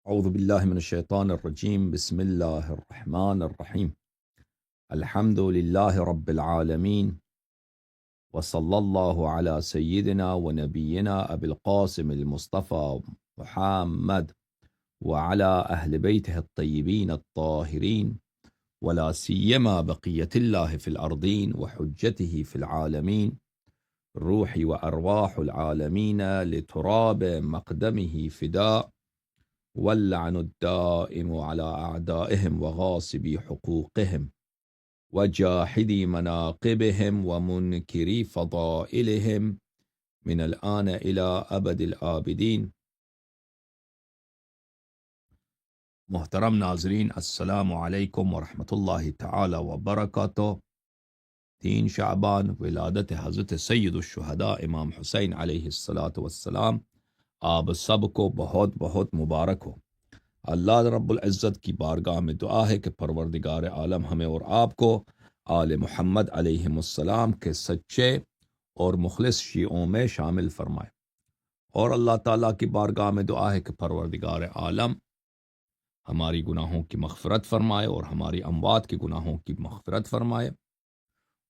اعوذ باللہ من الشیطان الرجیم بسم اللہ الرحمن الرحیم الحمد للہ رب العالمین وصلی اللہ علی سیدنا و نبینا ابی القاسم المصطفى محمد وعلى اہل بیتہ الطیبین الطاہرین ولا سیما بقیت اللہ فی الارضین وحجتہ فی العالمین روح وارواح العالمین لتراب مقدمہ فداء واللعن الدائم على أعدائهم وغاصبي حقوقهم وجاحدي مناقبهم ومنكري فضائلهم من الآن إلى أبد الآبدين. محترم ناظرین، السلام علیکم ورحمۃ اللہ تعالی وبرکاتہ۔ 3 شعبان ولادت حضرت سید الشہداء امام حسین علیہ السلام، آپ سب کو بہت بہت مبارک ہو۔ اللہ رب العزت کی بارگاہ میں دعا ہے کہ پروردگار عالم ہمیں اور آپ کو آل محمد علیہ السلام کے سچے اور مخلص شیعوں میں شامل فرمائے، اور اللہ تعالیٰ کی بارگاہ میں دعا ہے کہ پروردگار عالم ہماری گناہوں کی مغفرت فرمائے اور ہماری اموات کے گناہوں کی مغفرت فرمائے،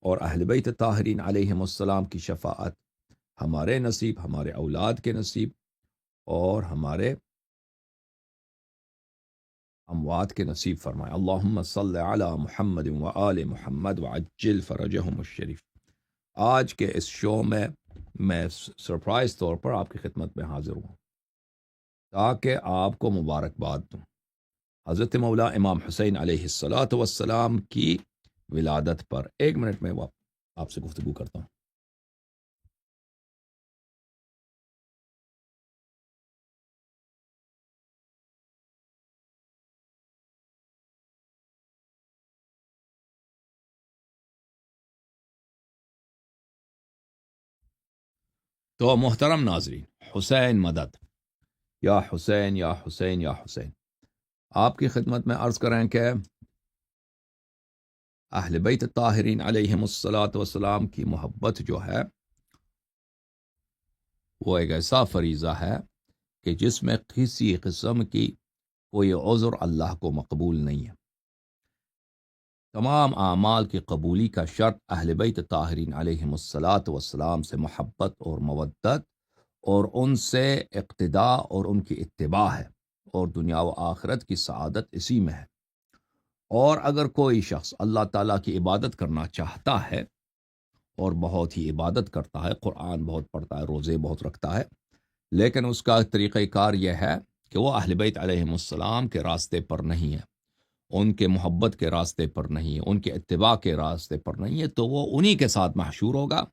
اور اہل بیت طاہرین علیہ السلام کی شفاعت ہمارے نصیب، ہمارے اولاد کے نصیب اور ہمارے اموات کے نصیب فرمائے۔ اللہم صلی علی محمد و آل محمد وعجل فرجہم الشریف۔ آج کے اس شو میں سرپرائز طور پر آپ کی خدمت میں حاضر ہوں تاکہ آپ کو مبارکباد دوں حضرت مولا امام حسین علیہ السلام کی ولادت پر۔ 1 منٹ میں آپ سے گفتگو کرتا ہوں۔ تو محترم ناظرین، حسین مدد، یا حسین یا حسین یا حسین، آپ کی خدمت میں عرض کریں کہ اہل بیت طاہرین علیہم السلام کی محبت جو ہے وہ ایک ایسا فریضہ ہے کہ جس میں کسی قسم کی کوئی عذر اللہ کو مقبول نہیں ہے۔ تمام اعمال کی قبولی کا شرط اہل بیت طاہرین علیہم السلام سے محبت اور مودت اور ان سے اقتداء اور ان کی اتباع ہے، اور دنیا و آخرت کی سعادت اسی میں ہے۔ اور اگر کوئی شخص اللہ تعالیٰ کی عبادت کرنا چاہتا ہے اور بہت ہی عبادت کرتا ہے، قرآن بہت پڑھتا ہے، روزے بہت رکھتا ہے، لیکن اس کا طریقہ کار یہ ہے کہ وہ اہل بیت علیہم السلام کے راستے پر نہیں ہے، ان کے محبت کے راستے پر نہیں ہے، ان کے اتباع کے راستے پر نہیں ہے، تو وہ انہی کے ساتھ محشور ہوگا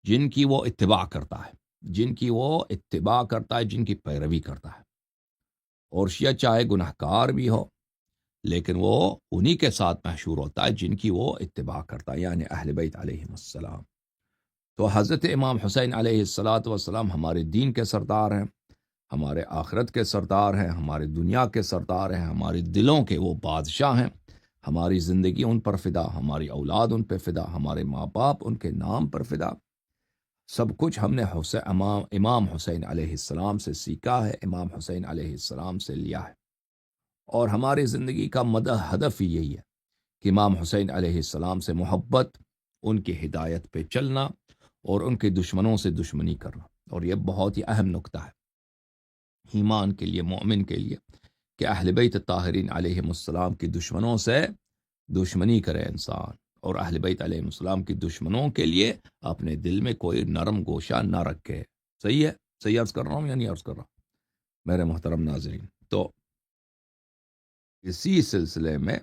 جن کی وہ اتباع کرتا ہے، جن کی وہ اتباع کرتا ہے، جن کی پیروی کرتا ہے۔ اور شیعہ چاہے گناہ کار بھی ہو لیکن وہ انہی کے ساتھ محشور ہوتا ہے جن کی وہ اتباع کرتا ہے، یعنی اہل بیت علیہم السلام۔ تو حضرت امام حسین علیہ السلام ہمارے دین کے سردار ہیں، ہمارے آخرت کے سردار ہیں، ہمارے دنیا کے سردار ہیں، ہمارے دلوں کے وہ بادشاہ ہیں۔ ہماری زندگی ان پر فدا، ہماری اولاد ان پہ فدا، ہمارے ماں باپ ان کے نام پر فدا۔ سب کچھ ہم نے امام حسین علیہ السلام سے سیکھا ہے، امام حسین علیہ السلام سے لیا ہے، اور ہماری زندگی کا ہدف ہی یہی ہے کہ امام حسین علیہ السلام سے محبت، ان کی ہدایت پہ چلنا اور ان کے دشمنوں سے دشمنی کرنا۔ اور یہ بہت ہی اہم نقطہ ہے ایمان کے لیے، مومن کے لیے، کہ اہل بیت طاہرین علیہ السلام کی دشمنوں سے دشمنی کرے انسان، اور اہل بیت علیہ السلام کی دشمنوں کے لیے اپنے دل میں کوئی نرم گوشہ نہ رکھے۔ صحیح ہے؟ صحیح عرض کر رہا ہوں یا نہیں عرض کر رہا میرے محترم ناظرین؟ تو اسی سلسلے میں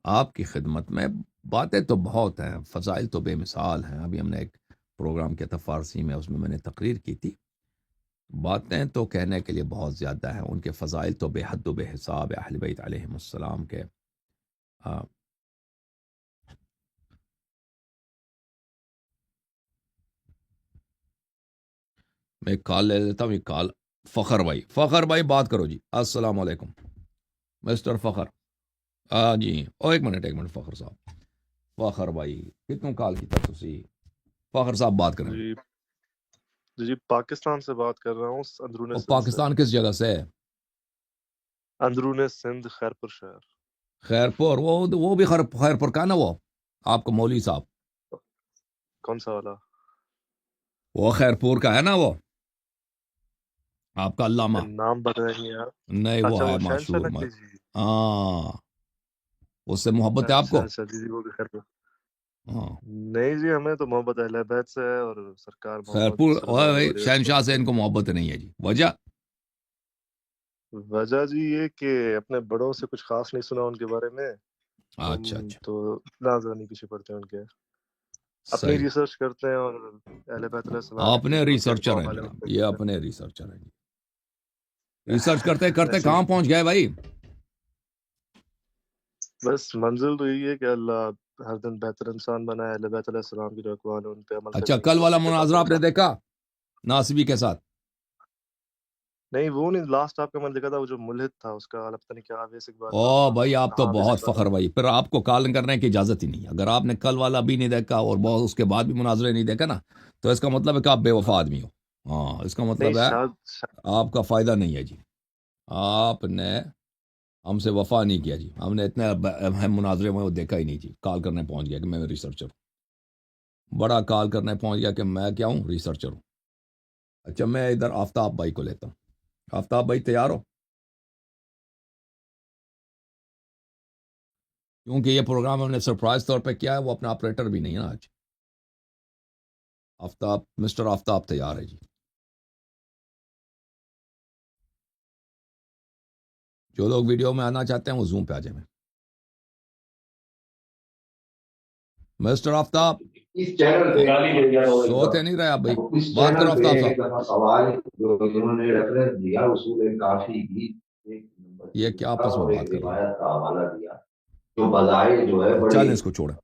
آپ کی خدمت میں باتیں تو بہت ہیں، فضائل تو بے مثال ہیں۔ ابھی ہم نے ایک پروگرام کیا تھا فارسی میں، اس میں نے تقریر کی تھی۔ باتیں تو کہنے کے لیے بہت زیادہ ہیں، ان کے فضائل تو بے حد و بے حساب ہے اہل بیت علیہم السلام کے۔ میں ایک کال لے لیتا ہوں، ایک کال۔ فخر بھائی بات کرو جی۔ السلام علیکم مسٹر فخر۔ جی ایک منٹ فخر صاحب، فخر بھائی کتنوں کال کیتا تسی؟ فخر صاحب بات کریں۔ جی جی پاکستان سے بات کر رہا ہوں، اندرون اور سندھ سے۔ پاکستان کس جگہ سے ہے؟ اندرون سندھ، خیرپور شہر۔ خیرپور، وہ بھی خیرپور کا نا وہ آپ کا مولوی صاحب؟ کون سا والا؟ وہ خیرپور کا ہے نا وہ آپ کا علامہ؟ نام بتائیں گے یار۔ نہیں وہ اچھا ہے وہ شہنشاہ مشہور نقوی جی۔ ہاں، اس سے محبت ہے آپ اچھا کو؟ اچھا جی، وہ بھی خیرپور۔ ہاں نہیں جی، ہمیں تو محبت اہل بیت سے ہے، اور سرکار محمد خیرپور صلی اللہ علیہ شہنشاہ سے وسلم۔ ان کو محبت نہیں ہے جی، وجہ؟ وجہ جی یہ کہ اپنے بڑوں سے کچھ خاص نہیں سنا ان کے بارے میں، اچھا ہم اچھا، تو ناظرہ نہیں پیچھے پڑتے ہیں ان کے، اپنی صحیح، ریسرچ کرتے ہیں، اور اہل بیت علیہ السلام اپنے کی ان کے ریسرچر اقوام ہیں والے جناب، پہ یہ چلتے اپنے ریسرچر ہیں جی۔ ریسرچ کرتے کرتے ایسے کہاں پہنچ گئے بھائی؟ بس منزل تو یہی ہے کہ اللہ ہر دن بہتر انسان بنائے، اہل بیت علیہ السلام کی جو اقوال ہیں ان پہ عمل اچھا، کرنے کی کل والا توفیق عطا مناظرہ آپ نے فرمائے۔ دیکھا ناصبی کے ساتھ؟ نہیں وہ نہیں، لاسٹ آپ کا میں نے دیکھا تھا، وہ جو ملحد تھا اس کا پتہ نہیں کیا آویس اقبال نام او تھا۔ بھائی آپ تو ہاں، آویس بہت اقبال فخر نام بھائی، پھر آپ کو کال کرنے کی اجازت ہی نہیں ہے۔ اگر آپ نے کل والا بھی نہیں دیکھا اور بہت اس کے بعد بھی مناظرے نہیں دیکھا نا، تو اس کا مطلب ہے کہ آپ بے تھا۔ وفا آدمی ہو۔ ہاں، اس کا نہیں مطلب ہے شاید آپ کا فائدہ نہیں ہے جی، آپ نے ہم سے وفا نہیں کیا جی۔ ہم نے اتنے اہم مناظرے میں وہ دیکھا ہی نہیں جی، کال کرنے پہنچ گیا کہ میں ریسرچر ہوں، بڑا کال کرنے پہنچ گیا کہ میں کیا ہوں، ریسرچر ہوں۔ اچھا میں ادھر آفتاب بھائی کو لیتا ہوں۔ آفتاب بھائی تیار ہو؟ کیونکہ یہ پروگرام ہم نے سرپرائز طور پہ کیا ہے، وہ اپنا آپریٹر بھی نہیں ہے نا آج۔ آفتاب، مسٹر آفتاب تیار ہے جی؟ جو لوگ ویڈیو میں آنا چاہتے ہیں وہ زوم پہ آ جائیں۔ مسٹر آفتاب اس چینل پہ سوتے نہیں رہے آپ بھائی، اس بات کرو چینل پہ آفتاب ایک صاحب۔ دفعہ سوال جو انہوں نے ریفرنس دیا اصول کافی کی ایک نمبر یہ تین کیا کا آپس میں اور ایک بات کر رہے ہیں؟ روایت کا حوالہ دیا جو بظاہر جو ہے چلیں بڑی اس کو چھوڑیں،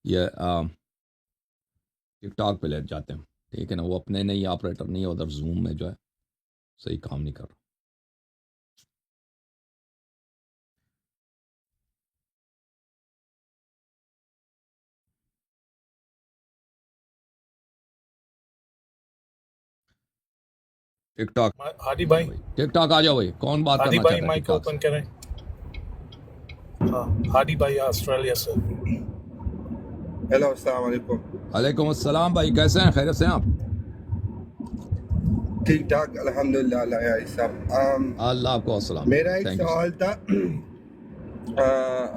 یہ ٹک ٹاک پہ لیٹ جاتے ہیں، ٹھیک ہے نا؟ وہ اپنے نہیں آپریٹر نہیں ہے ادھر، زوم میں جو ہے صحیح کام نہیں کر رہا۔ ٹک ٹاک ہادی بھائی، ٹک ٹاک آ جاؤ بھائی، کون بات ہادی کرنا بھائی چاہتا ہے ٹک مائک ٹاک سے؟ اوپن کریں۔ ہاں، ہادی بھائی آسٹریلیا سے۔ ہیلو، السلام علیکم۔ علیکم السلام بھائی، کیسے ہیں؟ خیریت سے ہیں آپ؟ ٹھیک ٹھاک الحمدللہ، اللہ علیہ صاحب۔ اللہ آپ کو السلام۔ میرا ایک تھینک یو سوال تھا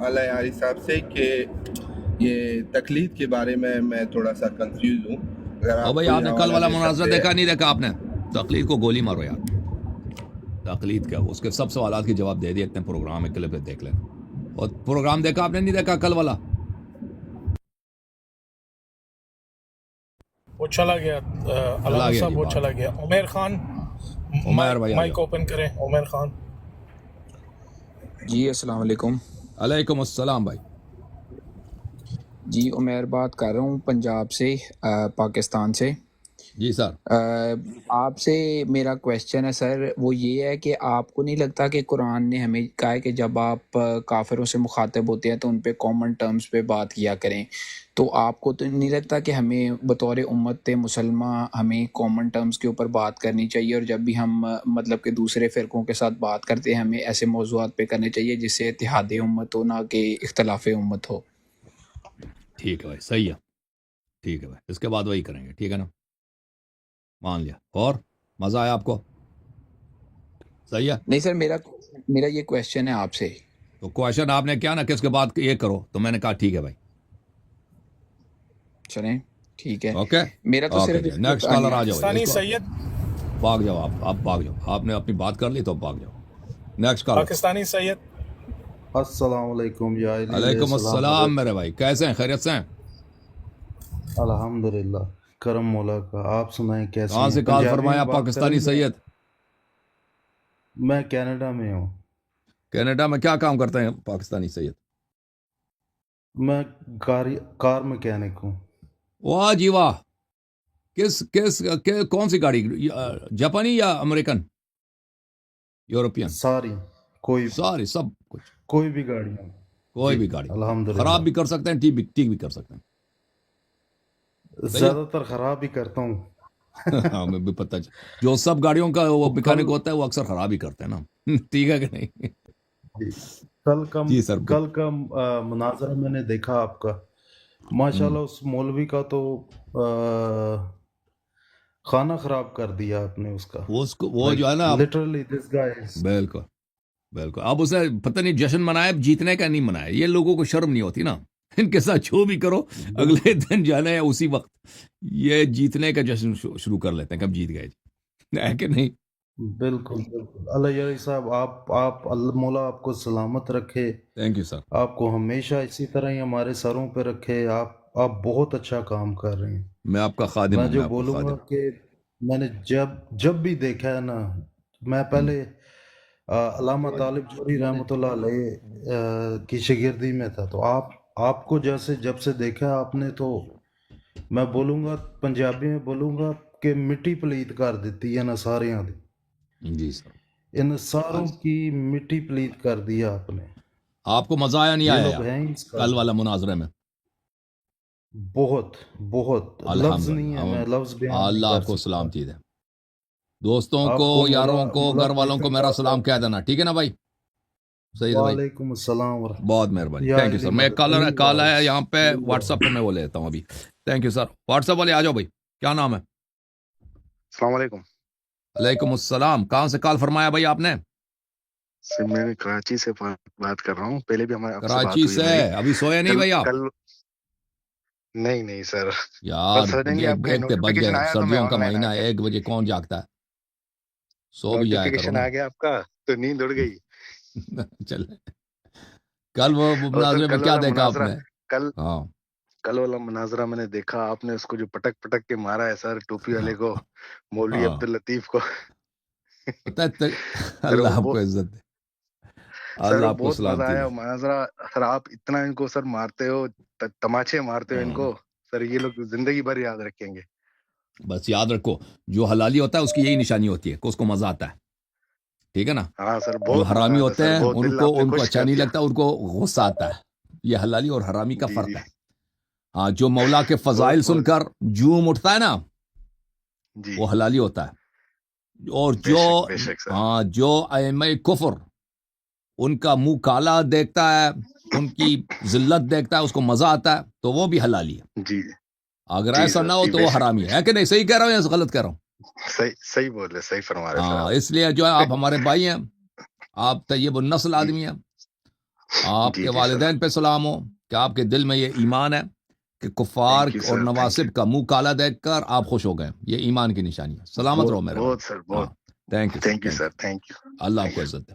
اللہ علیہ صاحب سے کہ یہ تقلید کے بارے میں تھوڑا سا کنفیوز ہوں، اگر او آپ بھائی، کوئی آپ نے کل حوالہ والا دے مناظرہ سکتے دیکھا ہیں۔ نہیں دیکھا آپ نے؟ تقلید کو گولی مارو یار، تقلید کیا؟ اس کے سب سوالات کے جواب دے دیے اتنے پروگرام ہے، کلپ دیکھ لینا۔ اور پروگرام دیکھا آپ نے؟ نہیں دیکھا کل والا؟ وہ چلا گیا، چلا علامہ گیا جی صاحب وہ بات۔ چلا گیا۔ عمیر خان، عمیر بھائی آ مائک جاؤ۔ اوپن کریں، عمیر خان۔ جی السلام علیکم۔ علیکم السلام بھائی۔ جی عمیر بات کر رہا ہوں پنجاب سے، پاکستان سے۔ جی سر۔ آپ سے میرا کویشچن ہے سر، وہ یہ ہے کہ آپ کو نہیں لگتا کہ قرآن نے ہمیں کہا ہے کہ جب آپ کافروں سے مخاطب ہوتے ہیں تو ان پہ کامن ٹرمز پہ بات کیا کریں؟ تو آپ کو تو نہیں لگتا کہ ہمیں بطور امت مسلمہ ہمیں کامن ٹرمز کے اوپر بات کرنی چاہیے، اور جب بھی ہم مطلب کہ دوسرے فرقوں کے ساتھ بات کرتے ہیں ہمیں ایسے موضوعات پہ کرنے چاہیے جس سے اتحاد امت ہو، نہ کہ اختلاف امت ہو؟ ٹھیک ہے بھائی، صحیح ہے، ٹھیک ہے بھائی، اس کے بعد وہی کریں گے، ٹھیک ہے نا؟ مان لیا۔ اور مزہ آیا آپ کو؟ صحیح ہے۔ نہیں سر، میرا یہ کویشچن ہے آپ سے۔ تو کوشچن آپ نے کیا نا کہ اس کے بعد یہ کرو، تو میں نے کہا ٹھیک ہے بھائی، چلیں ٹھیک ہے۔ اوکے میرا تو اوکے صرف جی۔ نیکسٹ کالر آ جاؤ بھائی، اس پاکستانی کو سید، بھاگ جاؤ، آپ بھاگ جاؤ، آپ نے اپنی بات کر لی تو بھاگ جاؤ۔ Next caller. پاکستانی سید۔ السلام علیکم یا علی علیہ علیکم السلام السلام حضرت۔ میرے بھائی، کیسے ہیں؟ خیریت سے ہیں؟ الحمدللہ، کرم مولا کا۔ آپ سنائیں کیسے کہاں ہیں؟ سے کال پنجابی فرمایا میں بات کریں پاکستانی گے؟ سید؟ میں کینیڈا میں ہوں۔ کینیڈا میں کیا کام کرتے ہیں پاکستانی سید؟ میں کار میکینک ہوں۔ واہ جی واہ، کون سی گاڑی؟ جاپانی یا امریکن؟ یورپین؟ ساری، ساری، سب کچھ؟ کوئی بھی گاڑی ہوں کوئی جی، بھی گاڑی الحمدللہ۔ خراب بھی کر سکتے ہیں، ٹھیک بھی کر سکتے ہیں؟ صحیح ہے۔ زیادہ تر خراب ہی کرتا ہوں۔ ہمیں بھی پتہ جو سب گاڑیوں کا وہ وہ میکینک کل ہوتا ہے وہ اکثر خراب ہی کرتے ہیں نا ٹھیک ہے کہ نہیں؟ جی کل کا جی سر کل کا مناظرہ میں نے دیکھا آپ کا، ماشاءاللہ اس مولوی کا تو کھانا خراب کر دیا آپ نے اس کا، وہ جو ہے نا لٹرلی دس گائے بالکل بالکل اب اسے پتہ نہیں جشن منایا جیتنے کا نہیں منایا، یہ لوگوں کو شرم نہیں ہوتی نا، ان کے ساتھ جو بھی کرو اگلے دن جانا ہے اسی وقت یہ جیتنے کا جشن شروع کر لیتے ہیں کب جیت گئے جی ہے کہ نہیں؟ بالکل بالکل۔ اللہ یاری صاحب آپ اللہ مولا آپ کو سلامت رکھے، تھینک یو سر، آپ کو ہمیشہ اسی طرح ہی ہمارے سروں پہ رکھے، آپ بہت اچھا کام کر رہے ہیں۔ میں آپ کا خادم میں ہوں، جو میں آپ کا بولوں گا خادم کہ میں نے جب بھی دیکھا ہے نا، میں پہلے علامہ طالب جوہری رحمۃ اللہ علیہ کی شاگردی میں تھا، تو آپ کو جب سے دیکھا آپ نے، تو میں بولوں گا پنجابی میں بولوں گا کہ مٹی پلیت کر دیتی ہے نا ساریاں دی، جی سر۔ ان ساروں کی مٹی پلیت کر دیا آپ نے۔ آپ کو مزہ آیا نہیں یہ آیا لوگ ہیں اس کل قابل، والا مناظرے میں؟ بہت بہت لفظ نہیں ہے، میں لفظ بیان نہیں اللہ کر آپ کو سکتا۔ سلامتی دے، دوستوں آپ کو کو یاروں کو مولا گھر والوں کو توفیق میرا عطا سلام کہہ فرمائے۔ دینا، ٹھیک ہے نا بھائی؟ صحیح ہے بھائی، وعلیکم السلام ورحمۃ بہت اللہ۔ مہربانی، یا تھینک یو سر۔ علی میں علی کال ہے وارث یہاں پہ علی واٹس ایپ پہ میں وہ لیتا ہوں ابھی، thank you sir. What's app والے آ جاؤ بھائی، کیا نام ہے؟ السلام علیکم علیکم السلام، کہاں سے کال فرمایا بھائی آپ نے؟ سر، میں کراچی سے بات کر رہا ہوں، پہلے بھی ہمارے آپ سے بات کراچی ہوئی سے؟ ہماری۔ ابھی سوئے نہیں بھائی آپ؟ کل نہیں سر، یار کل سوچیں گے آپ کا ایک پہ بج نوٹیفیکیشن گئے، آیا تو میں سردیوں کا آن لائن مہینہ آ ہے، گیا، 1 بجے کون جاگتا ہے؟ سو بھی جایا کرو نوٹیفیکیشن نا آ گیا آپ کا تو نیند اڑ گئی۔ چل کل وہ اور سر مناظرے میں کل کیا والا دیکھا آپ مناظرہ، نے؟ کل ہاں کل والا مناظرہ میں نے دیکھا، آپ نے اس کو جو پٹک پٹک کے مارا ہے سر، ٹوپی ہاں والے کو، مولوی ہاں، عبداللطیف کو۔ پتہ ہے سر اللہ وہ آپ کو عزت دے، سر اللہ وہ آپ کو بہت مزہ سلامتی دے۔ آیا مناظرہ۔ سر آپ اتنا ان کو سر مارتے ہو، تماچے مارتے ہو ان کو، سر یہ لوگ زندگی بھر یاد رکھیں گے۔ بس یاد رکھو جو حلالی ہوتا ہے اس کی یہی نشانی ہوتی ہے کہ اس کو مزہ آتا ہے، ٹھیک ہے نا؟ ہاں سر، جو بہت مزہ حرامی آتا ہے ہوتے سر، ہیں بہت دل آپ نے ان کو خوش اچھا کر نہیں دیا۔ لگتا، ان کو غصہ آتا ہے۔ یہ حلالی اور حرامی کا جی فرق جی ہے۔ ہاں، جو مولا کے فضائل بہت سن بہت کر جوم اٹھتا ہے نا، جی، وہ حلالی ہوتا ہے۔ اور بے شک بے شک سر۔ جو ائمہ کفر ان کا منہ کالا دیکھتا ہے، ان کی ذلت دیکھتا ہے، اس کو مزہ آتا ہے، تو وہ بھی حلالی ہے۔ جی اگر جی ایسا سر، نہ ہو جی تو بے وہ شک حرامی بے ہے کہ نہیں؟ صحیح کہہ رہا ہوں یا غلط کہہ رہا ہوں؟ شک، صحیح بول رہے، صحیح فرما رہے سر ہاں، آپ۔ اس لیے جو ہے آپ ہمارے بھائی ہیں، آپ طیب النسل جی آدمی ہیں، آپ جی کے جی سر، والدین پہ سلام ہو کہ آپ کے دل میں یہ ایمان ہے کہ کفار تھینک یو اور سر، تھینک یو، نواسب کا منہ کالا دیکھ کر آپ خوش ہو گئے، یہ ایمان کی نشانی ہے۔ سلامت رہو بہت میرے بھائی۔ بہت سر، ہاں، بہت thank you sir, thank you thank sir, you, thank you, اللہ آپ تھینک کو یو۔ عزت دے۔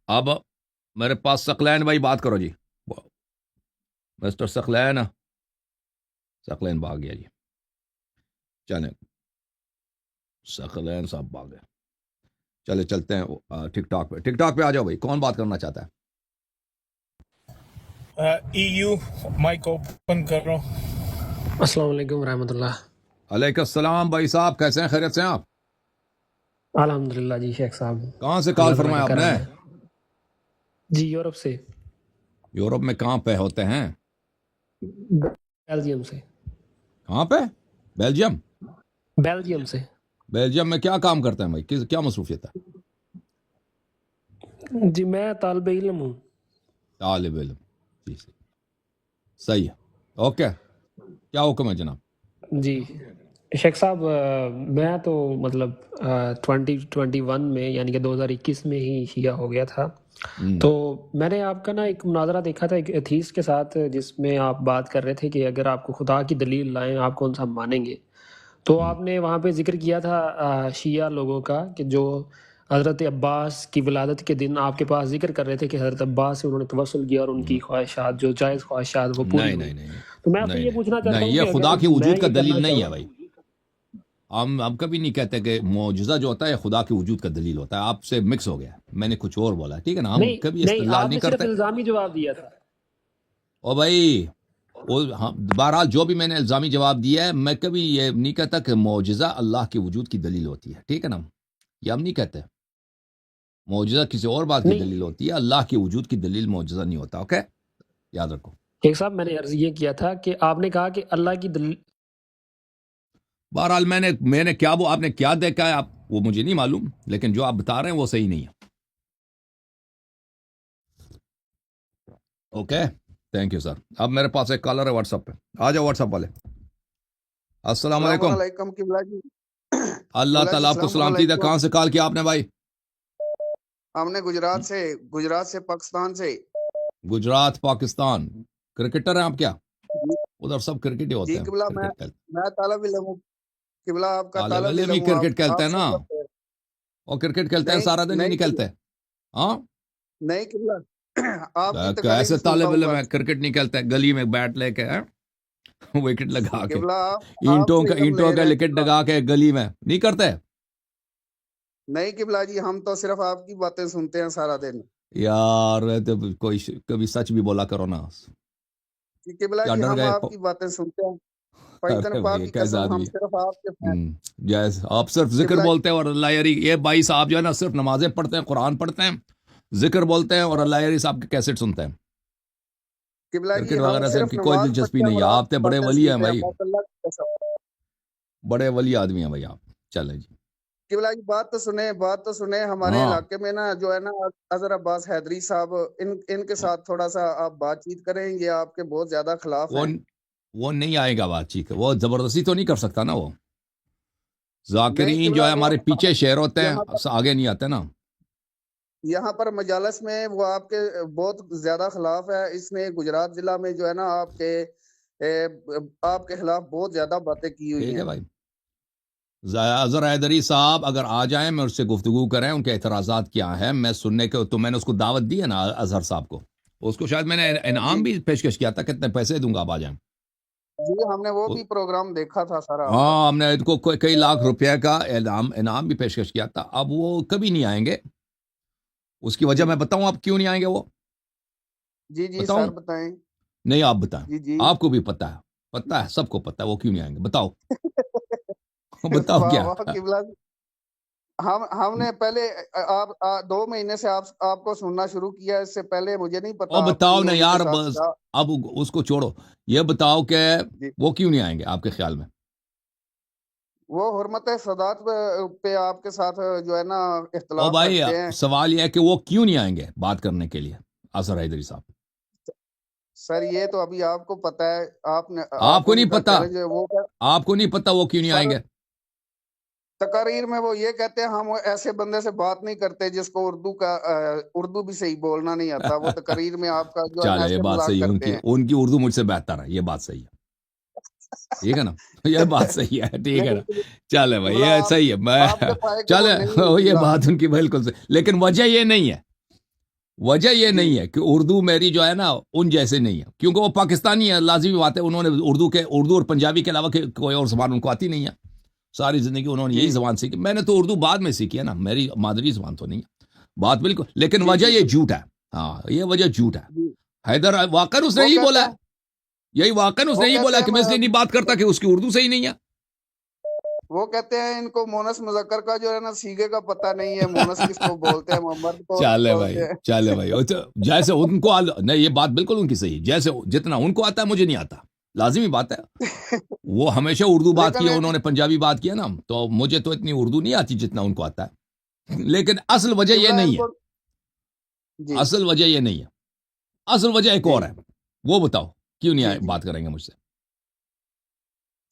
اب میرے پاس ثقلین بھائی بات کرو جی، مسٹر ثقلین بھاگ گیا جی، چلیں ثقلین صاحب بھاگ گئے، چلے چلتے ہیں ٹک ٹاک پہ آ جاؤ بھائی، کون بات کرنا چاہتا ہے؟ EU مائک اوپن کر رہا ہوں۔ السلام علیکم ورحمۃ اللہ۔ علیکم السلام بھائی صاحب، کیسے ہیں؟ خیریت سے ہیں آپ؟ الحمدللہ جی شیخ صاحب، کہاں سے اللہ کال تعالیٰ فرمایا کا آپ کرم نے؟ ہے جی، یورپ سے، یورپ میں کہاں پہ ہوتے ہیں؟ بیلجیم سے۔ کہاں پہ؟ بیلجیم؟ بیلجیم سے بیلجیم میں کیا کام کرتے ہیں بھائی؟ کیا مصروفیت ہے؟ جی، میں طالب علم ہوں۔ طالب علم، جی صحیح ہے، اوکے، کیا حکم ہے جناب؟ جی شیخ صاحب، میں تو مطلب 2021 میں یعنی کہ 2021 میں ہی شیعہ ہو گیا تھا، تو میں نے آپ کا نا ایک مناظرہ دیکھا تھا ایک ایتھیس کے ساتھ، جس میں آپ بات کر رہے تھے کہ اگر آپ کو خدا کی دلیل لائیں آپ کون سا مانیں گے، تو آپ نے وہاں پہ ذکر کیا تھا شیعہ لوگوں کا کہ جو حضرت عباس کی ولادت کے دن آپ کے پاس ذکر کر رہے تھے کہ حضرت عباس سے انہوں نے توسل کیا اور ان کی خواہشات جو جائز خواہشات وہ پوری نہیں ہوئی۔ نہیں نہیں تو میں آپ سے یہ پوچھنا چاہتا نہیں، ہوں یہ کہ خدا اگر کی میں وجود کا یہ دلیل کرنا نہیں ہے چاہوں، بھائی۔ ہم کبھی نہیں کہتے کہ معجزہ جو ہوتا ہے خدا کی وجود کا دلیل ہوتا ہے، آپ سے مکس ہو گیا، میں نے کچھ اور بولا، ٹھیک ہے نا؟ ہم کبھی نہیں استدلال آپ نہیں نے صرف کرتے۔ الزامی جواب دیا تھا۔ او بھائی، بہرحال جو بھی میں نے الزامی جواب دیا ہے، میں کبھی یہ نہیں کہتا کہ معجزہ اللہ کی وجود کی دلیل ہوتی ہے، ٹھیک ہے نا؟ یہ ہم نہیں کہتے، معجزہ کسی اور بات کی نہیں دلیل ہوتی ہے، اللہ کی وجود کی دلیل معجزہ نہیں ہوتا، اوکے؟ یاد رکھو۔ شیخ صاحب، میں نے عرض یہ کیا تھا کہ آپ نے کہا کہ اللہ کی دلیل، بہرحال میں نے کیا وہ آپ نے کیا دیکھا ہے آپ وہ مجھے نہیں معلوم، لیکن جو آپ بتا رہے ہیں وہ صحیح نہیں ہے. اوکے تھینک یو سر. اب میرے پاس ایک کالر ہے واٹس ایپ پہ. آ جاؤ واٹس ایپ والے. السلام علیکم. علیکم قبلہ جی. اللہ قبلہ جی تعالیٰ آپ کو السلام سلامتی دے. علیکم. کہاں سے کال کیا آپ نے بھائی؟ ہم نے گجرات سے پاکستان سے. گجرات پاکستان. کرکٹر ہیں آپ کیا؟ جی ادھر سب کرکٹ ہی ہوتے جی ہیں. قبلہ کرکٹ میں طالب علم ہوں. قبلہ آپ کا طالب طالب علم ہی علم ہوں. کرکٹ کھیلتے آپ ہیں سے نا، بات ہے. اور کرکٹ کھیلتے ہیں نہیں سارا دن ہی نہیں نہیں قبلہ کھیلتے. ہاں نہیں قبلہ آپ کی تقریر کیسے سنتا طالب ہوں علم ہے بس. کرکٹ نہیں کھیلتے؟ گلی میں بیٹ لے کے وکٹ لگا کے قبلہ آپ اینٹوں سے کا علم اینٹوں لے کا رہے ہیں وکٹ قبلہ. لگا کے گلی میں نہیں کرتے. نہیں قبلہ جی ہم تو صرف آپ کی باتیں سنتے ہیں سارا دن. یار تو کوئی کبھی سچ بھی بولا کرو نا. جی قبلہ کیا جی ڈر ہم گئے؟ آپ کی باتیں سنتے ہیں. ارے پیغمبر پاک بھائی کی کیسا قسم ہم آدمی صرف آپ کے ہے. فین. جیسے آپ صرف ذکر قبلہ بولتے ہیں اور اللہ یاری یہ بھائی صاحب جو ہے نا صرف نمازیں پڑھتے ہیں، قرآن پڑھتے ہیں، ذکر بولتے ہیں اور اللہ یاری صاحب کے کیسٹ سنتے ہیں. قبلہ جی کرکٹ ہم وغیرہ سے ان صرف کی کوئی نماز دلچسپی پڑھتے ہیں نہیں اور ہے. آپ آپ تو کی بڑے باتیں ولی ہیں سنتے ہیں بھائی، بس اللہ کی قسم. بڑے ولی آدمی ہیں بھائی آپ. چلیں جی. قبلہ جی بات تو سنیں ہمارے ہاں علاقے میں نا جو ہے نا اظہر عباس حیدری صاحب ان کے ساتھ تھوڑا سا آپ بات چیت کریں. یہ آپ کے بہت زیادہ خلاف وہ ہیں. وہ نہیں آئے گا بات چیت. وہ زبردستی تو نہیں کر سکتا نا. وہ نہیں ذاکرین جو قبلہ ہے وہ ہمارے پیچھے شہر ہوتے ہیں، یہاں پر آگے نہیں آتے نا. یہاں پر مجالس میں وہ آپ کے بہت زیادہ خلاف ہے. اس نے گجرات ضلع میں جو ہے نا آپ کے خلاف بہت زیادہ باتیں کی ہوئی ٹھیک ہے ہیں. بھائی. اظہر حیدری صاحب اگر آ جائیں میں اس سے گفتگو کریں، ان کے اعتراضات کیا ہیں میں سننے کے. تو میں نے اس کو دعوت دی ہے نا اظہر صاحب کو. اس کو شاید میں نے انعام جی بھی پیشکش کیا تھا، کتنے پیسے دوں گا آپ آ جائیں. جی ہم نے وہ بھی پروگرام دیکھا تھا سارا آپ کا. ہاں ہم نے ان کو کئی لاکھ روپے کا انعام بھی پیشکش کیا تھا. اب وہ کبھی نہیں آئیں گے. اس کی وجہ جی میں بتاؤں آپ کیوں نہیں آئیں گے. وہ جی جی بتاؤں؟ سر بتائیں. نہیں آپ بتائیں. جی جی آپ کو بھی پتا ہے سب کو پتا ہے وہ کیوں نہیں آئیں گے. بتاؤ بتاؤ واہ کیا. واہ قبلہ جی. ہم نے پہلے آپ 2 مہینے سے آپ کو سننا شروع کیا. اس سے پہلے مجھے نہیں اور پتا آپ بتاؤ کی نا ان کے یار ساتھ بس. کیا. اب اس کو چھوڑو. یہ بتاؤ کہ جی وہ کیوں نہیں آئیں گے آپ کے خیال میں. وہ حرمت صدات پہ آپ کے ساتھ جو ہے نا او اختلاف بھائی رکھتے ہیں. سوال یہ ہے کہ وہ کیوں نہیں آئیں گے بات کرنے کے لیے اظہر حیدری صاحب. سر یہ تو ابھی آپ کو پتا ہے. آپ آپ کو ان نہیں کا پتا. چیلنج ہے وہ آپ کو نہیں پتا وہ کیوں نہیں آئیں سر گے. تقاریر میں وہ یہ کہتے ہیں ہم ایسے بندے سے بات نہیں کرتے جس کو اردو بھی صحیح بولنا نہیں آتا. وہ تقاریر میں آپ کا جو ہے نا چلے یہ ایسے بات مذاق صحیح ہے. کرتے ہیں. ان کی اردو مجھ سے بہتر ہے. یہ بات صحیح ہے. ٹھیک ہے نا. یہ بات صحیح ہے. ٹھیک ہے نا. لیکن چلے بھائی قبلہ یہ صحیح ہے. میں آپ کے پائے کے وہ چلے نہیں ہے یہ قبلہ. بات ان کی بالکل صحیح. لیکن وجہ یہ نہیں ہے. وجہ یہ جی نہیں ہے کہ اردو میری جو ہے نا ان جیسے نہیں ہے. کیونکہ وہ پاکستانی ہے. لازمی بات ہے انہوں نے اردو اور پنجابی کے علاوہ کوئی اور زبان ان کو آتی نہیں ہے. ساری زندگی انہوں نے جی یہی زبان سیکھی. میں نے تو اردو بعد میں سیکھی ہے نا. میری مادری زبان تو نہیں ہے. بات بالکل. لیکن جی وجہ جی یہ جھوٹ ہے. ہاں یہ وجہ جھوٹ ہے. جی حیدر واقعا اس نے وہ یہی کہتے بولا ہیں ہے. یہی واقعا اس نے وہ یہی کہتے بولا ہیں کہ میں اس لیے نہیں بات کرتا کہ اس کی اردو صحیح نہیں ہے. وہ کہتے ہیں ان کو مونس مذکر کا جو ہے نا سیگے کا پتہ نہیں ہے. مونس کس کو بولتے ہیں مرد کو چلے بھائی بولتے ہیں. چلے بھائی جیسے ان کو نہیں یہ بات بالکل ان کی صحیح. جیسے جتنا ان کو آتا ہے مجھے نہیں آتا. لازمی بات ہے. وہ ہمیشہ اردو بات کی لیکن ہے. انہوں نے پنجابی بات کی ہے نا. تو مجھے تو اتنی اردو نہیں آتی جتنا ان کو آتا ہے. لیکن اصل وجہ یہ قبلہ ان نہیں ہے. کو جی اصل وجہ یہ نہیں ہے. اصل وجہ ایک جی اور ہے. وہ بتاؤ کیوں جی نہیں جی بات کریں گے مجھ سے.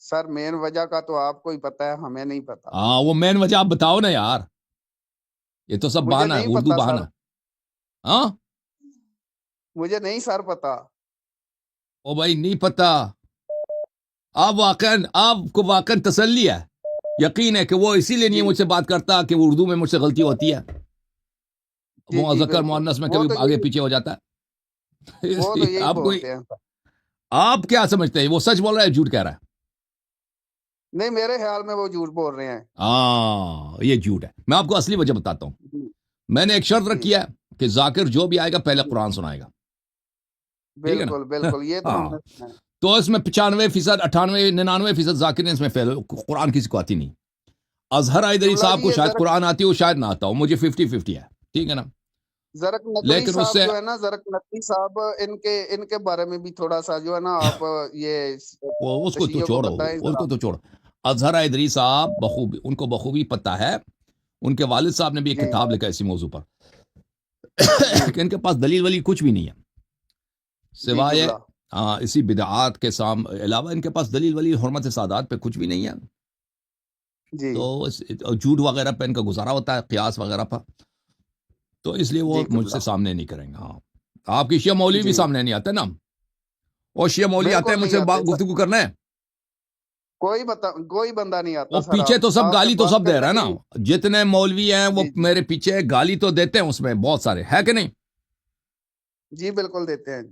سر مین وجہ کا تو آپ کو ہی پتا ہے. ہمیں نہیں پتا. ہاں وہ مین وجہ آپ بتاؤ نا یار. یہ تو سب مجھے بہانا ہے. نہیں اردو پتا بہانا. سر. ہاں مجھے نہیں سر پتا. او بھائی نہیں پتا. آپ کو واقعا تسلی ہے. یقین ہے کہ وہ اسی لیے نہیں جی مجھ سے بات کرتا کہ وہ اردو میں مجھ سے غلطی ہوتی ہے. جی جی مذکر بالکل. مؤنث میں وہ کبھی تو آگے یہی پیچھے ہو جاتا ہے. اس وہ تو لیے یہی بولتے ہیں. آپ کیا سمجھتے ہیں وہ سچ بول رہا ہے جھوٹ کہہ رہا ہے. نہیں میرے خیال میں وہ جھوٹ بول رہے ہیں. ہاں یہ جھوٹ ہے. میں آپ کو اصلی وجہ بتاتا ہوں. جی میں نے ایک شرط جی رکھی ہے کہ ذاکر جو بھی آئے گا پہلے جی قرآن سنائے گا. ٹھیک ہے نا. بالکل بالکل. یہ تو ہم ہاں نے سنا ہے. تو اس میں 95%, 98, 99% ذاکر اس میں فیل. قرآن کسی کو آتی نہیں. اظہر حیدری قبلہ صاحب جی کو یہ شاید قرآن آتی ہو شاید نہ آتا ہو. مجھے 50-50 ہے. ٹھیک ہے نا. زرق نقوی لیکن اس صاحب سے جو ہے نا زرق نقوی صاحب ان کے بارے میں بھی تھوڑا سا جو ہے نا آپ یہ وہ اس کو تو تشیعوں کو چھوڑو. بتائیں اس ذرا. کو تو چھوڑو. اظہر ادری صاحب بخوبی، ان کو بخوبی پتہ ہے، ان کے والد صاحب نے بھی ایک جی کتاب لکھا اسی موضوع پر جی کہ ان کے پاس دلیل ولی کچھ بھی نہیں ہے جی سوائے جملہ اسی بدعات کے علاوہ ان کے پاس دلیل ولی حرمت سادات پہ کچھ بھی نہیں ہے. جی تو جھوٹ وغیرہ پہ ان کا گزارا ہوتا ہے، قیاس وغیرہ پر، تو اس لیے وہ جی مجھ سے قبلہ سامنے نہیں کریں گے. ہاں آپ کی شیعہ مولوی بھی جی سامنے نہیں آتے نا، اور شیعہ مولوی آتے ہیں بالکل مجھ نہیں سے آتے سر، گفتگو کرنے، کوئی بندہ نہیں آتا وہ سر. پیچھے تو سب آپ سے گالی تو بات سب دے کرنے رہے ہیں کے نا، لیے جتنے مولوی ہیں وہ جی جی میرے پیچھے گالی تو دیتے ہیں، اس میں بہت سارے ہے کہ نہیں، جی بالکل دیتے ہیں.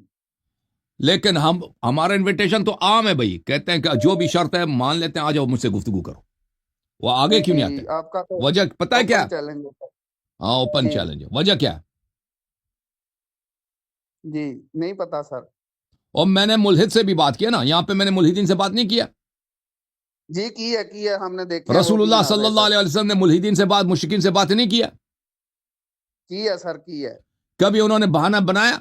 لیکن ہمارا انویٹیشن تو عام ہے بھائی، کہتے ہیں کہ جو بھی شرط ہے مان لیتے ہیں، آ جاؤ مجھ سے گفتگو کرو. وہ آگے کیوں نہیں آتے؟ نہیں آپ کا تو وجہ پتہ ہے کیا؟ اوپن چیلنج ہوتا ہاں اوپن ہے. چیلنج ہے. وجہ کیا ہے؟ جی نہیں پتا سر. اور میں نے ملحد سے بھی بات کیا نا، یہاں پہ میں نے ملحدین سے بات نہیں کیا. جی کی ہے ہم نے دیکھے ہیں وہ رسول بھی اللہ یہاں صلی پہ اللہ سر. علیہ وسلم نے ملحدین سے بات، مشرکین سے بات نہیں کیا. کی ہے سر کی ہے. کبھی انہوں نے بہانہ بنایا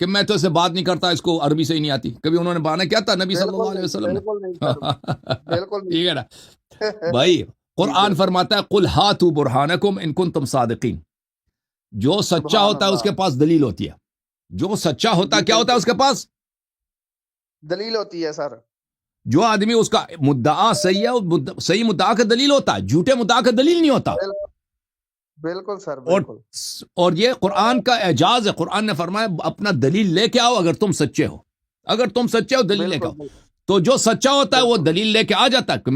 کہ میں تو اسے بات نہیں کرتا، اس کو عربی سے ہی نہیں آتی؟ کبھی انہوں نے بہانہ کیا تھا نبی صلی اللہ بالکل علیہ نہیں وسلم بالکل نہیں نے؟ سر بالکل ٹھیک ہے نا نہیں. بھائی. جی قرآن بالکل فرماتا ہے قل ہاتوا برہانکم ان کنتم صادقین. جو سچا سبحان ہوتا ہے اس اللہ. کے پاس دلیل ہوتی ہے. جو سچا ہوتا ہے جی کیا ہوتا ہے بالکل اس کے پاس؟ دلیل ہوتی ہے سر. جو آدمی اس کا مدعا صحیح ہے، صحیح مدعا کا دلیل ہوتا ہے، جھوٹے مدعا کا دلیل نہیں ہوتا. بالکل بالکل سر اور بالکل. اور یہ قرآن کا اعجاز ہے. قرآن نے فرمایا اپنا دلیل لے کے آؤ اگر تم سچے ہو، اگر تم سچے ہو دلیل لے کے بالکل آؤ. تو جو سچا ہوتا ہے وہ بالکل دلیل لے کے آ جاتا ہے کہ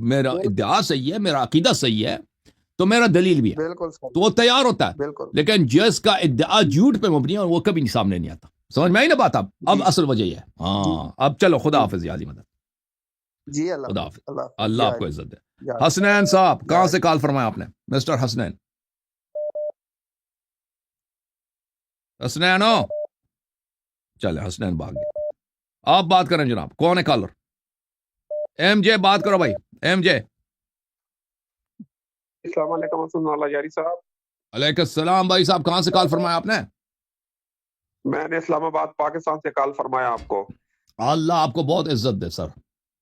میرا ادعا صحیح ہے، میرا عقیدہ صحیح ہے، تو میرا دلیل بھی ہے، بالکل سر تو وہ تیار ہوتا ہے. بالکل. لیکن جس کا ادعا جھوٹ پہ مبنی ہے وہ کبھی سامنے نہیں آتا. سمجھ میں آئی نا بات؟ اب جی اصل وجہ یہ ہے. جی ہاں اب چلو، خدا جی حافظ یا علی مدد. جی اللہ خدا حافظ حافظ. اللہ حافظ. اللہ یا آپ کو علی عزت دے. یا علی حسنین صاحب یا کہاں سے علی. کال فرمایا آپ نے؟ مسٹر حسنین. حسنین ہو؟ چلے حسنین بھاگ گیا. آپ بات کریں جناب. کون ہے کالر؟ ایم جے بات کرو بھائی. M J. السلام علیکم ورحمۃ اللہ یاری صاحب. علیکم السلام بھائی صاحب، کہاں سے کال فرمایا آپ نے؟ میں نے اسلام آباد پاکستان سے کال فرمایا آپ کو. اللہ آپ کو بہت عزت دے سر،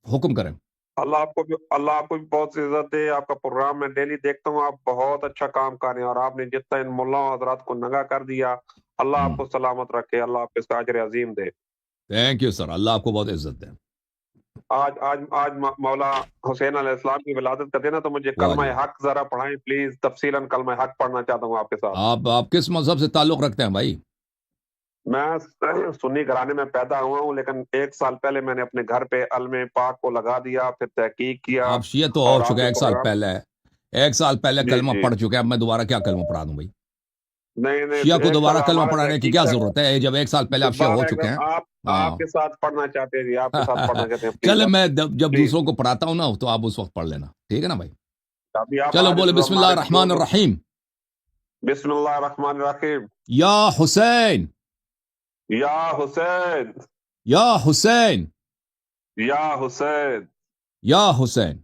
حکم کریں. اللہ آپ کو بھی بہت عزت دے. آپ کا پروگرام میں ڈیلی دیکھتا ہوں، آپ بہت اچھا کام کر رہے ہیں، اور آپ نے جتنا ان ملا حضرات کو ننگا کر دیا، اللہ آپ کو سلامت رکھے، اللہ آپ کو اجر عظیم دے. تھینک یو سر، اللہ آپ کو بہت عزت دے. آج مولا حسین علیہ السلام کی ولادت کا دن ہے، تو مجھے واہ کلمہ جی واہ. حق ذرا پڑھائیں پلیز. تفصیلاً کلمہ حق پڑھنا چاہتا ہوں آپ کے ساتھ. آپ کس مذہب سے تعلق رکھتے ہیں بھائی؟ میں سنی گھرانے میں پیدا ہوا ہوں، لیکن 1 سال پہلے میں نے اپنے گھر پہ علم پاک کو لگا دیا، پھر تحقیق کیا، آپ شیعہ تو ہو اور آپ چکے کے 1 سال پروگرام. پہلے. 1 سال پہلے جی کلمہ جی. پڑھ چکے، اب میں دوبارہ کیا کلمہ پڑھا دوں بھائی؟ نہیں شیعہ کو 1 دوبارہ سال کلمہ ہمارا پڑھانے کی تحقیق کیا کا. ضرورت ہے جب 1 سال پہلے آپ شیعہ ہو دوبارہ چکے ہیں؟ آپ ہاں کے ساتھ پڑھنا چاہتے ہیں جی، آپ کے ساتھ پڑھنا چاہتے ہیں پلیز. چلے میں جب پلیز دوسروں کو پڑھاتا ہوں نا تو آپ اس وقت پڑھ لینا، ٹھیک ہے نا بھائی؟ ابھی آپ چلو آج بولے بسم اللہ ہمارے الرحمن الرحیم. بسم اللہ الرحمن الرحیم. یا حسین یا حسین یا حسین یا حسین یا حسین.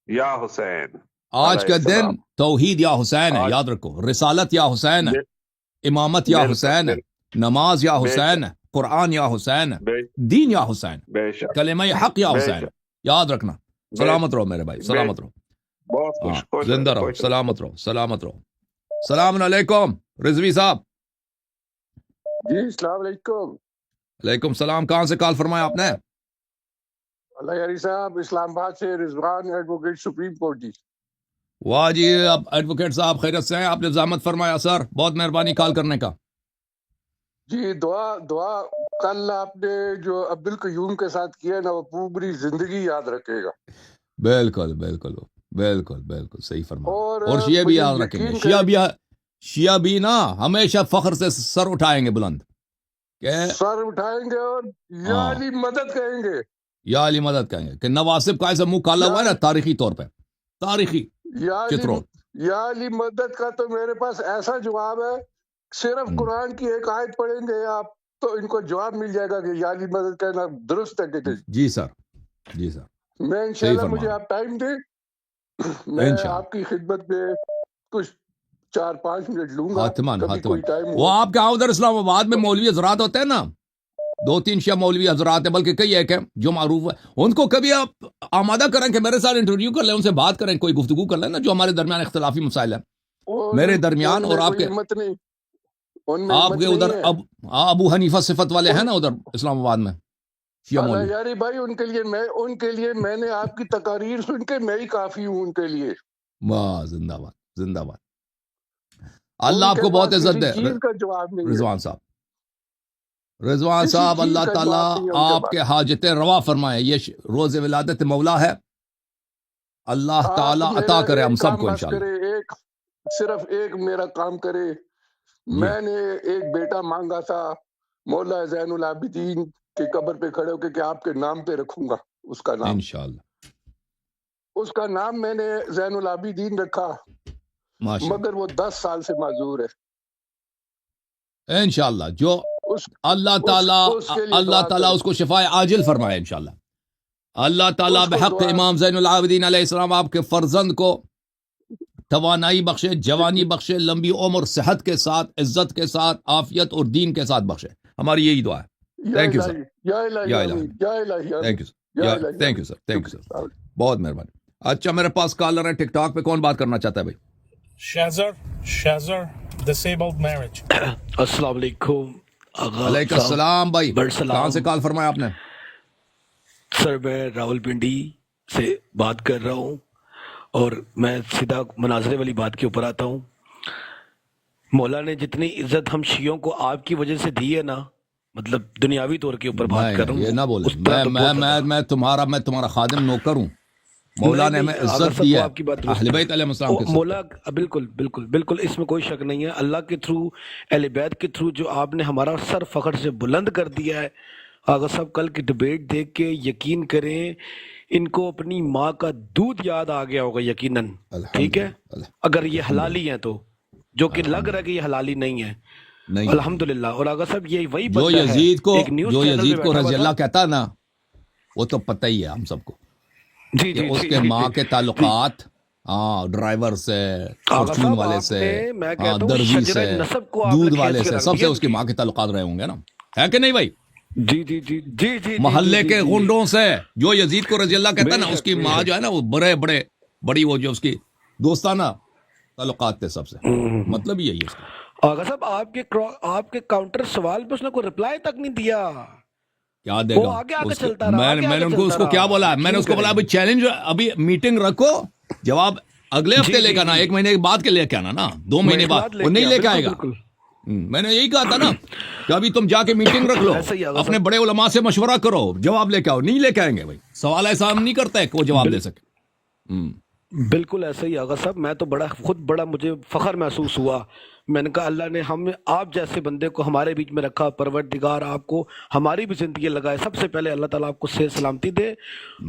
یا حسین آج علیہ کا دن السلام. توحید یا حسین ہے، آج یاد رکھو. رسالت یا حسین ہے، امامت یا بالکل حسین ہے، نماز یا بے حسین شک ہے، قرآن یا حسین ہے، بے دین یا حسین، بے شک کلمہ حق یا بے حسین ہے. شک یاد رکھنا. بے سلامت رہو میرے بھائی، بے سلامت رہو. بہت ہاں خوش خوش زندہ رہو، خوش. سلامت رہو، سلامت رہو. السلام علیکم رضوی صاحب. جی السلام علیکم. علیکم السلام. کہاں سے کال فرمایا آپ نے؟ اللہ یاری صاحب اسلام آباد سے رضوان ایڈوکیٹ سپریم کورٹ جی. واہ جی، اب ایڈوکیٹ صاحب خیریت سے ہیں؟ آپ نے زحمت فرمایا سر، بہت مہربانی کال کرنے کا. جی دعا کل آپ نے جو عبد القیوم کے ساتھ کیا نا وہ پوری زندگی یاد رکھے گا. بالکل بالکل بالکل بالکل صحیح فرما. اور شیعہ بھی مجھے یاد رکھیں گے. یقین کریں شیعہ بھی نا ہمیشہ فخر سے سر اٹھائیں گے بلند کہ سر اٹھائیں گے اور یا ہاں علی مدد کہیں گے. یا علی مدد کہیں گے کہ نواسب کا ایسا منہ کالا ہوا ہے نا تاریخی طور پہ، تاریخی چترول. یا علی مدد کا تو میرے پاس ایسا جواب ہے، صرف قرآن کی ایک آیت پڑھیں گے آپ تو ان کو جواب مل جائے گا کہ یا علی مدد کہنا درست ہے کہ نہیں. جی سر، جی سر میں صحیح انشاءاللہ فرما مجھے رہے آپ ٹائم دیں، میں انشاءاللہ. آپ کی خدمت میں کچھ 4-5 منٹ لوں گا حاتمان کبھی حاتمان کوئی ٹائم وہ ہو. آپ کے ادھر اسلام آباد میں مولوی حضرات ہوتے ہیں نا، 2-3 شیعہ مولوی حضرات ہیں، بلکہ کئی ایک ہیں جو معروف ہے، ان کو کبھی آپ آمادہ کریں کہ میرے ساتھ انٹرویو کر لیں، ان سے بات کریں، کوئی گفتگو کر لیں نا، جو ہمارے درمیان اختلافی مسائل ہیں میرے درمیان اور آپ کے ہمت نہیں، ان میں آپ ہمت کے نہیں ادھر ہے. ابو حنیفہ صفت والے ہیں نا ادھر اسلام آباد میں شیعہ مولوی. یاری بھائی ان کے لیے میں نے آپ کی تقاریر سن کے میں ہی کافی ہوں ان کے لیے. واہ، زندہ باد زندہ باد. اللہ ان آپ کے کو بہت پاس عزت کسی دے چیز کا جواب نہیں ہے، رضوان کسی صاحب، چیز اللہ کا تعالیٰ جواب نہیں ہے ان کے آپ پاس. کے حاجتیں روا فرمائے. یہ روز ولادت مولا ہے، اللہ آپ تعالیٰ میرا عطا کرے ہم ایک سب کام کو بس انشاءاللہ. کرے، صرف ایک میرا کام کرے. جی میں نے ایک بیٹا مانگا تھا مولا زین العابدین کی قبر پہ کھڑے ہو کے کہ آپ کے نام پہ رکھوں گا اس کا نام. انشاءاللہ اس کا نام میں نے زین العابدین رکھا، ماشاءاللہ مگر وہ 10 سال سے معذور ہے. انشاءاللہ. جو اس اللہ کے لیے تعالیٰ دعا کرے، اس کو شفاء عاجل فرمائے انشاءاللہ. اللہ تعالیٰ اس کو بحق دعا. امام زین العابدین علیہ السلام آپ کے فرزند کو توانائی بخشے، جوانی بخشے، لمبی عمر، صحت کے ساتھ، عزت کے ساتھ، عافیت اور دین کے ساتھ بخشے. ہماری یہی دعا ہے. یا تھینک یو سر. الہی، یا الہی یا آمین، الہی، یا الہی آمین، تھینک یو یا سر، الہی تھینک آمین. یو سر، تھینک یو سر، شکریہ. بہت مہربانی. اچھا میرے پاس کالر ہے ٹک ٹاک پہ، کون بات کرنا چاہتا ہے بھائی؟ شازر disabled marriage. السلام علیکم آغا علیکم صاحب. السلام بھائی، بڑا کہاں سلام سے کال فرمایا آپ نے؟ سر. میں راول پنڈی سے بات کر رہا ہوں اور میں سیدھا مناظرے والی بات کے اوپر آتا ہوں. مولا نے جتنی عزت ہم شیعوں کو آپ کی وجہ سے دی ہے نا، مطلب دنیاوی طور کے اوپر بات کر رہا ہوں، یہ نہ بولیں، اس طرح تو بہت زیادہ. میں تمہارا خادم نوکر ہوں. مولا نے ہمیں آغا عزت صاحب دی وہ ہے آپ کی بات اہل درست بیت علیہ السلام کے ہے. سب. مولا بالکل بالکل بالکل اس میں کوئی شک نہیں ہے. اللہ کے تھرو، اہل بیت کے تھرو جو آپ نے ہمارا سر فخر سے بلند کر دیا ہے. آغا صاحب کل کی ڈبیٹ دیکھ کے یقین کریں ان کو اپنی ماں کا دودھ یاد آ گیا ہوگا یقیناً. ٹھیک ہے، اگر یہ حلالی ہیں تو، جو کہ لگ رہا ہے کہ یہ حلالی نہیں ہے. الحمدللہ. اور آغا صاحب یہ وہی جو بندہ ہے یزید ایک نیوز چینل یزید پہ کو بیٹھا رضی ہوا اللہ تھا. کہتا نا، وہ تو پتہ ہی ہے ہم سب کو جی کہ جی اس جی کے جی ماں جی کے تعلقات ڈرائیور سے، آغا فارچون صاحب والے آپ سے، نے، میں کہتا ہوں درزی شجرہ سے، نسب کو آپ نے دودھ کھینچ والے کے سے، رکھ سب سے دیا اس کی ان ماں کے تعلقات رہے ہوں گے نا، ہے کہ نہیں بھائی؟ جی جی جی جی جی محلے کے غنڈوں سے جو یزید کو رضی اللہ کہتا بے نا، اس شک کی بے ماں شک. جو ہے نا وہ بڑی وہ جو اس کی دوستانہ تعلقات تھے سب سے. مطلب یہی ہے اس کا. آغا صاحب آپ کے کاؤنٹر سوال پہ اس نے کوئی رپلائی تک نہیں دیا. کیا دے وہ گا آگے آگے اس کے؟ چلتا رہا، آگے میں نے آگے ان کو اس چلتا کو کیا رہا. بولا؟ میں نے یقین اس کو بولا کریں. ابھی چیلنج، ابھی میٹنگ رکھو، جواب اگلے ہفتے جی لے جی کے آنا، جی 1 مہینے کے بعد کے لے کے آنا نا، 2 مہینے بعد لے وہ نہیں کے لے کے آئے بالکل گا. بالکل میں نے یہی کہا تھا نا کہ ابھی تم جا کے میٹنگ رکھ لو، ایسا ہی آغا اپنے صاحب. بڑے علماء سے مشورہ کرو، جواب لے کے آؤ. نہیں لے کے آئیں گے بھائی، سوال ایسا ہم نہیں کرتے کہ وہ جواب دے سکے. بالکل ایسا ہی آغا صاحب. میں تو بڑا مجھے فخر محسوس ہوا. میں نے کہا اللہ نے آپ جیسے بندے کو ہمارے بیچ میں رکھا. پروردگار آپ کو ہماری بھی زندگی لگائے. سب سے پہلے اللہ تعالیٰ آپ کو صحت سلامتی دے.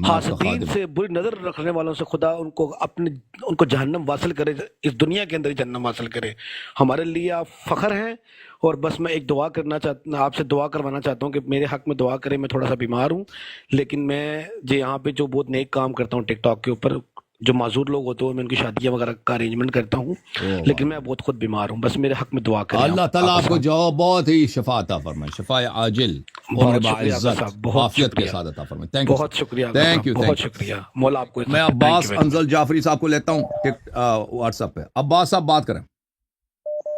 حاسدین سے، بری نظر رکھنے والوں سے خدا ان کو جہنم واصل کرے، اس دنیا کے اندر ہی جہنم حاصل کرے. ہمارے لیے آپ فخر ہیں. اور بس میں ایک دعا آپ سے دعا کروانا چاہتا ہوں کہ میرے حق میں دعا کریں. میں تھوڑا سا بیمار ہوں، لیکن میں یہاں پہ جو بہت نیک کام کرتا ہوں ٹک ٹاک کے اوپر، جو معذور لوگ ہوتے ہیں میں ان کی شادیاں وغیرہ کا ارینجمنٹ کرتا ہوں، لیکن میں بہت خود بیمار ہوں. بس میرے حق میں دعا کریں. اللہ تعالیٰ آپ کو جو بہت ہی شفا عطا فرمائے، شفا عاجل، عمر باعزت، عافیت کے ساتھ عطا فرمائے. تھینک یو، بہت شکریہ، تھینک یو، بہت شکریہ. مولا آپ کو. میں عباس انزل جعفری صاحب کو لیتا ہوں واٹس ایپ پہ. عباس صاحب بات کریں.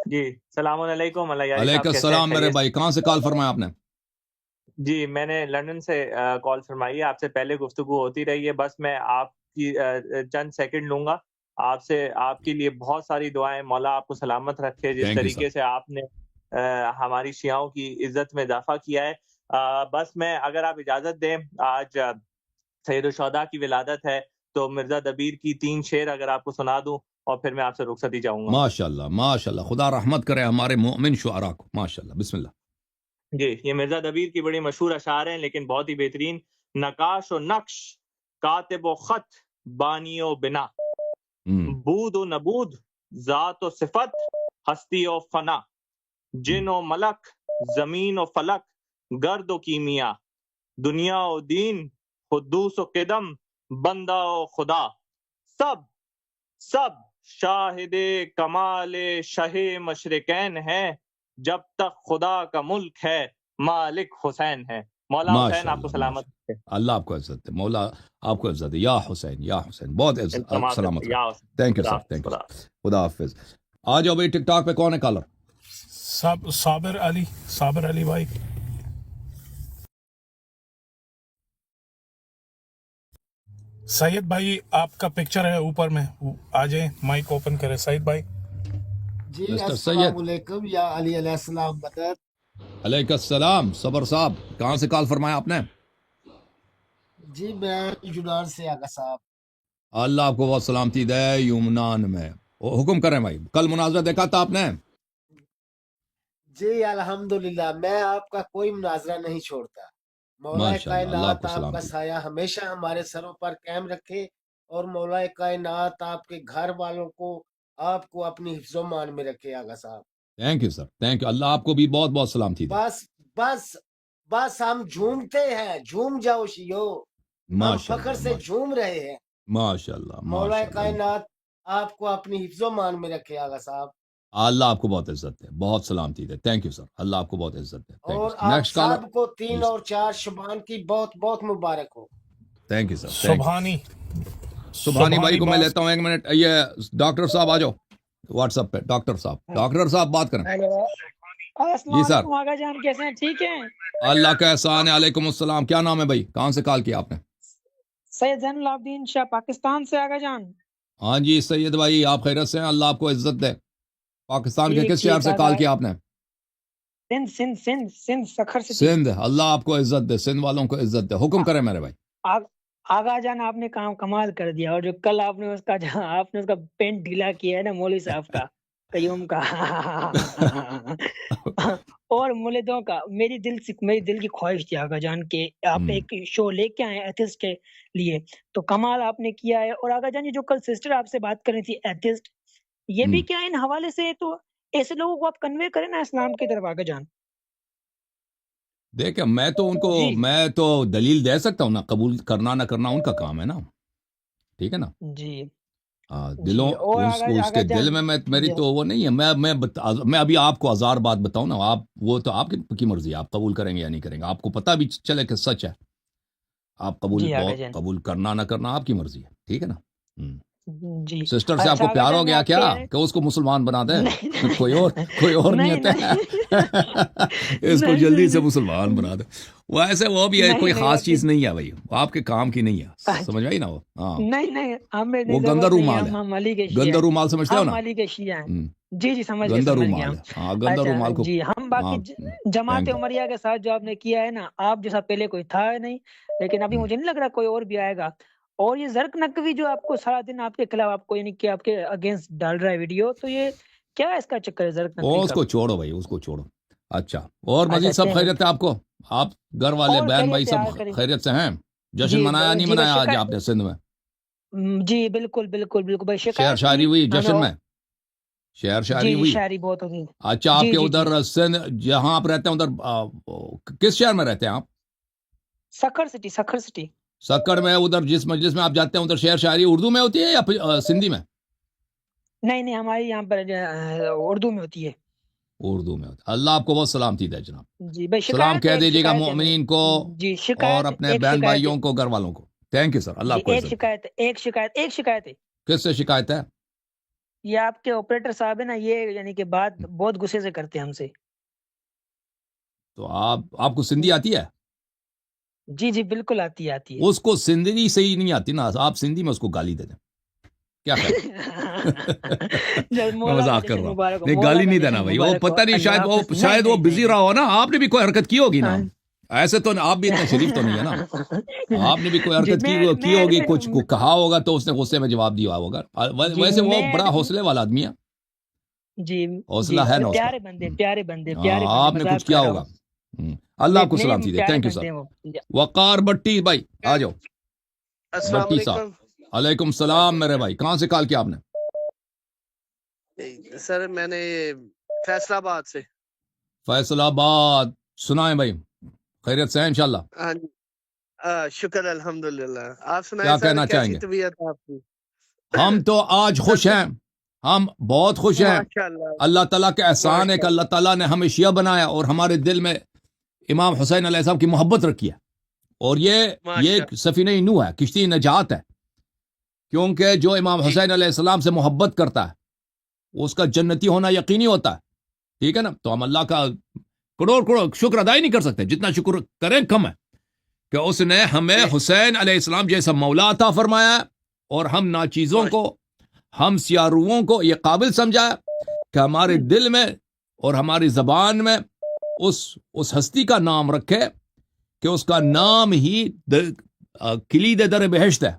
جی السلام علیکم. علیکم السلام میرے بھائی، کہاں سے کال فرمایا آپ نے؟ جی میں نے لندن سے کال فرمائی ہے. آپ سے پہلے گفتگو ہوتی رہی ہے، بس میں آپ کی چند سیکنڈ لوں گا. آپ کے لیے بہت ساری دعائیں. مولا آپ کو سلامت رکھے. جس طریقے سے آپ نے ہماری شیعوں کی عزت میں اضافہ کیا ہے. بس میں اگر آپ اجازت دیں، آج سید الشہداء کی ولادت ہے، تو مرزا دبیر کی 3 شعر اگر آپ کو سنا دوں اور پھر میں آپ سے رخصتی چاہوں گا. ماشاءاللہ ماشاءاللہ، خدا رحمت کرے ہمارے مؤمن شعراء کو. ماشاءاللہ، بسم اللہ. جی یہ مرزا دبیر کی بڑی مشہور اشعار ہیں، لیکن بہت ہی بہترین. نقاش و نقش، کاتب و خط، بانی و بنا، بود و نبود، ذات و صفت، ہستی و فنا، جن و ملک، زمین و فلک، گرد و کیمیا، دنیا و دین، قدوس و قدم، بندہ و خدا، سب شاہد کمال شہ مشرقین ہے. جب تک خدا کا ملک ہے مالک حسین ہے. مولا حسین ماشاء آپ کو اللہ سلامت ماشاء رکھے. اللہ آپ کو عزت دے، مولا آپ کو عزت دے. یا حسین یا حسین، بہت التماس ہے سلامت یا رکھے. حسین. تھینک یو خدا سر، حافظ. تھینک یو خدا سر. حافظ. خدا حافظ. آ جاؤ بھائی، ٹک ٹاک پہ کون ہے کالر؟ صابر علی بھائی. سید بھائی آپ کا پکچر ہے اوپر میں، آ جائیں، مائک اوپن کرے سعید بھائی. جی مسٹر السلام سید علیکم یا علی علیہ السلام مدد. علیکم السلام. صبر صاحب کہاں سے کال فرمایا آپ نے؟ جی میں یونان سے آگا صاحب. اللہ آپ کو بہت سلامتی دے یمنان میں. حکم کریں بھائی. کل مناظرہ دیکھا تھا آپ نے؟ جی الحمدللہ میں آپ کا کوئی مناظرہ نہیں چھوڑتا. مولا ماشاء اللہ، اللہ آپ کائنات کو آپ کا سلامتی دے. سایہ ہمیشہ ہمارے سروں پر قائم رکھے، اور مولا کائنات آپ کے گھر والوں کو آپ کو اپنی حفظ و مان میں رکھے آگا صاحب. Thank you sir, thank you. اللہ آپ کو بھی بہت بہت سلامتی دے. بس بس بس ہم جھومتے ہیں، جھوم جاؤ شیو، ہم ماشاء فخر اللہ سے جھوم رہے ہیں. ماشاء اللہ مولا ماشاء اللہ. کائنات آپ کو اپنی حفظ و مان میں رکھے آگا صاحب. اللہ آپ کو بہت عزت دے، بہت سلامتی دے. تھینک یو سر، اللہ آپ کو بہت عزت دے. تھینک یو اور سر. آپ نیکسٹ کالر. سب کو 3 جی سر. اور 4 شبان کی بہت بہت مبارک ہو. Thank you sir, thank you. Subhani Subhani بھائی کو میں باز. لیتا ہوں 1 منٹ. یہ ڈاکٹر صاحب آ جاؤ واٹس ایپ پہ. ڈاکٹر صاحب بات کریں. ہیلو السلام جی سر. علیکم آغا جان، کیسے ہیں؟ ٹھیک ہیں؟ اللہ کا احسان ہے. علیکم السلام. کیا نام ہے بھائی؟ کہاں سے کال کیا آپ نے؟ سید زین العابدین شاہ، پاکستان سے آغا جان. ہاں جی سید بھائی، آپ خیرت سے ہیں؟ اللہ آپ کو عزت دے. پاکستان کے ٹھیک کس شہر ٹھیک سے آغا. کال کیا آپ نے؟ سندھ سکھر سٹی. سندھ. اللہ آپ کو عزت دے، سندھ والوں کو عزت دے. حکم کریں میرے بھائی. آغا جان آپ نے کام کمال کر دیا، اور جو کل آپ نے اس کا پینٹ ڈھیلا کیا ہے نا مولوی صاحب کا، قیوم کا اور مولدوں کا، میری دل کی خواہش تھی آغا جان کہ آپ ایک شو لے کے آئے ایتھسٹ کے لیے، تو کمال آپ نے کیا ہے. اور آغا جان یہ جو کل سسٹر آپ سے بات کر رہی تھی ایتھسٹ، یہ بھی کیا ان حوالے سے تو ایسے لوگوں کو آپ کنوے کریں نا اسلام کی طرف آغا جان. دیکھیں میں تو ان کو میں تو دلیل دے سکتا ہوں نا، قبول کرنا نہ کرنا ان کا کام ہے نا. ٹھیک ہے نا. جی دلوں اس کے دل میں میری تو وہ نہیں ہے. میں ابھی آپ کو 1000 بات بتاؤں نا، آپ وہ تو آپ کی مرضی ہے، آپ قبول کریں گے یا نہیں کریں گے. آپ کو پتہ بھی چلے کہ سچ ہے، آپ قبول کرنا نہ کرنا آپ کی مرضی ہے. ٹھیک ہے نا. جی سسٹر سے آپ کو پیار ہو گیا کیا کہ اس کو مسلمان بنا دیں؟ کوئی اور نیت ہے اس کو جلدی سے مسلمان بنا دیں. ویسے وہ بھی ہے، کوئی خاص چیز نہیں ہے بھائی، وہ آپ کے کام کی نہیں ہے. سمجھ آئی نا وہ؟ ہاں نہیں وہ گندا رومال ہے. گندا رومال سمجھتے ہو نا؟ جی سمجھ گندا گیا. رومال. ہاں گندا رومال کو. جی ہم باقی جماعت عمریہ کے ساتھ جو آپ نے کیا ہے نا، آپ جیسا پہلے کوئی تھا نہیں، لیکن ابھی مجھے نہیں لگ رہا کوئی اور بھی آئے گا. اور یہ زرق نقوی جو آپ کو سارا دن آپ کے خلاف آپ کو یعنی کہ آپ کے اگینسٹ ڈال رہا ہے ویڈیو، تو یہ کیا ہے اس کا چکر ہے زرق نقوی کا؟ اس کو چھوڑو بھائی، اس کو چھوڑو. اچھا اور مزید سب خیریت ہے آپ کو؟ آپ گھر والے بہن بھائی سب خیریت سے ہیں؟ جشن منایا نہیں منایا آج آپ نے سندھ میں؟ جی بالکل بھائی. شعر شاعری ہوئی جشن میں؟ شعر شاعری ہوئی؟ شاعری بہت ہوگی. اچھا آپ کے ادھر سندھ جہاں آپ رہتے ہیں ادھر کس شہر میں رہتے ہیں آپ؟ سکھر سٹی. سکڑ میں ادھر جس مجلس میں آپ جاتے ہیں ادھر شعر شاعری اردو میں ہوتی ہے یا سندھی میں؟ نہیں ہماری یہاں پر اردو میں ہوتی ہے. اردو میں ہوتی ہے. اللہ آپ کو بہت سلامتی دے جناب. جی بھائی سلام کہہ دیجیے گا مومنین کو اور اپنے بہن بھائیوں کو، گھر والوں کو. تھینک یو سر. اللہ آپ کو ایک شکایت ہے. کس سے شکایت ہے؟ یہ آپ کے آپریٹر صاحب ہے نا، یہ یعنی کہ بات بہت غصے سے کرتے ہیں ہم سے. تو آپ کو سندھی آتی ہے؟ جی بالکل آتی ہے. اس کو سندھی صحیح نہیں آتی نا، آپ سندھی میں اس کو گالی دے دیں. کیا مذاق کر رہا ہوں. نہیں گالی نہیں دینا بھائی، وہ پتہ نہیں شاید وہ بزی رہا ہو نا. آپ نے بھی کوئی حرکت کی ہوگی نا، ایسے تو آپ بھی اتنا شریف تو نہیں ہے نا. آپ نے بھی کوئی حرکت کی ہوگی، کچھ کہا ہوگا تو اس نے غصے میں جواب دیا ہوگا. ویسے وہ بڑا حوصلے والا آدمی ہے. جی حوصلہ ہے نا، پیارے بندے. آپ نے کچھ کیا ہوگا. اللہ آپ کو سلامتی دے. تھینک یو سر. وقار بٹی بھائی آ جاؤ. بٹی صاحب علیکم السلام میرے بھائی. کہاں سے کال کیا آپ نے؟ سر میں نے فیصل آباد سے. فیصل آباد. سنائیں بھائی، خیریت سے ہیں انشاءاللہ؟ ہاں جی شکر الحمدللہ. آپ سنائیں کیا سر کہنا چاہیں کیسی گے؟ طبیعت آپ کی؟ ہم تو آج خوش ہیں، ہم بہت خوش ہیں. ماشاءاللہ اللہ تعالیٰ کا احسان ہے کہ اللہ تعالیٰ نے ہمیں شیعہ بنایا اور ہمارے دل میں امام حسین علیہ السلام کی محبت رکھی ہے، اور یہ سفینہ نوح ہے، کشتی نجات ہے، کیونکہ جو امام حسین علیہ السلام سے محبت کرتا ہے اس کا جنتی ہونا یقینی ہوتا ہے، ٹھیک ہے نا؟ تو ہم اللہ کا کروڑ شکر ادا ہی نہیں کر سکتے، جتنا شکر کریں کم ہے کہ اس نے ہمیں حسین علیہ السلام جیسا مولا عطا فرمایا ہے، اور ہم ناچیزوں کو، ہم سیاروؤں کو یہ قابل سمجھا ہے کہ ہمارے دل میں اور ہماری زبان میں اس ہستی کا نام رکھے کہ اس کا نام ہی کلید در بہشت ہے،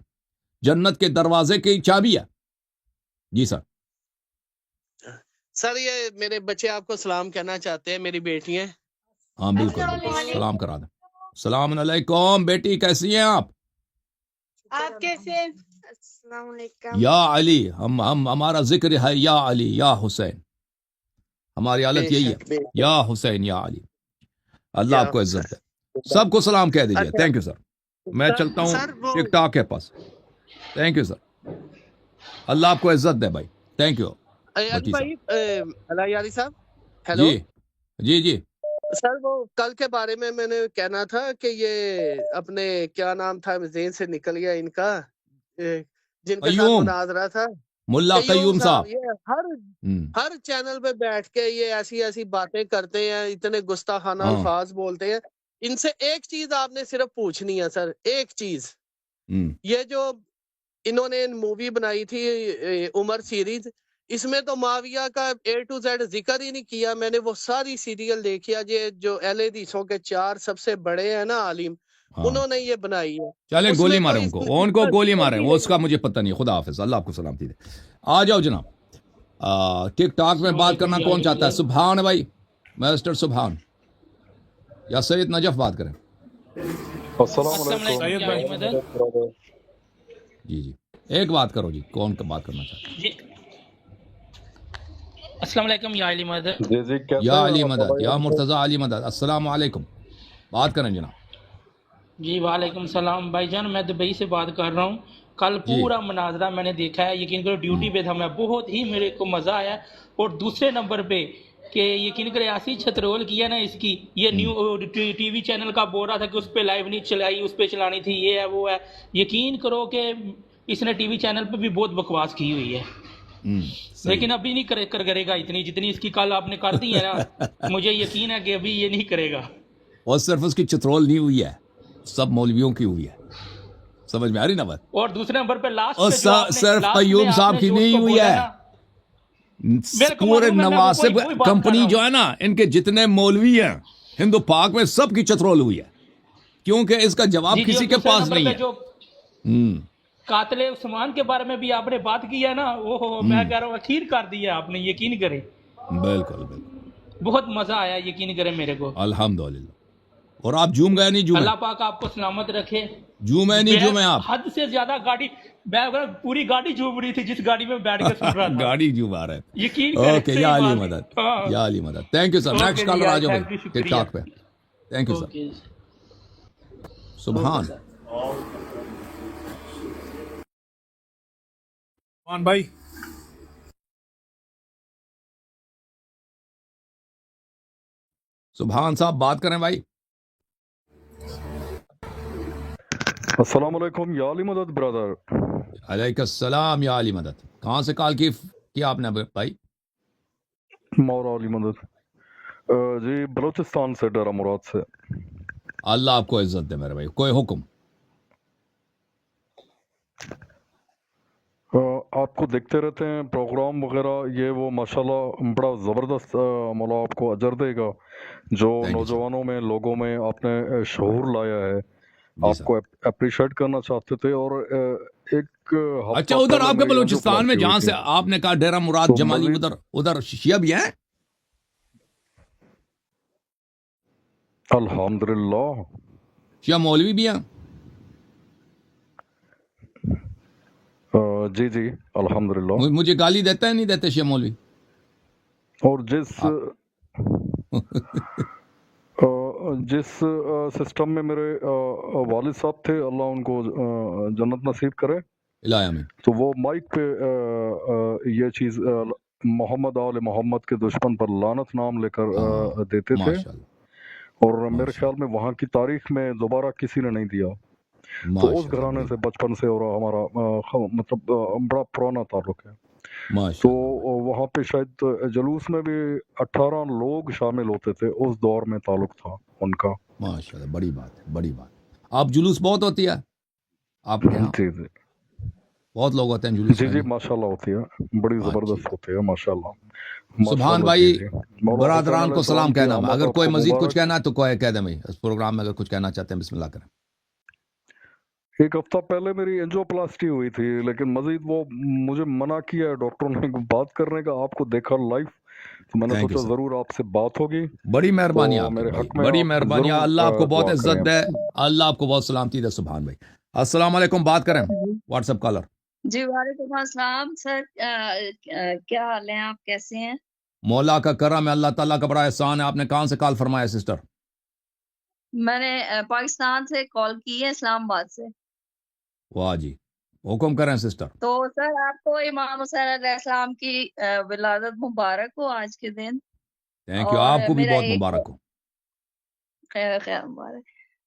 جنت کے دروازے کی چابی ہے۔ جی سر۔ سر یہ میرے بچے آپ کو سلام کہنا چاہتے ہیں، میری بیٹی ہیں۔ ہاں بالکل سلام کرا دیں۔ السلام علیکم بیٹی، کیسی ہیں آپ کیسے ہیں؟ السلام علیکم۔ یا علی، ہمارا ذکر ہے یا علی یا حسین، ہماری حالت یہی ہے، یا حسین یا علی۔ اللہ آپ کو عزت دے، سب کو سلام کہہ دیجیے۔ تھینک یو سر، میں چلتا ہوں ٹک ٹاک کے پاس۔ تھینک یو سر، اللہ آپ کو عزت دے بھائی، تھینک یو یاری صاحب، ہیلو جی جی سر، وہ کل کے بارے میں نے کہنا تھا کہ یہ اپنے کیا نام تھا، ذہن سے نکل گیا ان کا، جن کے ساتھ مناظرہ تھا، ملا قیوم صاحب، یہ ہر چینل پہ بیٹھ کے یہ ایسی باتیں کرتے ہیں، اتنے گستاخانہ الفاظ بولتے ہیں۔ ان سے ایک چیز آپ نے صرف پوچھنی ہے سر، ایک چیز، یہ جو انہوں نے مووی بنائی تھی عمر سیریز، اس میں تو معاویہ کا A to Z ذکر ہی نہیں کیا۔ میں نے وہ ساری سیریل دیکھی ہے، جو اہل حدیثوں کے 4 سب سے بڑے ہیں نا عالم، انہوں نے یہ بنائی ہے۔ چلیں گولی مارے ان کو گولی مارے، وہ اس کا مجھے پتہ نہیں۔ خدا حافظ، اللہ آپ کو سلامتی دے۔ آ جاؤ جناب، ٹک ٹاک میں بات کرنا کون چاہتا ہے؟ سبحان بھائی، مسٹر سبحان یا سید نجف بات کریں۔ السلام علیکم۔ جی ایک بات کرو جی، کون بات کرنا چاہتا ہے؟ السلام علیکم یا علی مدد۔ یا علی مدد، یا مرتضی علی مدد، السلام علیکم، بات کریں جناب۔ جی وعلیکم السلام بھائی جان، میں دبئی سے بات کر رہا ہوں۔ کل پورا مناظرہ میں نے دیکھا ہے، یقین کرو ڈیوٹی پہ تھا میں، بہت ہی میرے کو مزہ آیا۔ اور دوسرے نمبر پہ کہ یقین کرے ایسی چھترول کی ہے نا اس کی، یہ نیو ٹی وی چینل کا بول رہا تھا کہ اس پہ لائیو نہیں چلائی، اس پہ چلانی تھی، یہ ہے وہ ہے۔ یقین کرو کہ اس نے ٹی وی چینل پہ بھی بہت بکواس کی ہوئی ہے، لیکن ابھی نہیں کرے گا اتنی جتنی اس کی کل آپ نے کر دی ہے نا۔ مجھے یقین ہے کہ ابھی یہ نہیں کرے گا۔ اور صرف اس کی چترول نہیں ہوئی ہے، سب مولویوں کی ہوئی ہے، سمجھ میں آ رہی نا بات؟ اور دوسرے نمبر پہ لاسٹ اور صرف قیوم صاحب کی نہیں ہوئی ہے، پورے نواسب کمپنی جو ہے نا، ان کے جتنے مولوی ہیں ہندو پاک میں سب کی چترول ہوئی ہے، کیونکہ اس کا جواب کسی کے پاس نہیں ہے۔ قاتل عثمان کے بارے میں بھی آپ نے بات کی ہے نا، وہ میں کہہ رہا ہوں اخیر کر دیا آپ نے، یقین کریں۔ بالکل بہت مزہ آیا، یقین کریں میرے کو، الحمدللہ۔ اور آپ جوم گئے نہیں؟ اللہ پاک آپ کو سلامت رکھے۔ جومے نہیں جومے آپ؟ حد سے زیادہ گاڑی، پوری گاڑی جھوم رہی تھی جس گاڑی میں بیٹھ کے سن رہا تھا، گاڑی جھوم آ رہا ہے، یقین کریں۔ اوکے، یا علی مدد، یا علی مدد۔ Thank you sir, next caller آ جاؤ بھائی ٹک ٹاک پہ۔ تھینک یو سر، سبحان بھائی۔ سبحان صاحب بات کریں بھائی۔ السلام علیکم یا علی مدد برادر۔ علیکم السلام یا علی مدد۔ کہاں سے کال کی آپ نے بھائی؟ مورا علی مدد جی، بلوچستان سے، ڈیرہ مراد سے۔ اللہ آپ کو عزت دے میرے بھائی، کوئی حکم؟ آپ کو دیکھتے رہتے ہیں پروگرام وغیرہ، یہ وہ ماشاءاللہ بڑا زبردست، مولا آپ کو اجر دے گا، جو نوجوانوں میں، لوگوں میں آپ نے شعور لایا ہے، آپ کو اپریشیٹ کرنا چاہتے تھے۔ اور ایک اچھا، ادھر آپ کے بلوچستان میں جہاں سے آپ نے کہا ڈیرہ مراد جمالی، ادھر شیعہ بھی ہیں؟ الحمدللہ، شیعہ مولوی بھی ہیں؟ جی جی الحمدللہ۔ مجھے گالی دیتا ہے نہیں دیتے شیعہ مولوی؟ اور جس سسٹم میں میرے والد صاحب تھے، اللہ ان کو جنت نصیب کرے، تو وہ مائک پہ یہ چیز محمد آل محمد کے دشمن پر لعنت نام لے کر دیتے تھے، اور میرے خیال میں وہاں کی تاریخ میں دوبارہ کسی نے نہیں دیا. تو اس گھرانے سے بچپن سے اور ہمارا مطلب بڑا پرانا تعلق ہے. تو وہاں پہ شاید جلوس میں بھی 18 لوگ شامل ہوتے تھے. اس دور میں تعلق تھا ان کا. ماشاءاللہ, بڑی بات ہے, بڑی بات. آپ جلوس بہت ہوتی ہے آپ کے یہاں؟ جی جی بہت لوگ ہوتے ہیں جلوس جی میں. جی ماشاءاللہ ہوتی ہے, بڑی زبردست ہوتی ہے ماشاءاللہ. سبحان بھائی, برادران کو سلام کہنا. اگر کوئی مزید کچھ کہنا ہے تو کوئی کہہ دیں بھائی. اس پروگرام میں اگر کچھ کہنا چاہتے ہیں بسم اللہ کریں. ایک ہفتہ پہلے میری انجیوپلاسٹی ہوئی تھی, لیکن مزید وہ مجھے منع کیا ہے ڈاکٹروں نے بات کرنے کا. آپ کو دیکھا لائیو تو میں نے سوچا ضرور آپ سے بات ہوگی. بڑی مہربانی آپ میرے حق میں, بڑی مہربانی. اللہ آپ کو بہت عزت دے, اللہ آپ کو بہت سلامتی دے. سبحان بھائی, السلام علیکم. بات کریں واٹس ایپ کالر. جی وعلیکم السلام سر, کیا حال ہے, آپ کیسے ہیں؟ مولا کا کرم ہے, اللہ تعالیٰ کا بڑا احسان ہے. آپ نے کہاں سے کال فرمایا سسٹر؟ میں نے پاکستان سے کال کی ہے, اسلام آباد سے. واہ جی, حکم کریں سسٹر. تو سر آپ کو امام حسین علیہ السلام کی ولادت مبارک ہو آج کے دن. تھینک یو, آپ کو بھی بہت مبارک ہو. خیر خیر مبارک.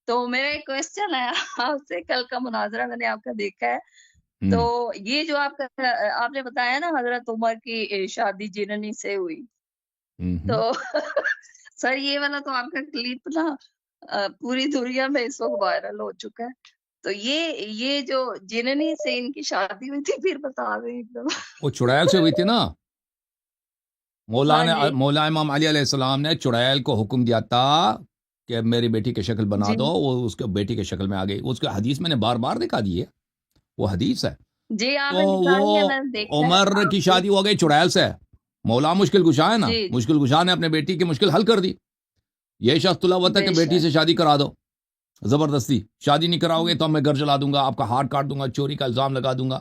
تو میرا ایک کوشچن ہے آپ سے. کل کا مناظرہ میں نے آپ کا دیکھا ہے, تو یہ جو آپ نے بتایا نا حضرت عمر کی شادی جننی سے ہوئی, تو سر یہ والا تو آپ کا کلپ نا پوری دنیا میں اس وقت وائرل ہو چکا ہے. تو یہ جو جننی سے ان کی شادی ہوئی تھی, پھر بتا دیں ایک دم. وہ چڑیل سے ہوئی تھی نا. مولا امام علی علیہ السلام نے چڑیل کو حکم دیا تھا کہ میری بیٹی کی شکل بنا دو. وہ اس کے بیٹی کی شکل میں آ گئی. اس کے حدیث میں نے بار بار دکھا دی ہے, وہ حدیث ہے. جی تو وہ عمر کی شادی ہو گئی چڑیل سے. مولا مشکل گشا ہے نا, مشکل گشا نے اپنے بیٹی کی مشکل حل کر دی. یہ شخص طلب ہوتا ہے کہ بیٹی سے شادی کرا دو زبردستی. شادی نہیں کراؤ گے تو میں گھر جلا دوں گا, آپ کا ہاتھ کاٹ دوں گا, چوری کا الزام لگا دوں گا,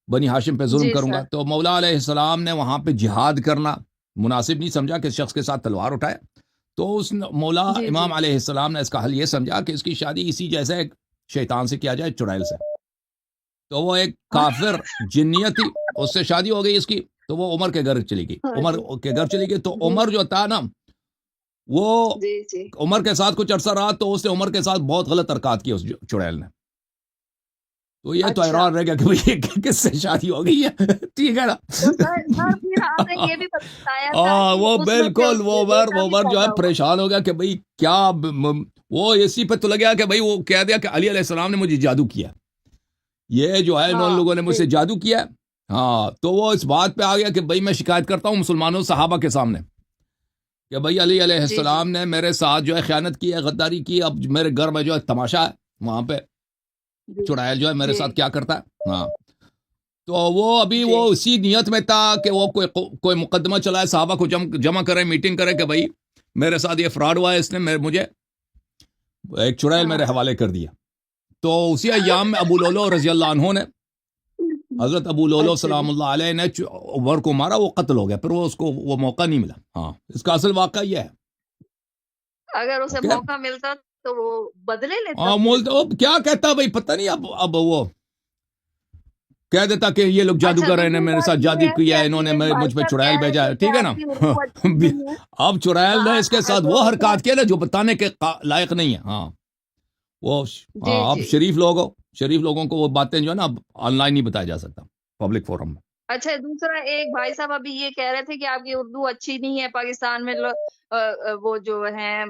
بنی ہاشم پہ ظلم کروں گا. تو مولا علیہ السلام نے وہاں پہ جہاد کرنا مناسب نہیں سمجھا کہ شخص کے ساتھ تلوار اٹھائے. تو اس مولا امام علیہ السلام نے اس کا حل یہ سمجھا کہ اس کی شادی اسی جیسے شیطان سے کیا جائے, چڑیل سے. تو وہ ایک کافر جنیت تھی, اس سے شادی ہو گئی اس کی. تو وہ عمر کے گھر چلی گئی, عمر کے گھر چلی گئی. تو عمر جو تھا نا, وہ عمر کے ساتھ کچھ عرصہ رہا, تو اس نے عمر کے ساتھ بہت غلط حرکات کی اس چڑیل نے. تو یہ تو حیران رہ گیا کہ بھئی کس سے شادی ہو گئی ہے. ٹھیک ہے نا, وہ بالکل وہ عمر جو ہے پریشان ہو گیا کہ بھئی کیا. وہ اسی پہ تو لگیا کہ بھئی وہ کہہ دیا کہ علی علیہ السلام نے مجھے جادو کیا, یہ جو ہے ان لوگوں نے مجھ سے جادو کیا ہے. ہاں, تو وہ اس بات پہ آ گیا کہ بھئی میں شکایت کرتا ہوں مسلمانوں صحابہ کے سامنے کہ بھئی علی علیہ السلام نے میرے ساتھ جو ہے خیانت کی ہے, غداری کی. اب میرے گھر میں جو ہے تماشا ہے, وہاں پہ چڑیل جو ہے میرے ساتھ کیا کرتا ہے. ہاں, تو وہ ابھی وہ اسی نیت میں تھا کہ وہ کوئی مقدمہ چلائے, صحابہ کو جمع کرے, میٹنگ کرے کہ بھئی میرے ساتھ یہ فراڈ ہوا ہے, اس نے مجھے ایک چڑیل میرے حوالے کر دیا. تو اسی ایام میں ابو لولو رضی اللہ عنہ نے, حضرت ابو لولو سلام اللہ علیہ نے عمر کو مارا, وہ قتل ہو گیا. پھر وہ اس کو وہ موقع نہیں ملا. ہاں, اس کا اصل واقعہ یہ ہے. اگر اسے موقع ملتا تو وہ بدلے لیتا. ہاں, کیا کہتا بھائی پتہ نہیں. اب وہ کہہ دیتا کہ یہ لوگ جادوگر ہیں, میرے ساتھ جادو کیا ہے, انہوں نے مجھ پہ چڑیل بھیجا ہے. ٹھیک ہے نا. اب چڑیل نے اس کے ساتھ وہ حرکات کیا نا جو بتانے کے لائق نہیں ہے. ہاں, وہ اب شریف لوگوں کو وہ باتیں جو ہے نا اب آن لائن نہیں بتایا جا سکتا پبلک فورم میں. اچھا, دوسرا ایک بھائی صاحب ابھی یہ کہہ رہے تھے کہ آپ کی اردو اچھی نہیں ہے. پاکستان میں وہ جو ہیں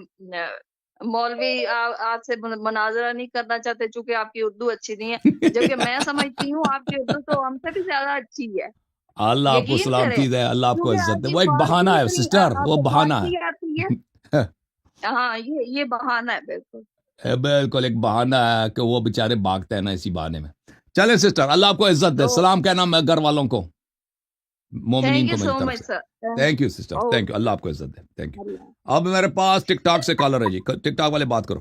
مولوی آپ سے مناظرہ نہیں کرنا چاہتے چونکہ آپ کی اردو اچھی نہیں ہے, جبکہ میں سمجھتی ہوں آپ کی اردو تو ہم سے بھی زیادہ اچھی ہے. اللہ آپ کو سلامتی دے, اللہ آپ کو عزت دے. وہ ایک بہانہ ہے سسٹر, وہ بہانہ ہے. ہاں, یہ بہانہ ہے. بالکل ایک بہانہ ہے کہ وہ بیچارے بھاگتے ہیں نا اسی بہانے میں. چلے سسٹر, اللہ آپ کو عزت دے. سلام کہنا میں گھر والوں کو, مومنین کو میری طرف سے. Thank you sister, thank you. اللہ آپ کو عزت دے. Thank you. اب میرے پاس ٹک ٹاک سے کالر ہے جی. ٹک ٹاک والے بات کرو.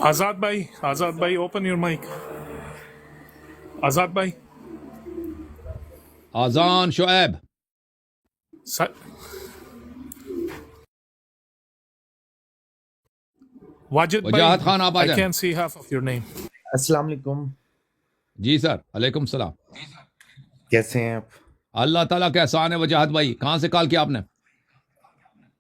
آزاد بھائی اوپن یور مائک. آزاد بھائی. آزان شعیب. واجد وجاہت خان آپ آ جائیں. I can see half of your name. السلام علیکم. جی سر, علیکم السلام. کیسے ہیں آپ؟ اللہ تعالیٰ کا احسان ہے. وجاہت بھائی, کہاں سے کال کیا آپ نے؟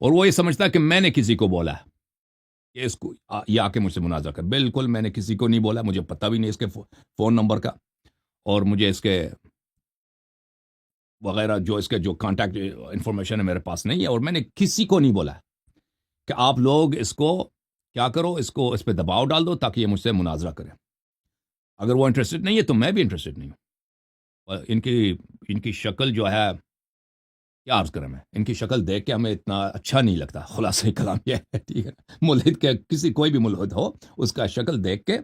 اور وہ یہ سمجھتا ہے کہ میں نے کسی کو بولا ہے کہ اس کو یہ آ کے مجھ سے مناظرہ کر. بالکل میں نے کسی کو نہیں بولا, مجھے پتہ بھی نہیں اس کے فون نمبر کا, اور مجھے اس کے وغیرہ اس کے جو کانٹیکٹ انفارمیشن ہے میرے پاس نہیں ہے, اور میں نے کسی کو نہیں بولا کہ آپ لوگ اس کو کیا کرو, اس پہ دباؤ ڈال دو تاکہ یہ مجھ سے مناظرہ کرے. اگر وہ انٹرسٹڈ نہیں ہے تو میں بھی انٹرسٹڈ نہیں ہوں. اور ان کی شکل جو ہے, کیا عرض کریں, میں ان کی شکل دیکھ کے ہمیں اتنا اچھا نہیں لگتا. خلاصہ کلام یہ ہے, ٹھیک ہے, ملحد کے کوئی بھی ملحد ہو, اس کا شکل دیکھ کے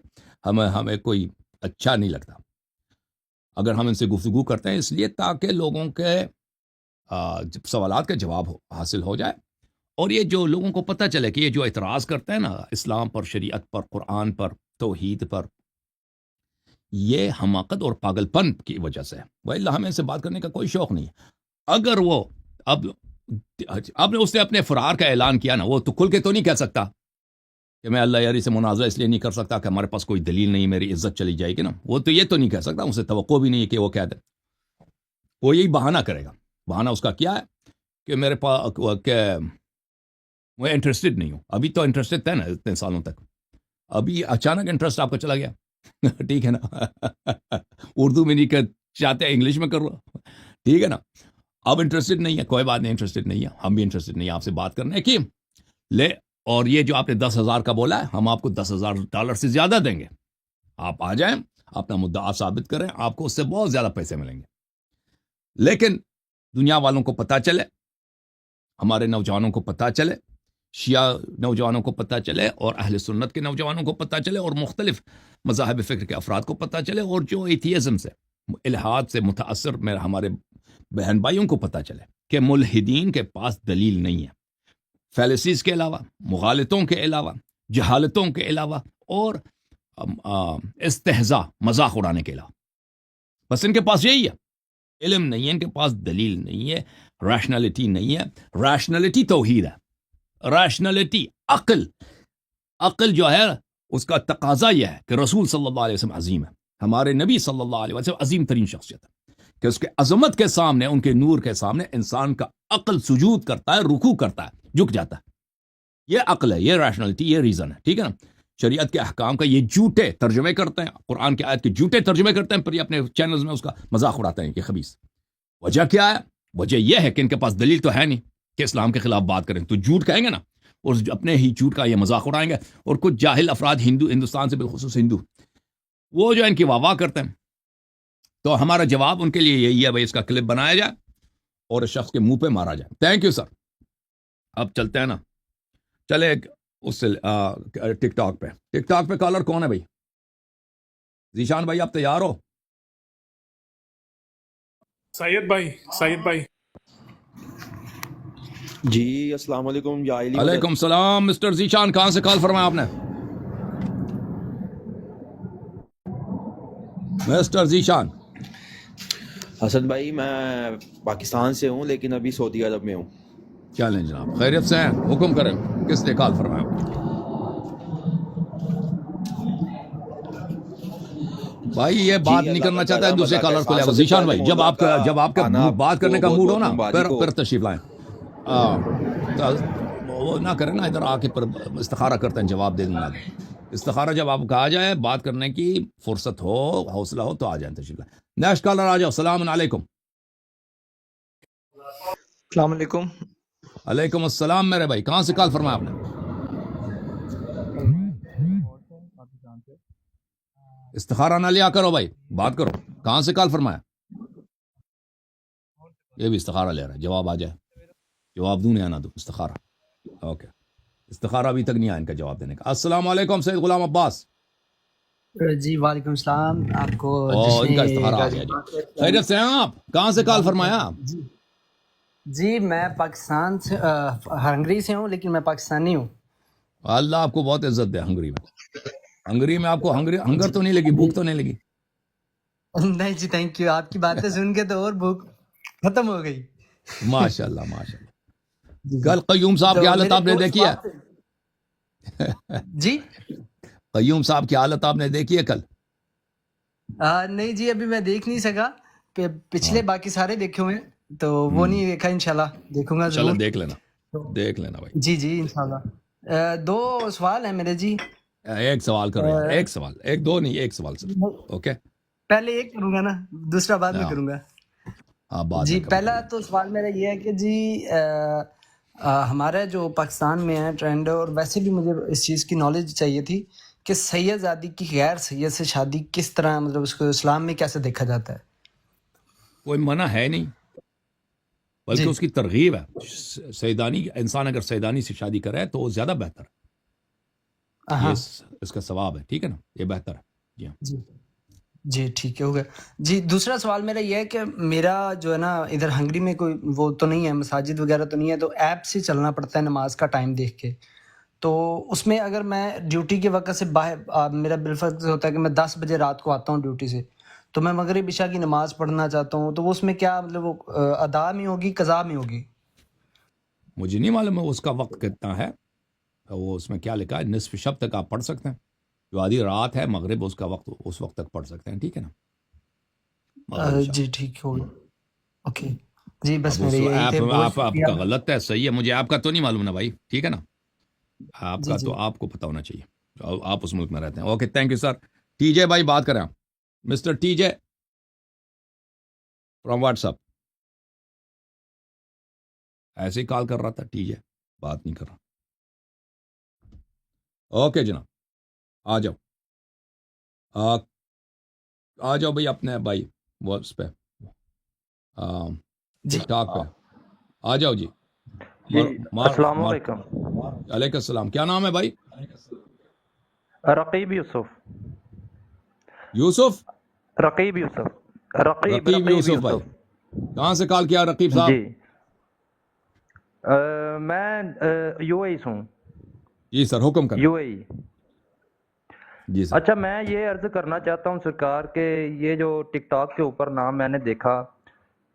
ہمیں کوئی اچھا نہیں لگتا. اگر ہم ان سے گفتگو کرتے ہیں اس لیے تاکہ لوگوں کے سوالات کا جواب حاصل ہو جائے, اور یہ جو لوگوں کو پتہ چلے کہ یہ جو اعتراض کرتے ہیں نا اسلام پر, شریعت پر, قرآن پر, توحید پر, یہ حماقت اور پاگل پن کی وجہ سے. وَإِلَّا ہمیں سے بات کرنے کا کوئی شوق نہیں ہے. اگر وہ اب نے اس نے اپنے فرار کا اعلان کیا نا, وہ تو کھل کے تو نہیں کہہ سکتا کہ میں اللہ یاری سے مناظرہ اس لیے نہیں کر سکتا کہ ہمارے پاس کوئی دلیل نہیں, میری عزت چلی جائے گی نا. وہ تو یہ تو نہیں کہہ سکتا, اسے توقع بھی نہیں ہے کہ وہ کہہ دے. وہ یہی بہانہ کرے گا. بہانہ اس کا کیا ہے کہ میرے پاس کہ میں انٹرسٹڈ نہیں ہوں. ابھی تو انٹرسٹڈ تھے نا اتنے سالوں تک, ابھی اچانک انٹرسٹ آپ کا چلا گیا. ٹھیک ہے نا, اردو میں نہیں چاہتے, انگلش میں کر لو, ٹھیک ہے نا. اب انٹرسٹڈ نہیں ہے, کوئی بات نہیں, انٹرسٹڈ نہیں ہے, ہم بھی انٹرسٹڈ نہیں ہیں آپ سے بات کرنے کی. اور یہ جو آپ نے 10,000 کا بولا ہے, ہم آپ کو $10,000 سے زیادہ دیں گے. آپ آ جائیں, اپنا مدعا ثابت کریں, آپ کو اس سے بہت زیادہ پیسے ملیں گے. لیکن دنیا والوں کو پتہ چلے, ہمارے نوجوانوں کو پتہ چلے, شیعہ نوجوانوں کو پتہ چلے, اور اہل سنت کے نوجوانوں کو پتہ چلے, اور مختلف مذاہب فکر کے افراد کو پتہ چلے, اور جو ایتھیزم سے, الحاد سے متاثر ہمارے بہن بھائیوں کو پتہ چلے کہ ملحدین کے پاس دلیل نہیں ہے, فیلسیز کے علاوہ, مغالطوں کے علاوہ, جہالتوں کے علاوہ, اور استہزاء, مذاق اڑانے کے علاوہ. بس ان کے پاس یہی ہے, علم نہیں ہے ان کے پاس, دلیل نہیں ہے, ریشنلٹی نہیں ہے. ریشنلٹی توحید ہے, ریشنلٹی عقل جو ہے اس کا تقاضا یہ ہے کہ رسول صلی اللہ علیہ وسلم عظیم ہے, ہمارے نبی صلی اللہ علیہ وسلم عظیم ترین شخصیت ہے, کہ اس کے عظمت کے سامنے, ان کے نور کے سامنے انسان کا عقل سجود کرتا ہے, رکوع کرتا ہے, جھک جاتا ہے. یہ عقل ہے, یہ ریشنلٹی, یہ ریزن ہے, ٹھیک ہے نا. شریعت کے احکام کا یہ جھوٹے ترجمے کرتے ہیں, قرآن کی آیت کے جھوٹے ترجمے کرتے ہیں, پھر یہ اپنے چینلز میں اس کا مذاق اڑاتے ہیں کہ خبیث. وجہ کیا ہے؟ وجہ یہ ہے کہ ان کے پاس دلیل تو ہے نہیں کہ اسلام کے خلاف بات کریں, تو جھوٹ کہیں گے نا, اور اپنے ہی جھوٹ کا یہ مذاق اڑائیں گے. اور کچھ جاہل افراد ہندوستان سے بالخصوص ہندو, وہ جو ان کی واہ کرتے ہیں, تو ہمارا جواب ان کے لیے یہی ہے, بھائی اس کا کلپ بنایا جائے اور اس شخص کے منہ پہ مارا جائے. تھینک یو سر. اب چلتے ہیں نا, چلے اس سے ٹک ٹاک پہ کالر کون ہے بھائی؟ ذیشان بھائی آپ تیار ہو؟ سید بھائی جی السلام علیکم. یا علی علیکم السلام. مسٹر ذیشان کہاں سے کال فرمایا آپ نے؟ مسٹر ذیشان. حسن بھائی میں پاکستان سے ہوں لیکن ابھی سعودی عرب میں ہوں. چلیں جناب, خیریت سے ہیں؟ حکم کریں, کس نے کال فرمایا؟ بھائی یہ بات نہیں کرنا چاہتا ہے, دوسرے کالر کو لے آؤ. ذیشان بھائی جب آپ کا بات کرنے کا موڈ ہو نا, پھر تشریف لائیں. وہ نہ کریں نا, ادھر آ کے استخارہ کرتے ہیں, جواب دے دوں گا. استخارہ جب آپ کہا جائے, بات کرنے کی فرصت ہو, حوصلہ ہو, تو آ جائیں, تشریف لائیں. نیکسٹ کالر آ جاؤ. السلام علیکم. السلام علیکم. علیکم السلام میرے بھائی, کہاں سے کال فرمایا آپ نے؟ استخارہ نہ لیا کرو بھائی, بات کرو. کہاں سے کال فرمایا؟ یہ بھی استخارہ لے رہا ہے, جواب آ جائے, جواب دوں یا نہ دوں. استخارہ, اوکے. استخارہ ابھی تک نہیں آیا ان کا جواب دینے کا. السلام علیکم سید غلام عباس. جی وعلیکم السلام. آپ کو ان کا استخارہ آ گیا جی. خیریت سے ہیں آپ؟ کہاں سے کال فرمایا؟ جی میں پاکستان سے, ہنگری سے ہوں, لیکن میں پاکستانی ہوں. اللہ آپ کو بہت عزت دے. ہنگری میں آپ کو ہنگر تو نہیں لگی, بھوک تو نہیں لگی؟ نہیں جی تھینک یو, آپ کی باتیں سن کے تو اور بھوک ختم ہو گئی. ماشاء اللہ ماشاء اللہ. کل قیوم صاحب کی حالت آپ نے دیکھی ہے؟ جی قیوم صاحب کی حالت آپ نے دیکھی ہے کل؟ نہیں جی ابھی میں دیکھ نہیں سکا, پچھلے باقی سارے دیکھے ہوئے, تو وہ نہیں دیکھا. انشاءاللہ دیکھوں گا ضرور. دیکھ لینا. دیکھ لینا بھائی. جی جی انشاءاللہ. 2 سوال ہیں میرے جی. ایک سوال کرو یار, ایک سوال, ایک دو نہیں, ایک سوال صرف. اوکے, پہلے ایک کروں گا نا, دوسرا بعد میں کروں گا. ہاں بعد جی میں. پہلا تو سوال میرا یہ ہے کہ جی ہمارا جو پاکستان میں ہے ٹرینڈ, اور ویسے بھی مجھے اس چیز کی نالج چاہیے تھی کہ سید زادی کی غیر سید سے شادی کس طرح, مطلب اس کو اسلام میں کیسے دیکھا جاتا ہے؟ کوئی منع ہے نہیں, بلکہ اس کی ترغیب ہے. سیدانی انسان اگر سیدانی سے شادی کرے تو وہ زیادہ بہتر ہے, یہ اس کا ثواب ہے. ٹھیک ہے نا, یہ بہتر ہے. جی ہاں جی ٹھیک ہے, ہو گیا. جی دوسرا سوال میرا یہ ہے کہ میرا جو ہے نا ادھر ہنگری میں کوئی وہ تو نہیں ہے, مساجد وغیرہ تو نہیں ہے, تو ایپ سے چلنا پڑتا ہے نماز کا ٹائم دیکھ کے. تو اس میں اگر میں ڈیوٹی کے وقت سے باہر, میرا بالفرض ہوتا ہے کہ میں 10 بجے رات کو آتا ہوں ڈیوٹی سے, تو میں مغرب عشاء کی نماز پڑھنا چاہتا ہوں, تو وہ اس میں کیا مطلب وہ ادا میں ہوگی قضا میں ہوگی؟ مجھے نہیں معلوم ہے اس کا وقت کتنا ہے, وہ اس میں کیا لکھا ہے. نصف شب تک آپ پڑھ سکتے ہیں, جو آدھی رات ہے مغرب اس کا وقت, اس وقت تک پڑھ سکتے ہیں. ٹھیک ہے نا, جی ٹھیک ہوگا. اوکے جی بس میرے یہی تھے. آپ کا غلط ہے, صحیح ہے, مجھے آپ کا تو نہیں معلوم نا بھائی. ٹھیک ہے نا, آپ کا تو آپ کو پتہ ہونا چاہیے, آپ اس ملک میں رہتے ہیں. Okay thank you sir. T J بھائی بات کریں آپ, mister T J from WhatsApp. ایسے ہی کال کر رہا تھا ٹی جے, بات نہیں کر رہا. اوکے جناب آ جاؤ, آ جاؤ بھائی اپنے بھائی واٹس پہ ٹک ٹاک پہ آ جاؤ. جی السلام علیکم. وعلیکم السلام. کیا نام ہے بھائی؟ رقیب یوسف. یوسف رقیب یوسف. رقیب یوسف بھائی, کہاں سے کال کیا رقیب صاحب؟ جی میں یو اے سے ہوں. جی سر حکم کریں. یو اے. جی سر. اچھا میں یہ عرض کرنا چاہتا ہوں سرکار کہ یہ جو ٹک ٹاک کے اوپر نام میں نے دیکھا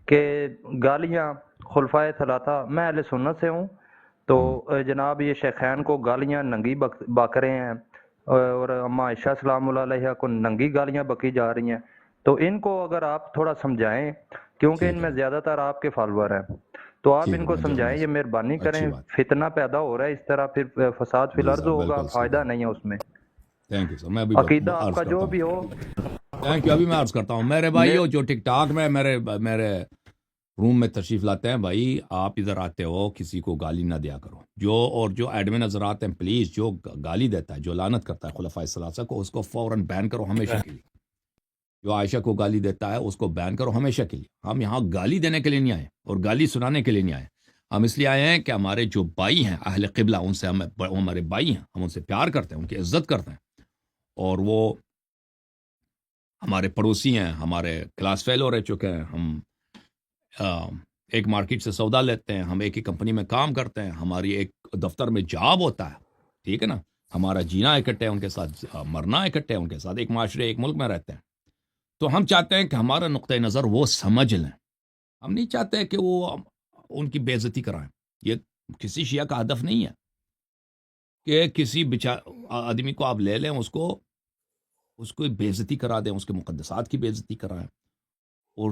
کہ گالیاں خلفائے ثلاثہ, میں اہل سنت سے ہوں, تو جناب یہ شیخین کو گالیاں ننگی بک رہے ہیں, اور اما عائشہ سلام اللہ علیہ کو ننگی گالیاں بکی جا رہی ہیں. تو ان کو اگر آپ تھوڑا سمجھائیں, کیونکہ ان میں زیادہ تر آپ کے فالوور ہیں, تو آپ ان کو سمجھائیں, یہ مہربانی کریں. فتنہ پیدا ہو رہا ہے اس طرح, پھر فساد فی الارض ہوگا, فائدہ نہیں ہے اس میں. تھینک یو سر. میں بھی عقیدہ آپ کا جو بھی ہو. Thank you. ابھی میں عرض کرتا ہوں میرے بھائیو جو ٹک ٹاک میں میرے روم میں تشریف لاتے ہیں, بھائی آپ ادھر آتے ہو, کسی کو گالی نہ دیا کرو. جو ایڈمن نظر آتے ہیں پلیز, جو گالی دیتا ہے, جو لعنت کرتا ہے خلفائے ثلاثہ کو, اس کو فوراً بین کرو ہمیشہ کے لیے. جو عائشہ کو گالی دیتا ہے اس کو بین کرو ہمیشہ کے لیے. ہم یہاں گالی دینے کے لیے نہیں آئے اور گالی سنانے کے لیے نہیں آئے. ہم اس لیے آئے ہیں کہ ہمارے جو بھائی ہیں اہل قبلہ, ان سے ہمارے بھائی ہیں, ہم ان سے پیار کرتے ہیں, ان کی عزت کرتے ہیں, اور وہ ہمارے پڑوسی ہیں, ہمارے کلاس فیلو رہ چکے ہیں. ہم ایک مارکیٹ سے سودا لیتے ہیں, ہم ایک ہی کمپنی میں کام کرتے ہیں, ہماری ایک دفتر میں جاب ہوتا ہے. ٹھیک ہے نا, ہمارا جینا اکٹھے ہے ان کے ساتھ, مرنا اکٹھے ہے ان کے ساتھ, ایک معاشرے ایک ملک میں رہتے ہیں. تو ہم چاہتے ہیں کہ ہمارا نقطۂ نظر وہ سمجھ لیں. ہم نہیں چاہتے کہ وہ ان کی بے عزتی کرائیں. یہ کسی شیعہ کا ہدف نہیں ہے کہ کسی آدمی کو آپ لے لیں, اس کو بے عزتی کرا دیں, اس کے مقدسات کی بے عزتی کرائیں. اور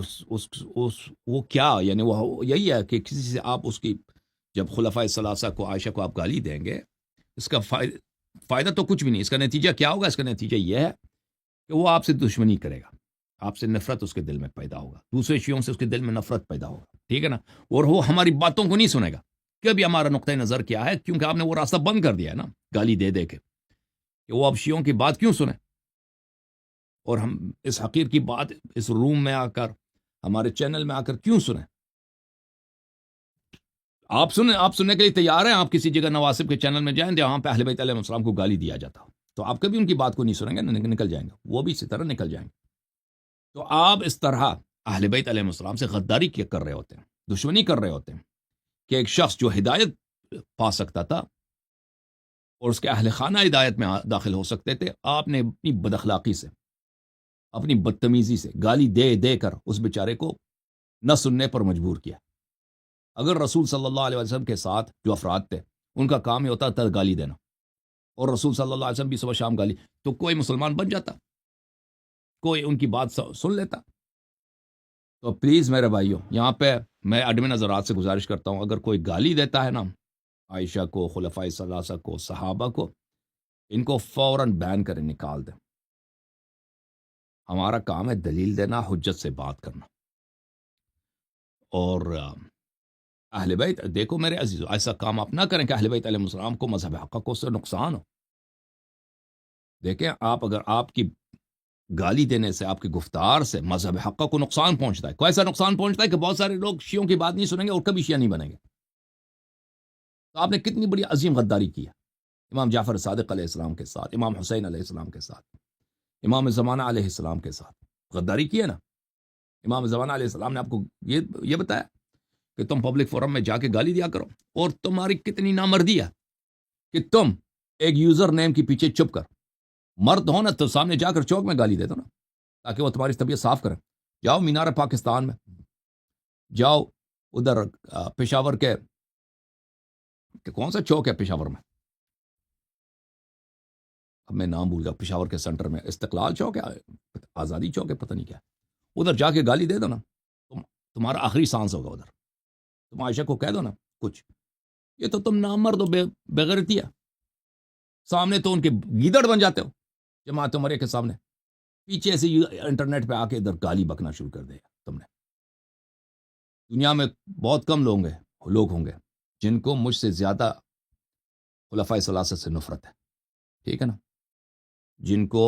وہ کیا, یعنی وہ یہی ہے کہ کسی سے آپ اس کی, جب خلفائے ثلاثہ کو, عائشہ کو آپ گالی دیں گے, اس کا فائدہ تو کچھ بھی نہیں. اس کا نتیجہ کیا ہوگا؟ اس کا نتیجہ یہ ہے کہ وہ آپ سے دشمنی کرے گا, آپ سے نفرت اس کے دل میں پیدا ہوگا, دوسرے شیعوں سے اس کے دل میں نفرت پیدا ہوگا. ٹھیک ہے نا, اور وہ ہماری باتوں کو نہیں سنے گا کہ ابھی ہمارا نقطۂ نظر کیا ہے, کیونکہ آپ نے وہ راستہ بند کر دیا ہے نا گالی دے دے کے, کہ وہ اب شیعوں کی بات کیوں سنیں, اور ہم اس حقیر کی بات اس روم میں آ کر, ہمارے چینل میں آ کر کیوں سنیں. آپ سننے کے لیے تیار ہیں. آپ کسی جگہ نواسب کے چینل میں جائیں جہاں پہ اہل بیت علیہ السلام کو گالی دیا جاتا, تو آپ کبھی ان کی بات کو نہیں سنیں گے, نکل جائیں گے, وہ بھی اسی طرح نکل جائیں گے. تو آپ اس طرح اہل بیت علیہ السلام سے غداری کر رہے ہوتے ہیں, دشمنی کر رہے ہوتے ہیں, کہ ایک شخص جو ہدایت پا سکتا تھا اور اس کے اہل خانہ ہدایت میں داخل ہو سکتے تھے, آپ نے اپنی بد اخلاقی سے, اپنی بدتمیزی سے, گالی دے دے کر اس بیچارے کو نہ سننے پر مجبور کیا. اگر رسول صلی اللہ علیہ وسلم کے ساتھ جو افراد تھے ان کا کام ہی ہوتا تھا گالی دینا, اور رسول صلی اللہ علیہ وسلم بھی صبح شام گالی, تو کوئی مسلمان بن جاتا, کوئی ان کی بات سن لیتا. تو پلیز میرے بھائیوں, یہاں پہ میں ایڈمن حضرات سے گزارش کرتا ہوں, اگر کوئی گالی دیتا ہے نا عائشہ کو، خلفائے ثلاثہ کو، صحابہ کو، ان کو فوراً بین کریں، نکال دیں. ہمارا کام ہے دلیل دینا، حجت سے بات کرنا. اور اہل بیت، دیکھو میرے عزیزو، ایسا کام آپ نہ کریں کہ اہل بیت علیہ السلام کو، مذہب حق کو اس سے نقصان ہو. دیکھیں آپ، اگر آپ کی گالی دینے سے، آپ کی گفتار سے مذہب حق کو نقصان پہنچتا ہے، کوئی ایسا نقصان پہنچتا ہے کہ بہت سارے لوگ شیعوں کی بات نہیں سنیں گے اور کبھی شیعہ نہیں بنیں گے. تو آپ نے کتنی بڑی عظیم غداری کی ہے امام جعفر صادق علیہ السلام کے ساتھ، امام حسین علیہ السلام کے ساتھ، امام زمانہ علیہ السلام کے ساتھ غداری کی ہے نا. امام زمانہ علیہ السلام نے آپ کو یہ بتایا کہ تم پبلک فورم میں جا کے گالی دیا کرو، اور تمہاری کتنی نامردی ہے کہ تم ایک یوزر نیم کے پیچھے چھپ کر، مرد ہو نا تو سامنے جا کر چوک میں گالی دے دو نا، تاکہ وہ تمہاری طبیعت صاف کریں. جاؤ مینار پاکستان میں، جاؤ ادھر پشاور کے کون سا چوک ہے پشاور میں، اب میں نام بھول گیا، پشاور کے سینٹر میں استقلال چوک ہے، آزادی چوک ہے، پتہ نہیں کیا، ادھر جا کے گالی دے دو نا، تمہارا آخری سانس ہوگا ادھر. تم عائشہ کو کہہ دو نا کچھ، یہ تو تم نامرد ہو، بےغیرتی ہے. سامنے تو ان کے گیدڑ بن جاتے ہو جماعت عمرے کے سامنے، پیچھے سے انٹرنیٹ پہ آ کے ادھر گالی بکنا شروع کر دیا تم نے. دنیا میں بہت کم لوگ ہوں گے جن کو مجھ سے زیادہ خلفائے ثلاثہ سے نفرت ہے، ٹھیک ہے نا، جن کو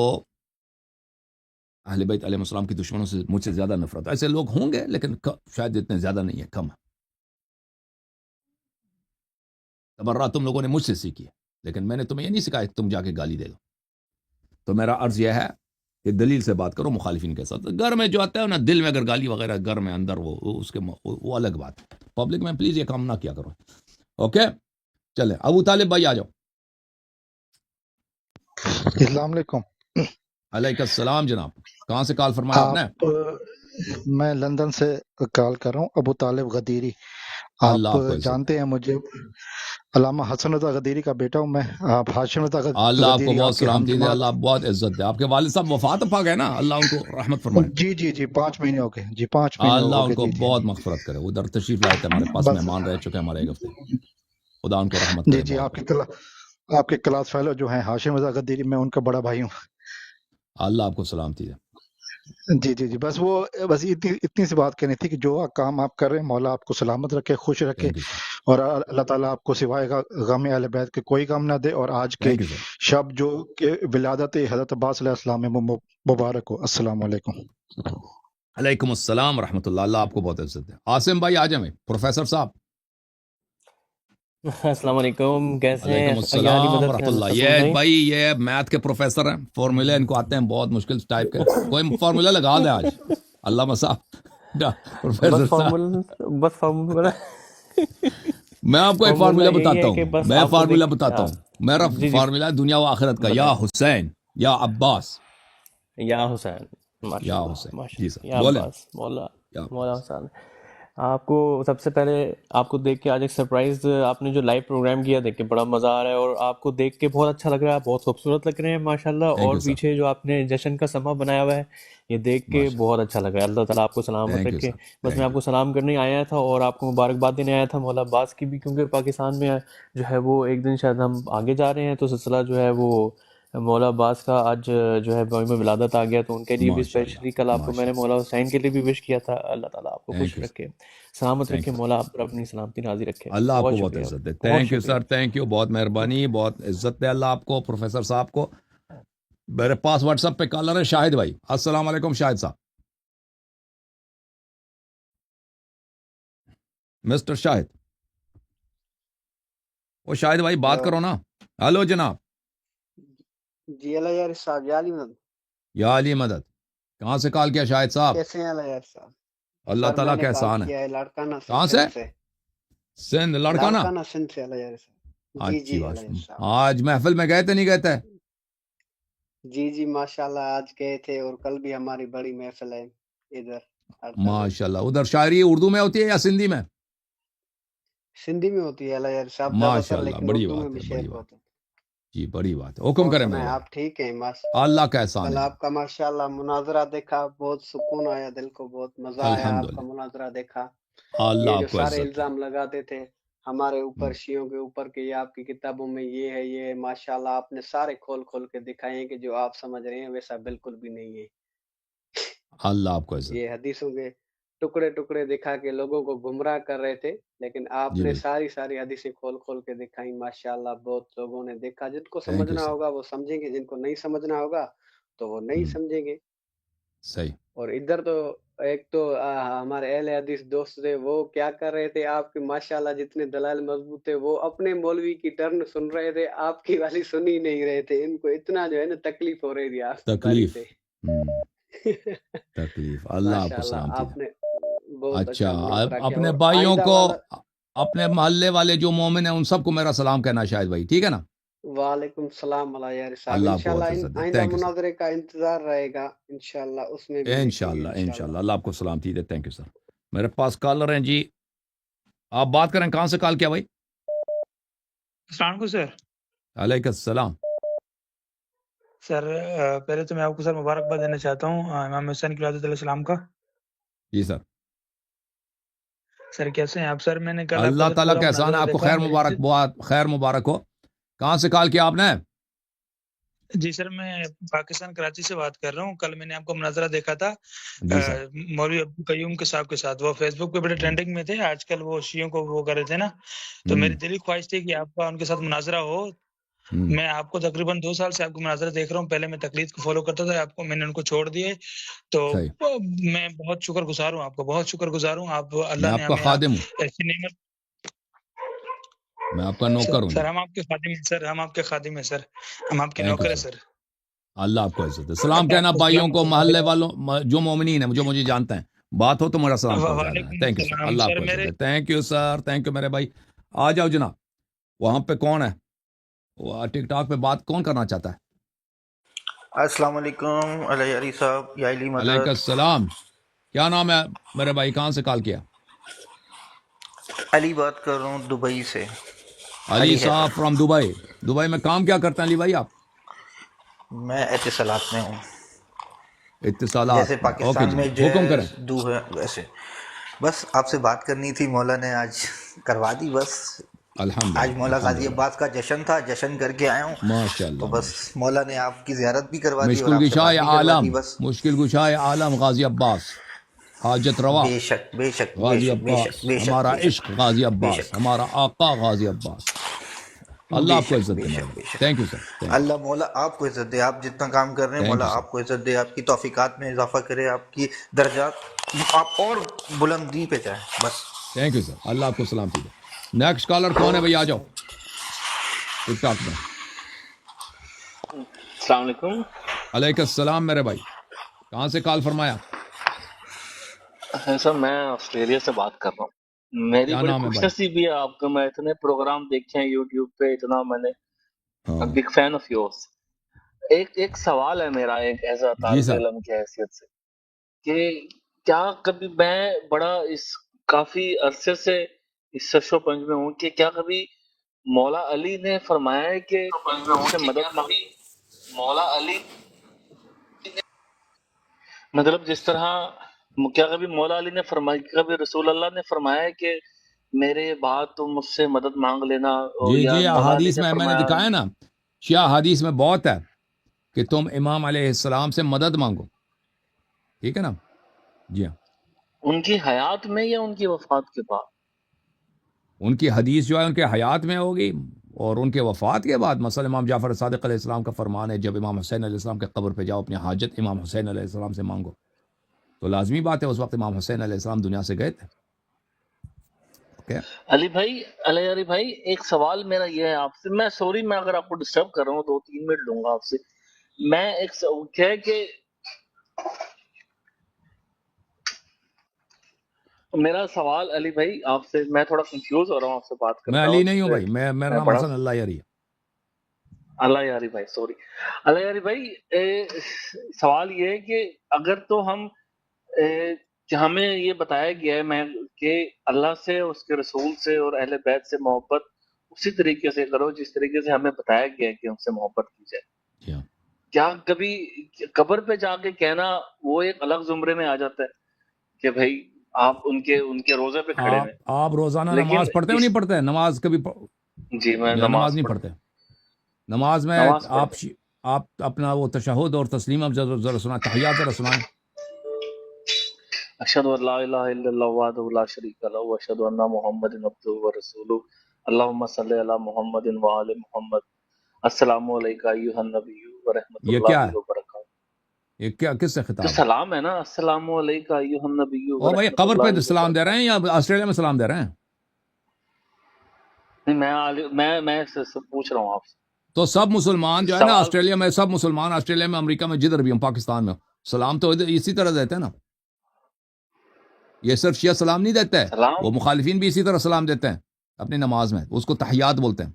اہل بیت علیہ السلام کی دشمنوں سے مجھ سے زیادہ نفرت. ایسے لوگ ہوں گے لیکن شاید اتنے زیادہ نہیں ہے، کم ہے. تبرہ تم لوگوں نے مجھ سے سیکھی ہے، لیکن میں نے تمہیں یہ نہیں سکھایا کہ تم جا کے گالی دے دو. تو میرا عرض یہ ہے کہ دلیل سے بات کرو مخالفین کے ساتھ. گھر میں جو آتا ہے نا، دل میں اگر گالی وغیرہ گھر میں اندر وہ الگ بات ہے. پبلک میں پلیز یہ کام نہ کیا کرو. اوکے چلے ابو طالب بھائی آ جاؤ. السلام علیکم. علیکم السلام جناب. کہاں سے کال فرمایا آپ نے؟ میں لندن سے کال کر رہا ہوں، ابو طالب غدیری. آپ جانتے ہیں مجھے، علامہ حسن رضا غدیری کا بیٹا ہوں میں. آپ ہاشم رضا غدیری، اللہ آپ کو بہت سلامتی دے، اللہ بہت عزت دے. آپ کے والد صاحب وفات پا گئے نا، اللہ ان کو رحمت فرمائے. جی 5 مہینے ہو گئے. جی 5 مہینے اللہ ان کو بہت مغفرت کرے. ادھر تشریف لائے تھے ہمارے پاس، مہمان رہ چکے ہمارے ایک ہفتے. خدا ان کو رحمت کرے. جی آپ کے کلاس فیلو جو ہیں ہاشم رضا غدیری، میں ان کا بڑا بھائی ہوں. اللہ آپ کو سلامتی دے. جی بس اتنی سی بات کہنی تھی کہ جو کام آپ کر رہے ہیں، مولا آپ کو سلامت رکھے، خوش رکھے، اور اللہ تعالیٰ آپ کو سوائے غم اہل بیت کے کوئی غم نہ دے. اور آج کے شب جو کہ ولادت حضرت عباس علیہ السلام میں مبارک ہو. السلام علیکم. علیکم السلام ورحمۃ اللہ. اللہ آپ کو بہت عزت دے. عاصم بھائی آ جائیں. پروفیسر صاحب السلام علیکم، کیسے ہیں؟ وعلیکم السلام ورحمۃ اللہ. یہ بھائی یہ میتھ کے پروفیسر ہیں، فارمولے ان کو آتے ہیں بہت مشکل ٹائپ کے. کوئی فارمولا لگا دیں آج علامہ صاحب، پروفیسر صاحب. بس فارمولا میں آپ کو ایک فارمولا بتاتا ہوں. میرا فارمولا ہے دنیا و آخرت کا، یا حسین یا عباس یا حسین. جی سر بولیں. مولا حسین، آپ کو سب سے پہلے آپ کو دیکھ کے آج ایک سرپرائز، آپ نے جو لائیو پروگرام کیا دیکھ کے بڑا مزہ آ رہا ہے، اور آپ کو دیکھ کے بہت اچھا لگ رہا ہے، بہت خوبصورت لگ رہے ہیں ماشاءاللہ. اور پیچھے جو آپ نے جشن کا سما بنایا ہوا ہے، یہ دیکھ کے بہت اچھا لگ رہا ہے. اللہ تعالیٰ آپ کو سلامت رکھے. بس میں آپ کو سلام کرنے آیا تھا اور آپ کو مبارکباد دینے آیا تھا مولا عباس کی بھی، کیونکہ پاکستان میں جو ہے وہ ایک دن شاید ہم آگے جا رہے ہیں، تو سلسلہ جو ہے وہ مولا عباس کا آج جو ہے میں ولادت آ گیا، تو ان کے لیے بھی اسپیشلی کل آپ کو میں نے مولا حسین کے لیے بھی وش کیا تھا. اللہ تعالیٰ آپ کو خوش رکھے، سلامت رکھے، مولا آپ پر اپنی سلامتی نازل رکھے. اللہ آپ کو بہت عزت دے. Thank you sir, thank you, بہت مہربانی، بہت عزت دے اللہ آپ کو. پروفیسر صاحب کو میرے پاس واٹس ایپ پہ کالر ہے شاہد بھائی. السلام علیکم شاہد صاحب. مسٹر شاہد، وہ شاہد بھائی بات کرو نا. ہلو جناب. جی اللہ یار صاحب، یا علی مدد. یا علی مدد. کہاں سے کال کیا شاہد صاحب؟ کیسے ہیں اللہ یار صاحب؟ اللہ تعالیٰ کا احسان ہے. لڑکانہ سے. کہاں سے؟ سندھ. لڑکانہ سندھ سے اللہ یار صاحب. اچھی بات. آج محفل میں گئے تھے نہیں گئے تھے؟ جی ماشاءاللہ آج گئے تھے، اور کل بھی ہماری بڑی محفل ہے ادھر. ماشاءاللہ. ادھر شاعری اردو میں ہوتی ہے یا سندھی میں؟ سندھی میں ہوتی ہے اللہ یار صاحب. ماشاءاللہ، بڑی بات ہے، بڑی بات. جی بڑی بات ہے. حکم کریں. میں آپ ٹھیک ہیں؟ اللہ کا احسان ہے. آپ کا ماشاءاللہ مناظرہ دیکھا، بہت سکون آیا، دل کو بہت مزہ آیا. آپ کا مناظرہ دیکھا. اللہ یہ جو سارے الزام لگاتے تھے ہمارے اوپر شیعوں کے اوپر کہ یہ آپ کی کتابوں میں یہ ہے ماشاءاللہ آپ نے سارے کھول کھول کے دکھائے ہیں کہ جو آپ سمجھ رہے ہیں ویسا بالکل بھی نہیں ہے. اللہ آپ کو عزت. یہ حدیثوں کے ٹکڑے ٹکڑے دکھا کے لوگوں کو گمراہ کر رہے تھے، لیکن آپ جی نے بالکل. ساری حدیثیں کھول کھول کے دکھائیں ماشاءاللہ. بہت لوگوں نے دیکھا، جن کو تھینک یو سمجھنا سر. ہوگا وہ سمجھیں گے، جن کو نہیں سمجھنا ہوگا تو وہ نہیں سمجھیں گے. صحیح. اور ادھر تو ایک تو ہمارے اہل حدیث دوست تھے، وہ کیا کر رہے تھے، آپ کے ماشاءاللہ جتنے دلائل مضبوط تھے وہ اپنے مولوی کی ٹرن سن رہے تھے، آپ کی والی سن ہی نہیں رہے تھے. ان کو اتنا جو ہے نا تکلیف ہو رہی تھی آپ کی باری تکلیف. سے. تکلیف. اللہ آپ کو ماشاءاللہ سلامتی آپ دے. نے بہت اچھا اچھا مناظرہ کیا. اپنے اور بھائیوں آئندہ کو، والا اپنے محلے والے جو مومن ہیں ان سب کو میرا سلام کہنا شاہد بھائی، ٹھیک ہے نا؟ وعلیکم السلام علیہ یار صاحب. اللہ آپ کو انشاءاللہ بہت عزت دے. آئندہ تھینک یو سر. مناظرے کا انتظار رہے گا انشاءاللہ، اس میں بھی دیکھیں گے انشاءاللہ انشاءاللہ. اللہ آپ کو سلامتی دے. تھینک یو سر. میرے پاس کالر ہیں جی، آپ بات کریں. کہاں سے کال کیا بھائی؟ السلام علیکم سر. علیکم السلام. سر پہلے تو میں آپ کو سر مبارکباد دینا چاہتا ہوں امام حسین کی علیہ السلام کا. جی سر. سر کیسے ہیں آپ؟ سر میں نے کل آپ کا اللہ سر تعالیٰ پورا کا احسان ہے، مناظرہ آپ کو دیکھا. خیر میری مبارک، خیر مبارک ہو. کہاں سے کال کیا آپ نے؟ جی سر میں پاکستان کراچی سے بات کر رہا ہوں. کل میں نے آپ کا مناظرہ دیکھا تھا جی سر. مولوی عبد القیوم کے صاحب کے ساتھ. وہ فیس بک پہ بڑے ٹرینڈنگ میں تھے. آج کل وہ شیعوں کو وہ کر رہے تھے نا، تو میری دلی خواہش تھی کہ آپ کا ان کے ساتھ مناظرہ ہو. میں آپ کو تقریباً 2 سال سے آپ کو مناظرہ دیکھ رہا ہوں. پہلے میں تقلید کو فالو کرتا تھا، آپ کو میں نے ان کو چھوڑ دیے. تو صحیح. میں بہت شکر گزار ہوں، آپ کو بہت شکر گزار ہوں. آپ میں اللہ نے آپ کا ہمیں خادم ہوں، ایسی نعمت. میں آپ کا نوکر ہوں جی. سر ہم آپ کے خادم ہیں سر، ہم آپ کے خادم ہیں سر، ہم آپ کے تھینک یو نوکر ہیں سر. سر. اللہ آپ کو عزت دے. سلام آپ کہنا کو بھائیوں سلام. کو، محلے والوں جو مومنین ہیں جو مجھے جانتے ہیں، بات ہو تو میرا سلام پہنچا دینا. وعلیکم تھینک یو سر. السلام. اللہ آپ سر کو عزت میرے دے. Thank you sir. Thank you میرے بھائی. آ جاؤ جناب. وہاں پہ کون ہے؟ وہ ٹک ٹاک پہ بات کون کرنا چاہتا ہے؟ السلام علیکم علیہ علی صاحب یا علی علیکم مدد. السلام. کیا نام ہے میرے بھائی؟ کہاں سے کال کیا؟ علی بات کر رہا ہوں دبئی سے. علی علی صاحب حیدر. From Dubai. دبئی میں کام کیا کرتے ہیں علی بھائی آپ؟ میں اتصالات میں ہوں. اتصالات جیسے میں. اوکے پاکستان میں جناب، جو حکم کریں. دو ہے ویسے. بس آپ سے بات کرنی تھی، مولا نے آج کروا دی. بس آج الحمدللہ مولا غازی الحمدللہ. عباس کا جشن تھا، جشن کر کے آیا ہوں. ماشاء تو اللہ بس ماشاء مولا نے آپ کی زیارت بھی کروا اللہ. دی اور مشکل آپ سے گشائے بات بھی کروا دی. عالم، بس مشکل گشائے عالم غازی عباس، حاجت روا بے شک بے شک بے غازی شک بے عباس، شک بے شک ہمارا بے شک عشق غازی بے عباس، شک ہمارا آقا غازی عباس. اللہ بے آپ کو شک عزت بے دے میرے شک بے بھائی. شک. Thank you sir. Thank you اللہ مولا آپ کو عزت دے. آپ جتنا کام کر رہے ہیں تھینک مولا یو سر. آپ کو عزت دے، آپ کی توفیقات میں اضافہ کرے، آپ کی درجات آپ اور بلندی پہ جائیں. بس تھینک یو سر. اللہ آپ کو سلامتی دے. نیکسٹ کالر کون ہے بھائی؟ آ جاؤ ٹک ٹاک میں. السلام علیکم. علیکم السلام میرے بھائی. کہاں سے کال فرمایا؟ سر میں آسٹریلیا سے بات کر رہا ہوں. میری کیا بڑی نام ہے خوش بھائی؟ نصیبی ہے آپ کو، میں اتنے پروگرام دیکھے ہیں یوٹیوب پہ، اتنا میں نے ہاں بگ فین آف یورس. ایک سوال ہے میرا ایک ایز اے جی طالب سر. علم کی حیثیت سے، کہ کیا کبھی میں بڑا اس کافی عرصے سے اس سشو پنج میں ہوں، کہ کیا کبھی مولا علی نے فرمایا ہے کہ مجھ سے مدد مانگ، مولا علی مطلب جس طرح کیا کبھی مولا علی نے فرمایا، کبھی رسول اللہ نے فرمایا ہے کہ میرے بعد تم مجھ سے مدد مانگ لینا، جی یا جی، مولا علی احادیث نے میں نے فرمایا؟ دکھایا نا، شیعہ احادیث میں بہت ہے کہ تم امام علیہ السلام سے مدد مانگو. ٹھیک ہے نا؟ جی ہاں. ان کی حیات میں یا ان کی وفات کے بعد؟ ان کی حدیث جو ہے ان کے حیات میں ہوگی، اور ان کے وفات کے بعد. مثلا امام جعفر صادق علیہ السلام کا فرمان ہے، جب امام حسین علیہ السلام کے قبر پہ جاؤ اپنی حاجت امام حسین علیہ السلام سے مانگو. تو لازمی بات ہے اس وقت امام حسین علیہ السلام دنیا سے گئے تھے. اوکے. علی بھائی ایک سوال میرا یہ ہے آپ سے، میں سوری میں اگر آپ کو ڈسٹرب کر رہا ہوں، 2-3 منٹ لوں گا آپ سے. میں ایک کیا ہے کہ میرا سوال علی بھائی آپ سے، میں تھوڑا کنفیوز ہو رہا ہوں آپ سے بات میں کرتا علی ہوں. نہیں ہوں بھائی، میرا نام بڑا حسن اللہ یاری ہے. اللہ یاری بھائی، سوری اللہ یاری بھائی. سوال یہ ہے کہ اگر تو ہم ہمیں یہ بتایا گیا ہے میں کہ اللہ سے، اس کے رسول سے اور اہل بیت سے محبت اسی طریقے سے کرو جس طریقے سے ہمیں بتایا گیا ہے کہ ان سے محبت کی جائے. کیا کبھی قبر پہ جا کے کہنا وہ ایک الگ زمرے میں آ جاتا ہے کہ بھائی آپ ان کے روزے پہ کھڑے ہوئے، آپ روزانہ لیکن نماز پڑھتے ہو نہیں پڑھتے؟ نماز کبھی جی میں یا نماز نہیں پڑھتا پڑھتے؟ نماز میں نماز آپ آپ اپنا وہ تشہد اور تسلیم اب ذرا سنا، تحیات ذرا سنائیں. اشہد ان لا الہ الا اللہ وحدہ لا شریک لہ واشہد ان محمد عبدہ ورسولہ اللہم صلی علی محمد وآل محمد السلام علیکم ایھا النبی ورحمۃ یہ کیا اللہ ہے؟ وبرکاتہ. یہ کیا کس سے تو خطاب ہے؟ سلام ہے نا، السلام علیکم ایھا النبی او بھائی ورحمۃ قبر اللہ پہ سلام دے وبرکاتہ. رہے ہیں یا آسٹریلیا میں سلام دے رہے ہیں؟ نہیں میں پوچھ رہا ہوں آپ سے تو سب مسلمان جو ہے نا سوال. آسٹریلیا میں، سب مسلمان آسٹریلیا میں، امریکہ میں، جدھر بھی ہوں، پاکستان میں سلام تو اسی طرح دیتے ہیں نا. یہ صرف شیعہ سلام نہیں دیتے، سلام وہ مخالفین بھی اسی طرح سلام دیتے ہیں اپنی نماز میں، اس کو تحیات بولتے ہیں.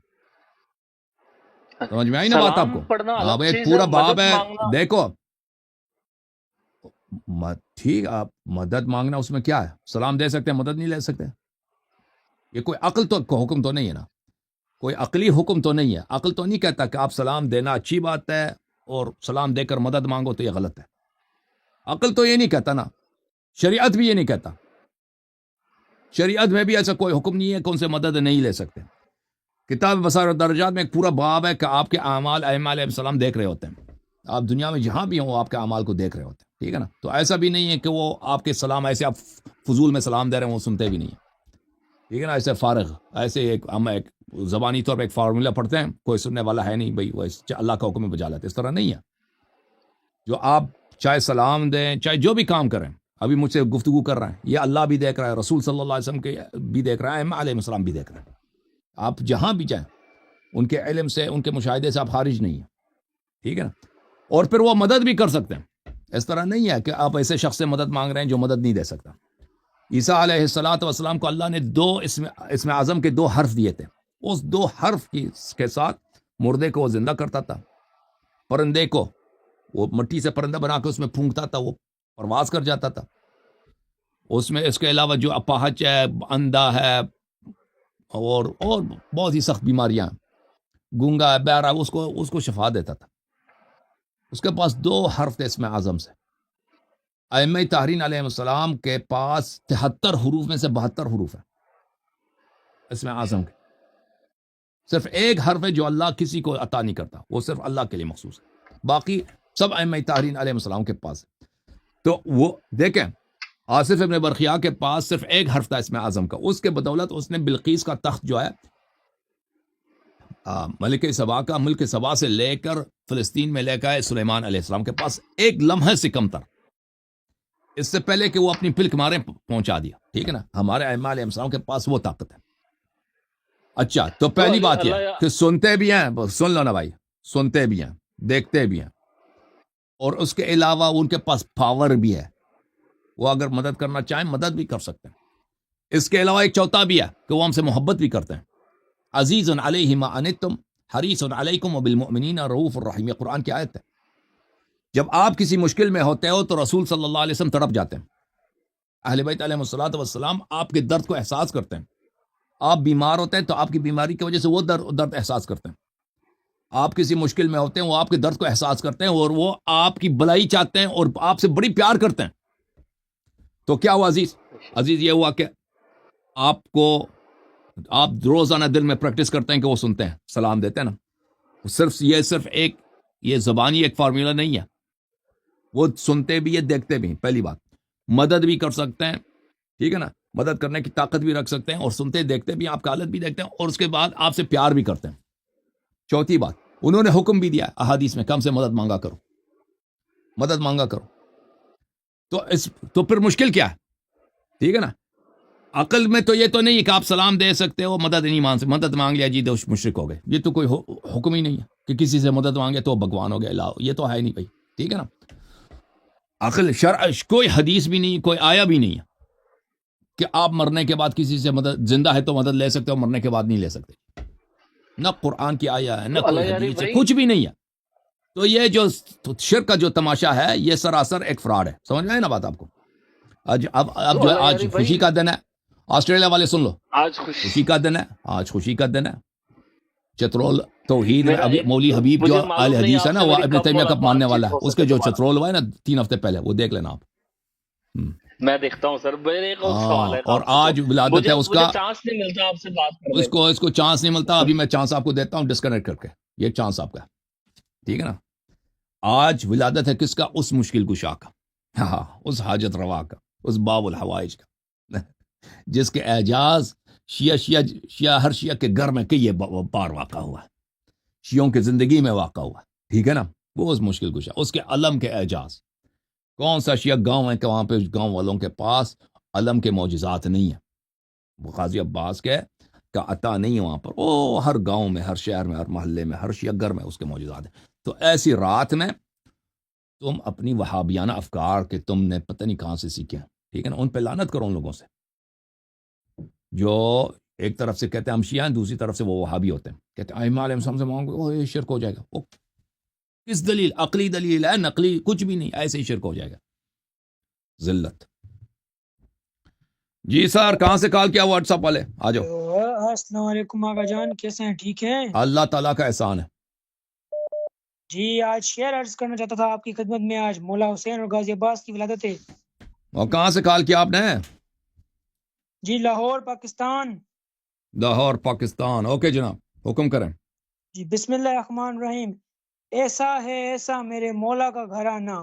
سمجھ میں آئی نا بات آپ کو؟ سلام پڑھنا ہاں الگ بھائی، ایک چیز ہے، پورا باب مدد ہے. مانگنا دیکھو ٹھیک، آپ مدد مانگنا اس میں کیا ہے؟ سلام دے سکتے ہیں، مدد نہیں لے سکتے. یہ کوئی عقل تو حکم تو نہیں ہے نا، کوئی عقلی حکم تو نہیں ہے. عقل تو نہیں کہتا کہ آپ سلام دینا اچھی بات ہے اور سلام دے کر مدد مانگو تو یہ غلط ہے. عقل تو یہ نہیں کہتا نا، شریعت بھی یہ نہیں کہتا. شریعت میں بھی ایسا کوئی حکم نہیں ہے کہ ان سے مدد نہیں لے سکتے. کتاب مسائل الدرجات میں ایک پورا باب ہے کہ آپ کے اعمال ائمہ علیہ السلام دیکھ رہے ہوتے ہیں. آپ دنیا میں جہاں بھی ہوں وہ آپ کے اعمال کو دیکھ رہے ہوتے ہیں، ٹھیک ہے نا. تو ایسا بھی نہیں ہے کہ وہ آپ کے سلام ایسے آپ فضول میں سلام دے رہے ہیں، وہ سنتے بھی نہیں ہیں، ٹھیک ہے نا. ایسے فارغ، ایسے ہم ایک زبانی طور پہ ایک فارمولہ پڑھتے ہیں، کوئی سننے والا ہے نہیں بھائی، وہ اللہ کا حکم بجا لیتے. اس طرح نہیں ہے. جو آپ چاہے سلام دیں، چاہے جو بھی کام کریں، ابھی مجھ سے گفتگو کر رہے ہیں، یہ اللہ بھی دیکھ رہا ہے، رسول صلی اللہ علیہ وسلم کے بھی دیکھ رہا ہے، ائمہ علیہ السلام بھی دیکھ رہے ہیں. آپ جہاں بھی جائیں ان کے علم سے، ان کے مشاہدے سے آپ خارج نہیں ہیں، ٹھیک ہے نا. اور پھر وہ مدد بھی کر سکتے ہیں. اس طرح نہیں ہے کہ آپ ایسے شخص سے مدد مانگ رہے ہیں جو مدد نہیں دے سکتا. عیسیٰ علیہ السلام کو اللہ نے دو اسم اعظم کے 2 حرف دیے تھے. اس 2 حرف کے ساتھ مردے کو وہ زندہ کرتا تھا، پرندے کو وہ مٹی سے پرندہ بنا کے اس میں پھونکتا تھا، وہ پرواز کر جاتا تھا. اس کے علاوہ جو اپاہج ہے، اندھا ہے، اور بہت ہی سخت بیماریاں، گونگا ہے، بہرا، اس کو شفا دیتا تھا. اس کے پاس 2 حرف تھے اسم اعظم سے. ائمہ طاہرین علیہ السلام کے پاس 73 حروف میں سے 72 حروف ہیں اسم اعظم کے. صرف ایک حرف ہے جو اللہ کسی کو عطا نہیں کرتا، وہ صرف اللہ کے لیے مخصوص ہے. باقی سب ائمہ طاہرین علیہ السلام کے پاس ہے. تو وہ دیکھیں، آصف ابن برخیا کے پاس صرف ایک حرف تھا اسم اعظم کا. اس کے بدولت اس نے بلقیس کا تخت جو ہے ملک سبا سے لے کر فلسطین میں لے کر سلیمان علیہ السلام کے پاس ایک لمحے سے کم تر، اس سے پہلے کہ وہ اپنی پلک مارے پہنچا دیا، ٹھیک ہے نا. ہمارے ائمہ علیہ السلام کے پاس وہ طاقت ہے. اچھا، تو پہلی بات یہ ہے کہ سنتے بھی ہیں، سن لو نا بھائی، سنتے بھی ہیں، دیکھتے بھی ہیں، اور اس کے علاوہ ان کے پاس پاور بھی ہے. وہ اگر مدد کرنا چاہیں مدد بھی کر سکتے ہیں. اس کے علاوہ ایک چوتھا بھی ہے کہ وہ ہم سے محبت بھی کرتے ہیں. عزیز علیہ ما عنتم حریص علیکم وبالمؤمنین رؤوف الرحیم، یہ قرآن کی آیت ہے. جب آپ کسی مشکل میں ہوتے ہو تو رسول صلی اللہ علیہ وسلم تڑپ جاتے ہیں. اہل بیت علیہ الصلوۃ والسلام آپ کے درد کو احساس کرتے ہیں. آپ بیمار ہوتے ہیں تو آپ کی بیماری کی وجہ سے وہ درد احساس کرتے ہیں. آپ کسی مشکل میں ہوتے ہیں، وہ آپ کے درد کو احساس کرتے ہیں، اور وہ آپ کی بھلائی چاہتے ہیں اور آپ سے بڑی پیار کرتے ہیں. تو کیا ہوا عزیز یہ ہوا کہ آپ روزانہ دل میں پریکٹس کرتے ہیں کہ وہ سنتے ہیں، سلام دیتے ہیں نا. صرف ایک یہ زبانی ایک فارمولہ نہیں ہے، وہ سنتے بھی ہے، دیکھتے بھی ہیں. پہلی بات، مدد بھی کر سکتے ہیں، ٹھیک ہے نا، مدد کرنے کی طاقت بھی رکھ سکتے ہیں، اور سنتے دیکھتے بھی، آپ کا حالت بھی دیکھتے ہیں، اور اس کے بعد آپ سے پیار بھی کرتے ہیں. چوتھی بات، انہوں نے حکم بھی دیا احادیث میں، کم سے مدد مانگا کرو. تو پھر مشکل کیا ہے؟ ٹھیک ہے نا. عقل میں تو یہ تو نہیں ہے کہ آپ سلام دے سکتے ہو، مدد نہیں مانگ سکتے. مدد مانگ لیا جی تو مشرک ہو گئے. یہ تو کوئی حکم ہی نہیں ہے کہ کسی سے مدد مانگے تو بھگوان ہو گئے، لاؤ، یہ تو ہے نہیں بھائی، ٹھیک ہے نا. عقل شرع کوئی حدیث بھی نہیں، کوئی آیا بھی نہیں ہے کہ آپ مرنے کے بعد کسی سے مدد، زندہ ہے تو مدد لے سکتے ہو، مرنے کے بعد نہیں لے سکتے. نہ قرآن کی آیا ہے، نہ کوئی حدیث ہے، کچھ بھی نہیں ہے. تو یہ جو شرک کا جو تماشا ہے، یہ سراسر ایک فراڈ ہے. سمجھ میں آئے نا بات آپ کو؟ اب جو آج خوشی کا دن ہے، آسٹریلیا والے سن لو، آج خوشی کا دن ہے، آج خوشی کا دن ہے. چترول توحید میں ابھی مولوی حبیب جو اہل حدیث ہے نا، وہ ابن تیمیہ کا ماننے والا ہے، اس کے جو چترول ہوا ہے نا 3 ہفتے پہلے، وہ دیکھ لینا آپ. میں دیکھتا ہوں سر. میرے ایک اور سوال ہے اور آپ سے. آج ولادت ہے اس کا, مجھے چانس نہیں ملتا آپ سے بات کرنے اس کو چانس نہیں ملتا. ابھی میں چانس آپ کو دیتا ہوں ڈسکنیکٹ کر کے, یہ چانس آپ کا, ٹھیک ہے نا. آج ولادت ہے کس کا؟ اس مشکل کشا کا, ہاں, اس حاجت روا کا, اس باب الحوائج کا, جس کے اعجاز شیعہ ہر شیعہ کے گھر میں کئی بار واقع ہوا ہے, شیعوں کی زندگی میں واقع ہوا ہے, ٹھیک ہے نا. وہ اس مشکل کشا, اس کے علم کے اعجاز. کون سا شیعہ گاؤں ہے کہ وہاں پہ گاؤں والوں کے پاس علم کے معجزات نہیں ہیں؟ وہ قاضی عباس کا عطا نہیں ہے وہاں پر. وہ ہر گاؤں میں, ہر شہر میں, ہر محلے میں, ہر شیعہ گھر میں اس کے معجزات ہیں. تو ایسی رات میں تم اپنی وہابیانہ افکار کے تم نے پتہ نہیں کہاں سے سیکھے ہیں, ٹھیک ہے نا. ان پہ لعنت کرو ان لوگوں سے جو ایک طرف سے کہتے ہیں ہم شیعہ ہیں, دوسری طرف سے وہ وہابی ہوتے ہیں, کہتے ہیں ائمہ علیہ السلام سے مانگو, یہ شرک ہو جائے گا. وہ کس دلیل؟ عقلی دلیل ہے, نقلی کچھ بھی نہیں, ایسے ہی شرک ہو جائے گا. ذلت. جی سر, کہاں سے کال کیا؟ واٹس ایپ والے آ جاؤ. السلام علیکم آقا جان, کیسے ہیں؟ ٹھیک ہیں؟ اللہ تعالیٰ کا احسان ہے. جی آج شیئر عرض کرنا چاہتا تھا آپ کی خدمت میں. آج مولا حسین اور غازی عباس کی ولادت ہے. اور کہاں سے کال کیا آپ نے؟ جی لاہور پاکستان. لاہور پاکستان, اوکے جناب, حکم کریں. جی بسم اللہ الرحمن الرحیم. ایسا ہے ایسا میرے مولا کا گھرانہ,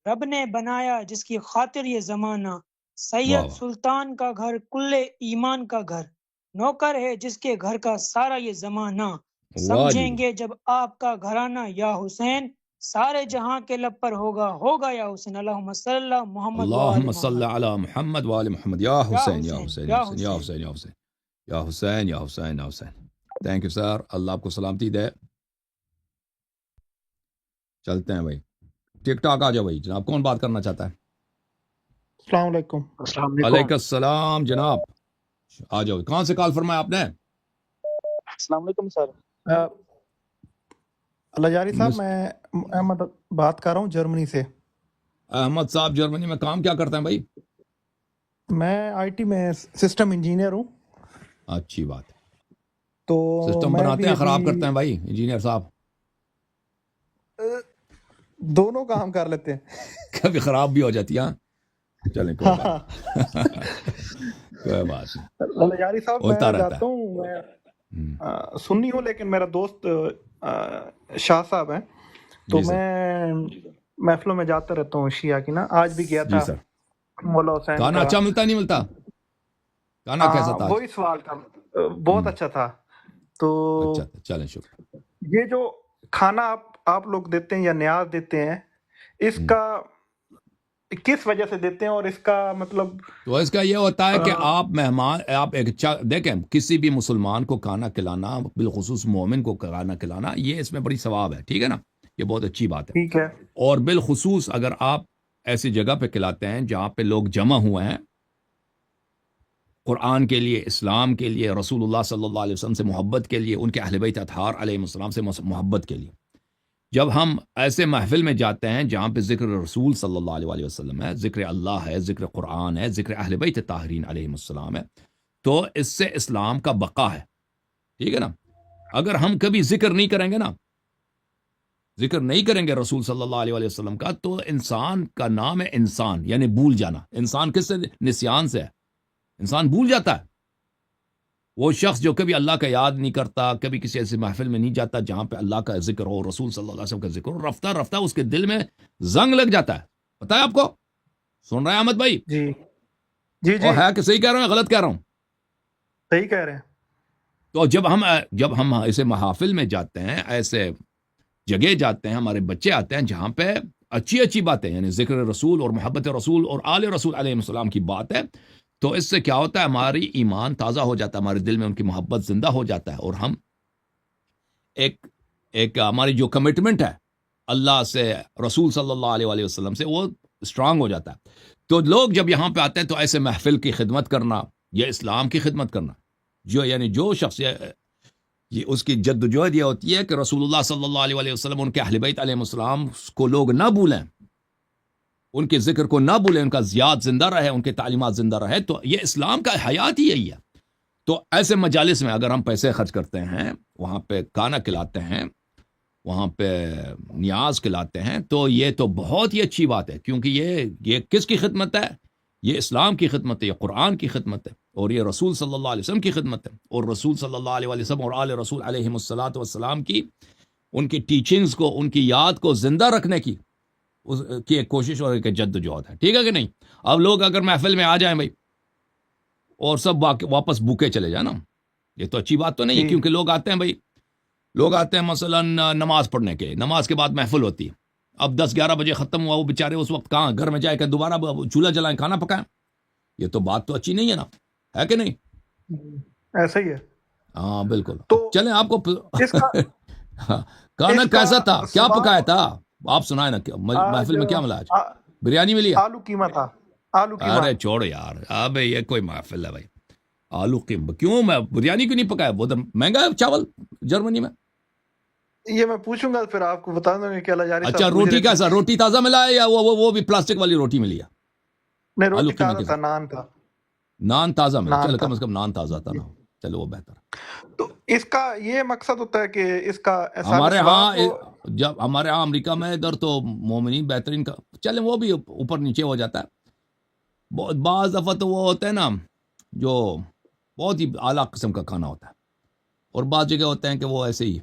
رب نے بنایا جس کی خاطر یہ زمانہ. سید سلطان کا گھر کل ایمان کا گھر, نوکر ہے جس کے گھر کا سارا یہ زمانہ. سمجھیں گے جب آپ کا گھرانہ یا حسین, سارے جہاں کے لب پر ہوگا یا حسین. اللہم صلی اللہ محمد اللہم صلی علی محمد وآل محمد. یا حسین یا حسین یا حسین یا حسین یا حسین یا حسین یا حسین یا حسین. تھینک یو سر, اللہ آپ کو سلامتی دے. چلتے ہیں بھائی, ٹک ٹاک آ جاؤ بھائی. جناب کون بات کرنا چاہتا ہے؟ السلام علیکم. علیکم السلام جناب, آ جاؤ. کہاں سے کال فرمایا آپ نے؟ السلام علیکم سر. اللہ جاری صاحب, میں احمد بات کر رہا ہوں جرمنی سے. احمد صاحب جرمنی میں کام کیا کرتے ہیں بھائی؟ میں آئی ٹی میں سسٹم انجینئر ہوں. اچھی بات ہے. تو سسٹم بناتے ہیں خراب کرتے ہیں بھائی انجینئر صاحب؟ دونوں کام کر لیتے ہیں. کبھی خراب بھی ہو جاتی ہے. چلیں کوئی بات نہیں. اللہ جاری صاحب میں جاتا ہوں, میں سنی ہوں لیکن میرا دوست شاہ صاحب ہیں, تو میں محفلوں میں جاتا رہتا ہوں شیعہ کی نا. آج بھی گیا تھا مولا حسین. کھانا اچھا ملتا نہیں ملتا؟ کھانا کیسا تھا؟ وہی سوال تھا. بہت اچھا تھا. تو چلیں شکر. یہ جو کھانا آپ لوگ دیتے ہیں یا نیاز دیتے ہیں, اس کا کس وجہ سے دیتے ہیں, اور اس کا مطلب؟ تو اس کا یہ ہوتا ہے کہ آپ مہمان, آپ ایک دیکھیں کسی بھی مسلمان کو کھانا کھلانا, بالخصوص مومن کو کھانا کھلانا, یہ اس میں بڑی ثواب ہے, ٹھیک ہے نا. یہ بہت اچھی بات ہے. ٹھیک ہے. اور بالخصوص اگر آپ ایسی جگہ پہ کھلاتے ہیں جہاں پہ لوگ جمع ہوئے ہیں قرآن کے لیے, اسلام کے لیے, رسول اللہ صلی اللہ علیہ وسلم سے محبت کے لیے, ان کے اہل بیت اطہار علیہ السلام سے محبت کے لیے, جب ہم ایسے محفل میں جاتے ہیں جہاں پہ ذکر رسول صلی اللہ علیہ وسلم ہے, ذکر اللہ ہے, ذکر قرآن ہے, ذکر اہل بیت طاہرین علیہ السلام ہے, تو اس سے اسلام کا بقا ہے, ٹھیک ہے نا. اگر ہم کبھی ذکر نہیں کریں گے نا, ذکر نہیں کریں گے رسول صلی اللہ علیہ وسلم کا, تو انسان کا نام ہے انسان, یعنی بھول جانا. انسان کس سے؟ نسیان سے ہے. انسان بھول جاتا ہے. وہ شخص جو کبھی اللہ کا یاد نہیں کرتا, کبھی کسی ایسے محفل میں نہیں جاتا جہاں پہ اللہ کا ذکر ہو, رسول صلی اللہ علیہ وسلم کا ذکر ہو, رفتہ رفتہ اس کے دل میں زنگ لگ جاتا ہے. پتہ ہے آپ کو؟ سن رہے ہیں احمد بھائی؟ جی جی جی. ہے کہ صحیح کہہ رہا ہوں, غلط کہہ رہا ہوں؟ صحیح کہہ رہے ہیں. تو جب ہم ایسے محافل میں جاتے ہیں, ایسے جگہ جاتے ہیں, ہمارے بچے آتے ہیں جہاں پہ اچھی باتیں, یعنی ذکر رسول اور محبت رسول اور آل رسول علیہ السلام کی بات ہے, تو اس سے کیا ہوتا ہے, ہماری ایمان تازہ ہو جاتا ہے, ہمارے دل میں ان کی محبت زندہ ہو جاتا ہے, اور ہم ایک ہماری جو کمٹمنٹ ہے اللہ سے, رسول صلی اللہ علیہ وسلم سے, وہ اسٹرانگ ہو جاتا ہے. تو لوگ جب یہاں پہ آتے ہیں تو ایسے محفل کی خدمت کرنا, یہ اسلام کی خدمت کرنا, یعنی جو شخص یہ اس کی جدوجہد یہ ہوتی ہے کہ رسول اللہ صلی اللہ علیہ وسلم, ان کے اہل بیت علیہ السلام کو لوگ نہ بھولیں, ان کے ذکر کو نہ بھولیں, ان کا زیاد زندہ رہے, ان کے تعلیمات زندہ رہے. تو یہ اسلام کا حیات ہی یہی ہے. تو ایسے مجالس میں اگر ہم پیسے خرچ کرتے ہیں, وہاں پہ کھانا کھلاتے ہیں, وہاں پہ نیاز کھلاتے ہیں, تو یہ تو بہت ہی اچھی بات ہے, کیونکہ یہ کس کی خدمت ہے؟ یہ اسلام کی خدمت ہے، یہ قرآن کی خدمت ہے، اور یہ رسول صلی اللہ علیہ وسلم کی خدمت ہے، اور رسول صلی اللہ علیہ وسلم اور آل رسول علیہ السلام کی ان کی ٹیچنگز کو، ان کی یاد کو زندہ رکھنے کی ایک کوشش اور ایک جد و جہد ہے، ٹھیک ہے کہ نہیں؟ اب لوگ اگر محفل میں آ جائیں بھائی اور سب واپس بھوکے چلے جائیں نا، یہ تو اچھی بات تو نہیں ہے، کیونکہ لوگ آتے ہیں بھائی، لوگ آتے ہیں مثلا نماز پڑھنے کے، نماز کے بعد محفل ہوتی ہے، اب 10-11 بجے ختم ہوا، وہ بیچارے اس وقت کہاں گھر میں جائے کہ دوبارہ چولہا جلائیں، کھانا پکائیں؟ یہ تو بات تو اچھی نہیں ہے نا، ہے کہ نہیں؟ ایسا ہی ہے. ہاں بالکل. تو چلیں آپ کو اس کا کھانا اس کا کیسا تھا، کیا ثواب پکایا تھا، آپ سنائیں نا، محفل میں کیا ملا آج؟ بریانی ملی ہے؟ آلو قیمہ تھا، آلو قیمہ. ارے چھوڑو یار، اب یہ کوئی محفل ہے بھائی، آلو قیمہ کیوں؟ میں بریانی کیوں نہیں پکایا؟ بہت مہنگا ہے چاول جرمنی میں. یہ میں پوچھوں گا پھر آپ کو بتا دوں گا کہ اللہ جاری صاحب اچھا روٹی کیسا، روٹی تازہ ملا ہے یا وہ بھی پلاسٹک والی روٹی ملی ہے؟ نہیں روٹی تازہ تھا، نان تھا. نان تازہ ملا، چلو کم از کم نان تازہ تھا نا، چلو وہ بہتر. تو اس کا یہ مقصد ہوتا ہے کہ اس کا ہمارے ہاں جب ہمارے ہاں امریکہ میں ادھر تو مومنین بہترین کا، چلیں وہ بھی اوپر نیچے ہو جاتا ہے، بعض دفعہ تو وہ ہوتا ہے نا جو بہت ہی اعلیٰ قسم کا کھانا ہوتا ہے، اور بعض جگہ ہوتے ہیں کہ وہ ایسے ہی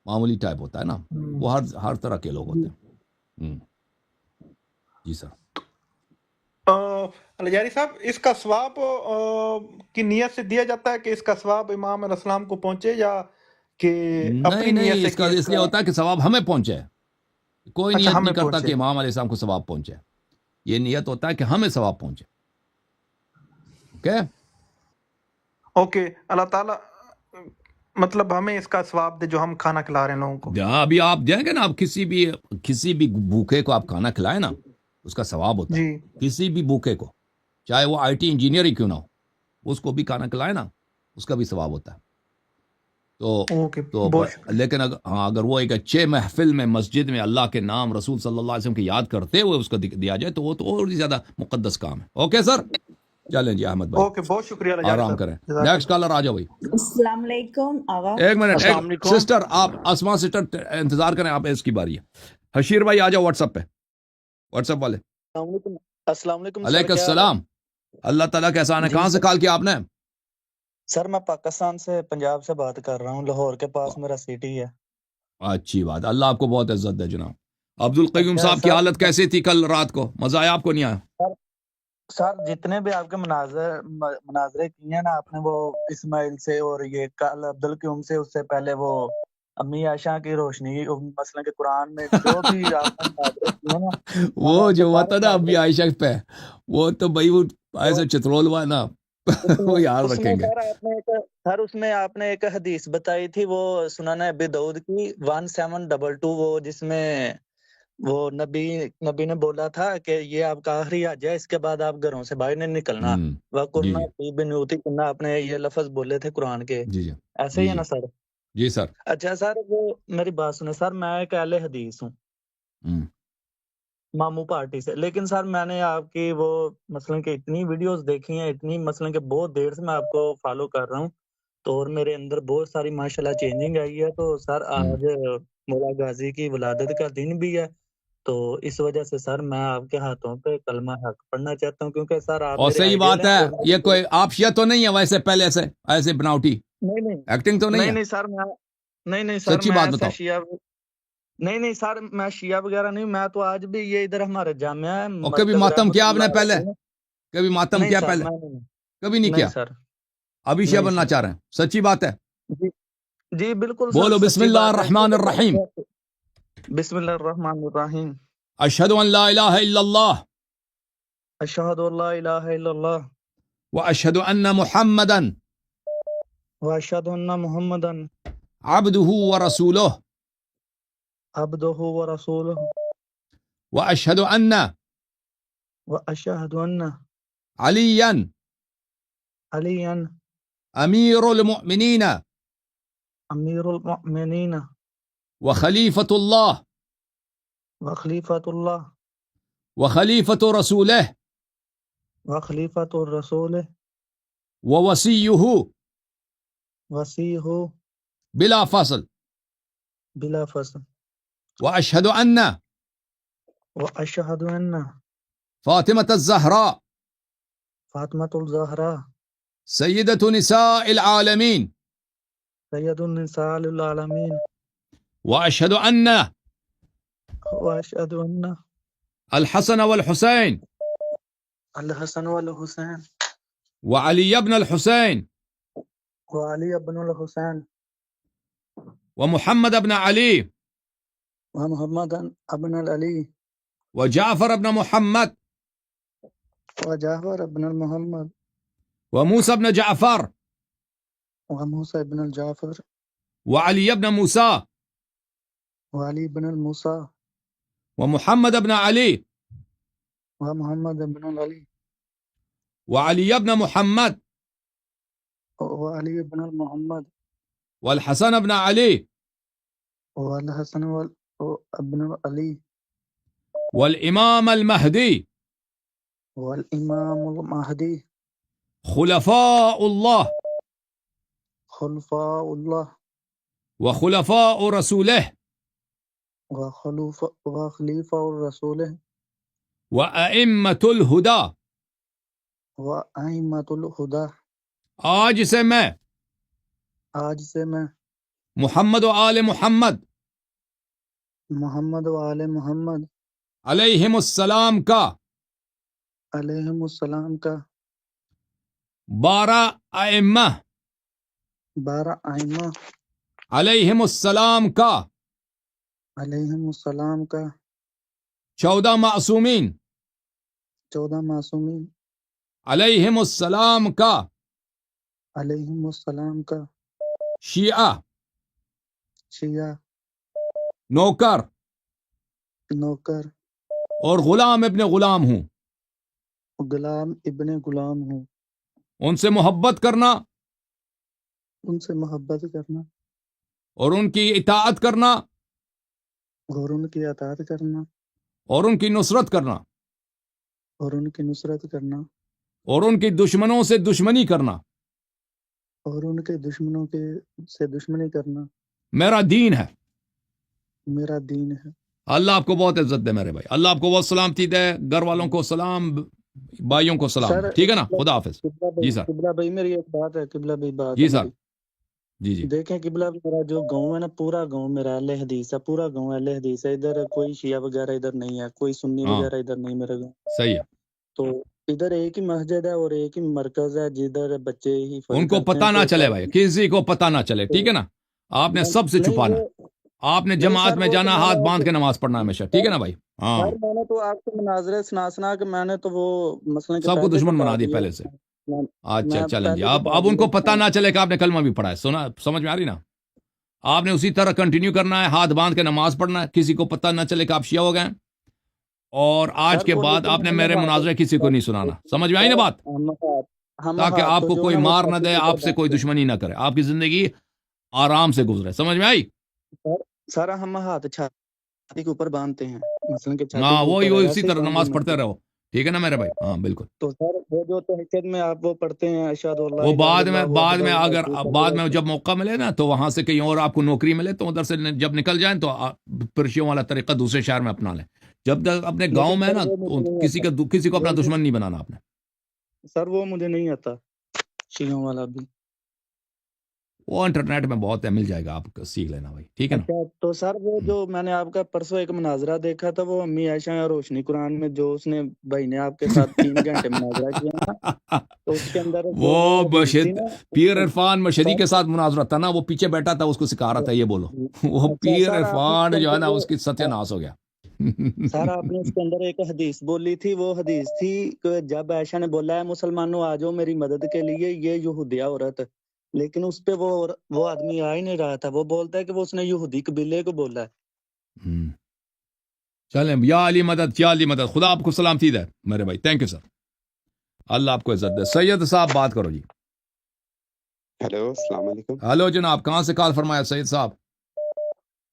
معمولی ٹائپ ہوتا ہے نا، وہ ہر طرح کے لوگ ہوتے ہیں. جی سر. الجاری صاحب اس کا ثواب کی نیت سے دیا جاتا ہے کہ اس کا ثواب امام علیہ السلام کو پہنچے، یا کہ اپنی نیت سے؟ اس کا اس لیے ہوتا ہے کہ ثواب ہمیں پہنچے، کوئی نیت نہیں کرتا کہ امام علیہ السلام کو ثواب پہنچے، یہ نیت ہوتا ہے کہ ہمیں ثواب پہنچے. اوکے. اللہ تعالیٰ مطلب ہمیں اس کا ثواب دے جو ہم کھانا کھلا رہے ہیں لوگوں کو. ابھی آپ جائیں گے نا، آپ کسی بھی بھوکے کو آپ کھانا کھلائیں نا، اس کا ثواب ہوتا ہے. کسی بھی بھوکے کو، چاہے وہ آئی ٹی انجینئر ہی کیوں نہ ہو، اس کو بھی کھانا کھلائے نا، اس کا بھی ثواب ہوتا ہے. تو لیکن اگر وہ ایک اچھے محفل میں مسجد میں اللہ کے نام، رسول صلی اللہ علیہ وسلم کی یاد کرتے ہوئے اس کو دیا جائے تو وہ تو اور زیادہ مقدس کام ہے. اوکے سر، چلیں جی احمد بھائی. اوکے بہت شکریہ، آرام کریں. نیکسٹ کالر آ جاؤ بھائی. السلام علیکم آغا. ایک منٹ سسٹر، آپ اسما سسٹر انتظار کریں، آپ اس کی باری ہے. حشیر بھائی آ جاؤ واٹس ایپ پہ، واٹس ایپ والے. السلام علیکم. علیکم السلام. اللہ تعالیٰ کا احسان ہے. کہاں سے کال کیا آپ نے؟ سر میں پاکستان سے، پنجاب سے بات کر رہا ہوں، لاہور کے پاس میرا سٹی ہے. اچھی بات، اللہ آپ کو بہت عزت دے جناب. عبد القیوم صاحب کی حالت کیسی تھی کل رات کو؟ مزہ آیا آپ کو نہیں آیا؟ سر جتنے بھی آپ کے مناظرے کیے ہیں نا آپ نے، وہ اسماعیل سے اور یہ کل عبد القیوم سے، اس سے پہلے وہ امی عائشہ کی روشنی، مثلا کہ قرآن میں جو بھی آپ نے مناظرے کیے نا، وہ جو ہوا تھا نا امی عائشہ پہ، وہ تو بھائی وہ ایسے چترول ہوا نا، وہ یاد رکھیں گے. سر اس میں آپ نے ایک حدیث بتائی تھی، وہ سنن ابی داؤد کی 1722، وہ جس میں وہ نبی نے بولا تھا کہ یہ آپ کا آخری حج ہے، اس کے بعد آپ گھروں سے باہر نہیں نکلنا. وَقُلْنَا فِي بُيُوتِكُنَّا، آپ نے یہ لفظ بولے تھے قرآن کے. ایسے ہی ہے نا سر؟ جی سر. اچھا سر، وہ میری بات سنیں سر، میں ایک اہل حدیث ہوں ماموں پارٹی سے، لیکن سر میں نے آپ کی وہ مثلا کہ اتنی ویڈیوز دیکھی ہیں، اتنی مثلا کہ بہت دیر سے میں آپ کو فالو کر رہا ہوں، تو اور میرے اندر بہت ساری ماشاءاللہ چینجنگ آئی ہے. تو سر آج مولا غازی کی ولادت کا دن بھی ہے، تو اس وجہ سے سر میں آپ کے ہاتھوں پہ کلمہ حق پڑھنا چاہتا ہوں، کیونکہ سر آپ اور صحیح بات ہے، یہ کوئی آپ شیعہ تو نہیں ہے ویسے پہلے سے ایسے بناوٹی ایکٹنگ تو نہیں ہے؟ نہیں سر، نہیں سر، سچی بات بتاؤ. شیعہ نہیں سر، میں شیعہ وغیرہ نہیں، میں تو آج بھی یہ ادھر ہمارے جامعہ ہے. اور کبھی ماتم کیا آپ نے پہلے؟ کبھی ماتم کیا پہلے؟ کبھی نہیں کیا سر؟ ابھی شیعہ بننا چاہ رہے ہیں؟ سچی بات ہے؟ جی بالکل. بولو بسم اللہ الرحمن الرحیم. بسم اللہ الرحمن الرحیم. اشہد ان لا الہ الا اللہ، اشہد ان لا الہ الا اللہ، واشہد ان محمدا واشہد ان محمدا عبدہ ورسولہ، عبدہ ورسولہ، واشہد ان علیا علیا امیر المؤمنین امیر المؤمنین وخلیفۃ اللہ وخلیفۃ اللہ وخلیفۃ رسولہ وخلیفۃ الرسول ووصیہ وصیہ بلا فصل، بلا فصل، واشہد ان واشہد ان فاطمۃ الزہراء فاطمة الزهراء سيدة نساء العالمين سيد النساء العالمين وأشهد أن وأشهد أن الحسن والحسين الحسن والحسين وعلي بن الحسين وعلي بن الحسين ومحمد بن علي ومحمد بن علي وجعفر بن محمد وجعفر بن محمد وموسى بن جعفر وموسى بن الجعفر وعلي بن موسى وعلي بن الموسى ومحمد بن علي ومحمد بن علي وعلي بن محمد وعلي بن محمد والحسن بن علي والحسن بن علي والإمام المهدي والإمام المهدي خلفاء الله خلفاء الله وخلفاء رسوله وخليفة رسوله وأئمة الهدى. وأئمة الهدى. آج سے میں محمد و آل محمد علیہم السلام کا 12 ائمہ علیہم السلام کا 14 معصومین علیہم السلام کا شیعہ نوکر اور غلام ابن غلام ہوں. ان سے محبت کرنا اور ان کی اطاعت کرنا اور ان کی نصرت کرنا اور ان کی دشمنوں سے دشمنی کرنا میرا دین ہے. اللہ آپ کو بہت عزت دے میرے بھائی. اللہ آپ کو بہت سلامتی دے. گھر والوں کو سلام, بھائیوں کو سلام. ٹھیک ہے نا. خدا حافظ. جی سر. قبلہ بھائی میری ایک بات ہے. قبلہ بھائی بات جی سر. جی جی دیکھیں قبلہ میرا جو گاؤں ہے نا, پورا گاؤں میرا اہل حدیث ہے. پورا گاؤں اہل حدیث ہے. ادھر کوئی شیعہ وغیرہ ادھر نہیں ہے, کوئی سنی وغیرہ ادھر نہیں میرا گاؤں. صحیح ہے. تو ادھر ایک ہی مسجد ہے اور ایک ہی مرکز ہے جدھر بچے ہی ان کو پتہ نہ چلے بھائی, کسی کو پتہ نہ چلے. ٹھیک ہے نا. آپ نے سب سے چھپانا. آپ نے جماعت میں جانا, ہاتھ باندھ کے نماز پڑھنا ہمیشہ. ٹھیک ہے نا بھائی. ہاں میں نے تو آپ کو مناظرے سنا کہ میں نے تو وہ مثلا سب کو دشمن بنا دی پہلے سے. اچھا چلیں جی. اب ان کو پتہ نہ چلے کہ آپ نے کلمہ بھی پڑھا ہے. سنا, سمجھ میں آ رہی نا. آپ نے اسی طرح کنٹینیو کرنا ہے, ہاتھ باندھ کے نماز پڑھنا ہے. کسی کو پتہ نہ چلے کہ آپ شیعہ ہو گئے. اور آج کے بعد آپ نے میرے مناظرے کسی کو نہیں سنانا. سمجھ میں آئی نا بات. تاکہ آپ کو کوئی مار نہ دے, آپ سے کوئی دشمنی نہ کرے, آپ کی زندگی آرام سے گزرے. سمجھ میں آئی. سارا ہم ہاتھ چھاتی کے اوپر باندھتے ہیں مثلا کہ ہاں وہی اسی طرح نماز پڑھتے رہو. ٹھیک ہے نا میرے بھائی. ہاں بالکل. تو سر وہ جو تہجد میں آپ وہ پڑھتے ہیں اشہد اللہ, وہ بعد میں اگر بعد میں جب موقع ملے نا تو وہاں سے کہیں اور آپ کو نوکری ملے تو ادھر سے جب نکل جائیں تو پرشیوں والا طریقہ دوسرے شہر میں اپنا لیں. جب تک اپنے گاؤں میں نا کسی کو اپنا دشمن نہیں بنانا آپ نے. سر وہ مجھے نہیں آتا شیعوں والا بھی. وہ انٹرنیٹ میں بہت ہے, مل جائے گا, آپ سیکھ لینا بھائی. ٹھیک ہے نا. تو سر وہ جو میں نے آپ کا پرسوں ایک مناظرہ دیکھا تھا, وہ امی عائشہ اور روشنی قرآن میں جو اس نے بھائی نے آپ کے ساتھ 3 گھنٹے مناظرہ کیا نا, تو اس کے اندر وہ پیر عرفان مشہدی کے ساتھ مناظرہ تھا نا, وہ پیچھے بیٹھا تھا, اس کو سکھا رہا تھا یہ بولو. وہ پیر عرفان جو ہے نا اس کی ستیہ ناس ہو گیا. سر آپ نے اس کے اندر ایک حدیث بولی تھی, وہ حدیث تھی کہ جب عائشہ نے بولا ہے مسلمانوں آ جاؤ میری مدد کے لیے, یہ یہودیہ عورت, لیکن اس پہ وہ آدمی آ ہی نہیں رہا تھا. وہ بولتا ہے کہ وہ اس نے یہودی قبیلے کو بولا ہے. چلیں, یا علی مدد, یا علی مدد. خدا آپ کو سلامتی دے میرے بھائی. تھینک یو سر. اللہ آپ کو عزت دے. سید صاحب بات کرو جی. ہیلو السلام علیکم. ہلو جناب, کہاں سے کال فرمایا سید صاحب؟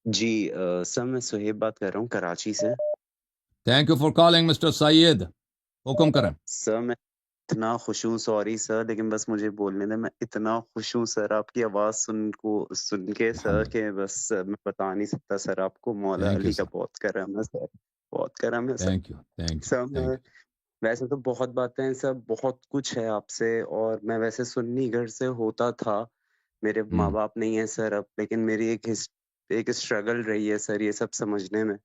جی سر میں سہیب بات کر رہا ہوں کراچی سے. Thank you for calling mister Syed. حکم کریں. سر میں اتنا خوش ہوں, سوری سر, لیکن بس مجھے بولنے دیں. میں اتنا خوش ہوں سر آپ کی آواز سن کے سر, کہ بس میں بتا نہیں سکتا سر. آپ کو مولا علی کا بہت کرم ہے سر, بہت کرم ہے سر. Thank you. سر ویسے تو بہت باتیں ہیں سب، بہت کچھ ہے آپ سے، اور میں ویسے سنی گھر سے ہوتا تھا، میرے ماں باپ نہیں ہیں سر اب، لیکن میری ایک اسٹرگل رہی ہے سر یہ سب سمجھنے میں.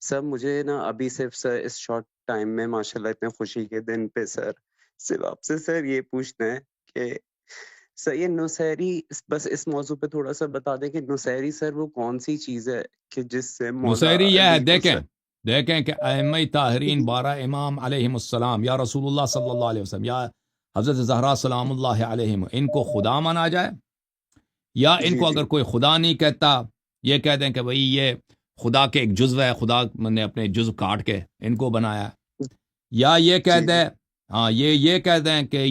سر مجھے نا ابھی صرف سر اس شارٹ ٹائم میں ماشاءاللہ اتنے خوشی کے دن پہ سر صرف آپ سے سر یہ پوچھنا ہے کہ سر یہ نصیری، بس اس موضوع پہ تھوڑا سا بتا دیں کہ نصیری سر وہ کون سی چیز ہے کہ جس سے مولا نصیری یہ ہے، علی کو سر دیکھیں کہ ائمہ طاہرین 12 امام علیہم السلام یا رسول اللہ صلی اللہ علیہ وسلم یا حضرت زہرا سلام اللہ علیہم، ان کو خدا مانا جائے، یا ان کو اگر کوئی خدا نہیں کہتا، یہ کہہ دیں کہ بھئی یہ خدا کے ایک جزو ہے، خدا نے اپنے جزو کاٹ کے ان کو بنایا، یا یہ کہہ دیں یہ کہہ دیں کہ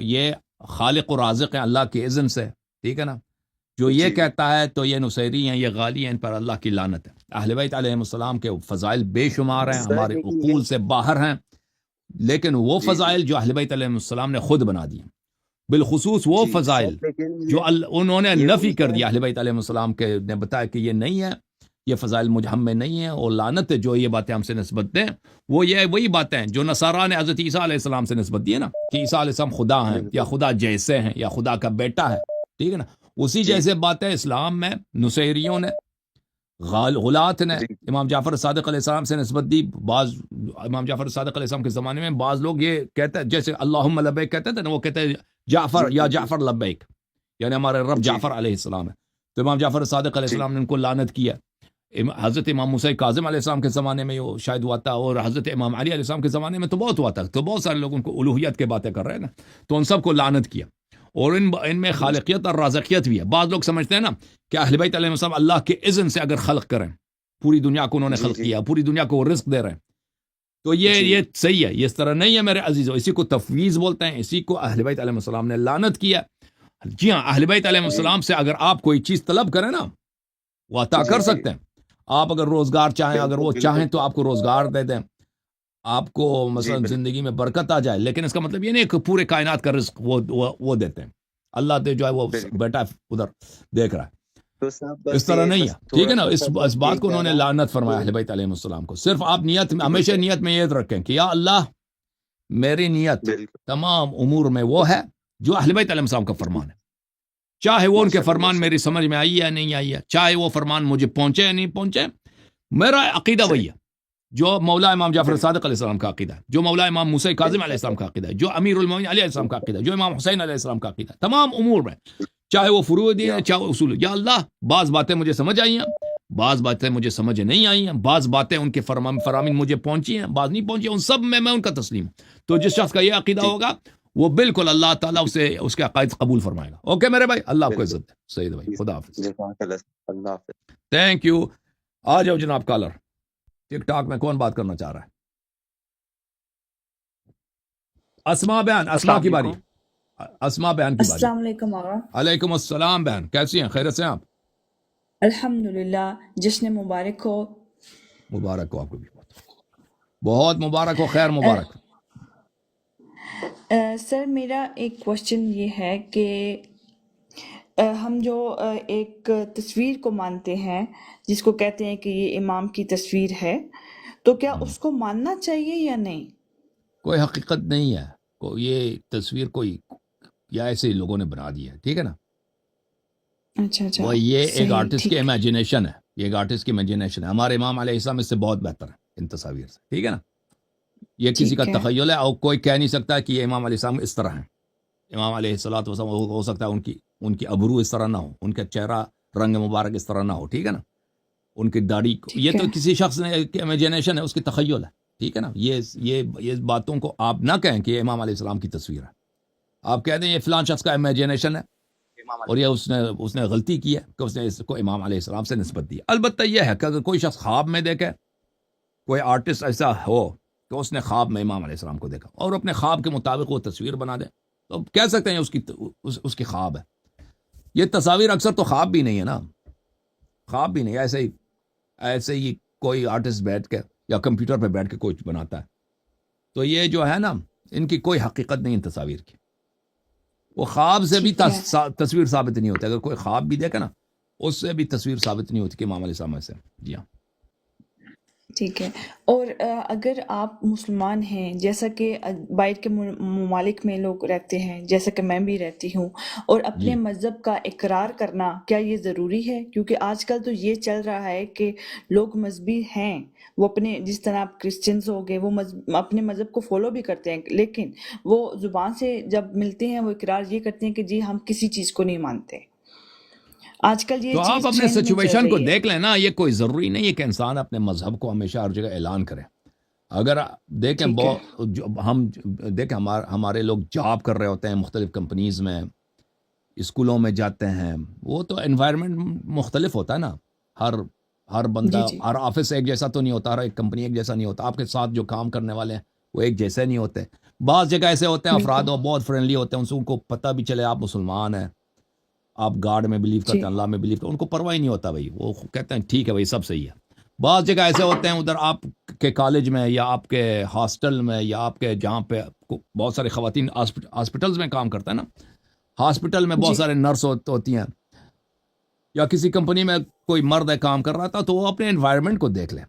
یہ خالق و رازق ہیں اللہ کے اذن سے، ٹھیک ہے نا. جو یہ کہتا ہے تو یہ نصیری ہیں، یہ غالی ہیں، ان پر اللہ کی لعنت ہے. اہل بیت علیہم السلام کے فضائل بے شمار ہیں، ہمارے عقول سے باہر ہیں، لیکن وہ فضائل جو اہل بیت علیہم السلام نے خود بنا دیے، بالخصوص وہ فضائل جو انہوں نے نفی کر دیا. اہل بیت علیہم السلام کے نے بتایا کہ یہ نہیں ہے، یہ فضائل مجھ ہم میں نہیں ہیں، اور لعنت ہے جو یہ باتیں ہم سے نسبت دیں. وہ یہ وہی باتیں جو نصارہ نے حضرت عیسیٰ علیہ السلام سے نسبت دی ہے نا، کہ عیسیٰ علیہ السلام خدا ہیں یا خدا جیسے ہیں یا خدا کا بیٹا ہے، ٹھیک ہے نا. اسی جیسے باتیں اسلام میں نصیریوں نے، غلات نے امام جعفر صادق علیہ السلام سے نسبت دی. بعض امام جعفر صادق علیہ السلام کے زمانے میں بعض لوگ یہ کہتے ہیں، جیسے اللہم لبیک کہتے تھے نا، وہ کہتے ہیں جعفر یا جعفر لبیک، یعنی ہمارے رب جعفر علیہ السلام ہے. تو امام جعفر صادق علیہ السلام نے ان کو لعنت کیا. حضرت امام موسیٰ کاظم علیہ السلام کے زمانے میں وہ شاید ہوا تھا، اور حضرت امام علی علیہ السلام کے زمانے میں تو بہت ہوا تھا. تو بہت سارے لوگ ان کو الوہیت کے باتیں کر رہے ہیں نا، تو ان سب کو لعنت کیا. اور ان میں خالقیت اور رازقیت بھی ہے. بعض لوگ سمجھتے ہیں نا کہ اہل بیت علیہ السلام اللہ کے اذن سے اگر خلق کریں، پوری دنیا کو انہوں نے خلق کیا، پوری دنیا کو وہ رزق دے رہے ہیں، تو یہ صحیح ہے. یہ اس طرح نہیں ہے میرے عزیزو. اسی کو تفویض بولتے ہیں، اسی کو اہل بیت علیہ السلام نے لعنت کیا. جی ہاں، اہل بیت علیہ السلام سے اگر آپ کوئی چیز طلب کریں نا، وہ عطا کر سکتے ہیں. آپ اگر روزگار چاہیں، اگر وہ چاہیں تو آپ کو روزگار دے دیں، آپ کو مثلا زندگی میں برکت آ جائے، لیکن اس کا مطلب یہ نہیں کہ پورے کائنات کا رزق وہ دیتے ہیں. اللہ دے جو ہے وہ بیٹا ادھر دیکھ رہا ہے، اس طرح نہیں ہے، ٹھیک ہے نا. اس بات کو انہوں نے لعنت فرمایا اہل بیت علیہ السلام کو. صرف آپ نیت میں ہمیشہ نیت میں یہ رکھیں کہ یا اللہ میری نیت تمام امور میں وہ ہے جو اہل بیت علیہ السلام کا فرمان ہے، چاہے وہ ان کے فرمان میری سمجھ میں آئی یا نہیں آئی ہے، چاہے وہ فرمان مجھے پہنچے یا نہیں پہنچے. میرا عقیدہ وہی ہے جو مولا امام جعفر صادق علیہ السلام کا عقیدہ ہے، جو مولا امام موسیٰ کاظم علیہ السلام کا عقیدہ ہے، جو امیر المومنین علیہ السلام کا عقیدہ ہے، جو امام حسین علیہ السلام کا عقیدہ ہے. تمام امور میں چاہے وہ فروع دین ہے چاہے اصول. یا اللہ بعض باتیں مجھے سمجھ آئی ہیں، بعض باتیں مجھے سمجھ نہیں آئی ہیں، بعض باتیں ان کے فرامین مجھے پہنچی ہیں، بعض نہیں پہنچی، ان سب میں ان کا تسلیم. تو جس شخص کا یہ عقیدہ ہوگا وہ بالکل اللہ تعالیٰ اسے اس کے عقائد قبول فرمائے گا. اوکے میرے بھائی، اللہ آپ کو عزت دے. سعید بھائی خدا حافظ. Thank you. آ جاؤ جناب کالر. ٹک ٹاک میں کون بات کرنا چاہ رہا ہے؟ اسما بہن، اسما کی باری. اسما بہن کی باری. السلام علیکم آقا. علیکم السلام بہن، کیسی ہیں؟ خیریت سے ہیں آپ؟ الحمدللہ. جشن مبارک ہو. مبارک ہو آپ کو بھی، بہت مبارک ہو، خیر مبارک. سر میرا ایک کوشچن یہ ہے کہ ہم جو ایک تصویر کو مانتے ہیں جس کو کہتے ہیں کہ یہ امام کی تصویر ہے، تو کیا اس کو ماننا چاہیے یا نہیں؟ کوئی حقیقت نہیں ہے. یہ تصویر کوئی یا ایسے ہی لوگوں نے بنا دی ہے، ٹھیک ہے نا. اچھا وہ یہ ایک آرٹسٹ کی امیجنیشن ہے، یہ ایک آرٹسٹ کی امیجنیشن ہے. ہمارے امام علیہ السلام اس سے بہت بہتر ہے ان تصاویر سے، ٹھیک ہے نا. یہ کسی کا تخیل ہے، اور کوئی کہہ نہیں سکتا کہ یہ امام علیہ السلام اس طرح ہیں. امام علیہ الصلوۃ والسلام ہو سکتا ہے ان کی ابرو اس طرح نہ ہو، ان کا چہرہ رنگ مبارک اس طرح نہ ہو، ٹھیک ہے نا. ان کی داڑھی، یہ تو کسی شخص نے امیجنیشن ہے، اس کی تخیل ہے، ٹھیک ہے نا. یہ باتوں کو آپ نہ کہیں کہ یہ امام علیہ السلام کی تصویر ہے. آپ کہہ دیں یہ فلان شخص کا امیجنیشن ہے، اور یہ اس نے غلطی کی ہے کہ اس نے اس کو امام علیہ السلام سے نسبت دی. البتہ یہ ہے کہ اگر کوئی شخص خواب میں دیکھے، کوئی آرٹسٹ ایسا ہو کہ اس نے خواب میں امام علیہ السلام کو دیکھا اور اپنے خواب کے مطابق وہ تصویر بنا دے، تو کہہ سکتے ہیں اس کی خواب ہے. یہ تصاویر اکثر تو خواب بھی نہیں ہے نا، خواب بھی نہیں، ایسے ہی کوئی آرٹسٹ بیٹھ کے یا کمپیوٹر پہ بیٹھ کے کچھ بناتا ہے. تو یہ جو ہے نا، ان کی کوئی حقیقت نہیں ان تصاویر کی. وہ خواب سے بھی تصویر ثابت نہیں ہوتی. اگر کوئی خواب بھی دیکھے نا، اس سے بھی تصویر ثابت نہیں ہوتی کہ امام علیہ السلام ایسے. جی ہاں. ٹھیک ہے. اور اگر آپ مسلمان ہیں، جیسا کہ باہر کے ممالک میں لوگ رہتے ہیں، جیسا کہ میں بھی رہتی ہوں، اور اپنے مذہب کا اقرار کرنا کیا یہ ضروری ہے؟ کیونکہ آج کل تو یہ چل رہا ہے کہ لوگ مذہبی ہیں، وہ اپنے، جس طرح آپ کرسچنز ہو گئے، وہ اپنے مذہب کو فالو بھی کرتے ہیں، لیکن وہ زبان سے جب ملتے ہیں وہ اقرار یہ کرتے ہیں کہ جی ہم کسی چیز کو نہیں مانتے. آج کل یہ تو آپ چیز اپنے ٹرینڈ میں چل سچویشن کو رہی ہے. دیکھ لیں نا. یہ کوئی ضروری نہیں ہے کہ انسان اپنے مذہب کو ہمیشہ ہر جگہ اعلان کرے. اگر دیکھیں ٹھیک ہے. ہم دیکھیں ہمارے لوگ جاب کر رہے ہوتے ہیں مختلف کمپنیز میں، اسکولوں میں جاتے ہیں، وہ تو انوائرمنٹ مختلف ہوتا ہے نا. ہر بندہ، جی ہر آفس ایک جیسا تو نہیں ہوتا، ہر ایک کمپنی ایک جیسا نہیں ہوتا. آپ کے ساتھ جو کام کرنے والے ہیں وہ ایک جیسے نہیں ہوتے. بعض جگہ ایسے ہوتے ہیں افراد بالکل. وہ بہت فرینڈلی ہوتے ہیں، ان کو پتہ بھی چلے آپ مسلمان ہیں، آپ گاڈ میں بلیو جی کرتے ہیں، اللہ میں بلیو کرتے ہیں، ان کو پرواہ ہی نہیں ہوتا بھائی. وہ کہتے ہیں ٹھیک ہے بھائی سب صحیح ہے. بعض جگہ ایسے ہوتے ہیں ادھر آپ کے کالج میں یا آپ کے ہاسٹل میں یا آپ کے جہاں پہ بہت ساری خواتین ہاسپٹلز میں کام کرتا ہے نا، ہاسپٹل میں بہت جی سارے نرس ہوتی ہیں، یا کسی کمپنی میں کوئی مرد ہے کام کر رہا تھا، تو وہ اپنے انوائرمنٹ کو دیکھ لے.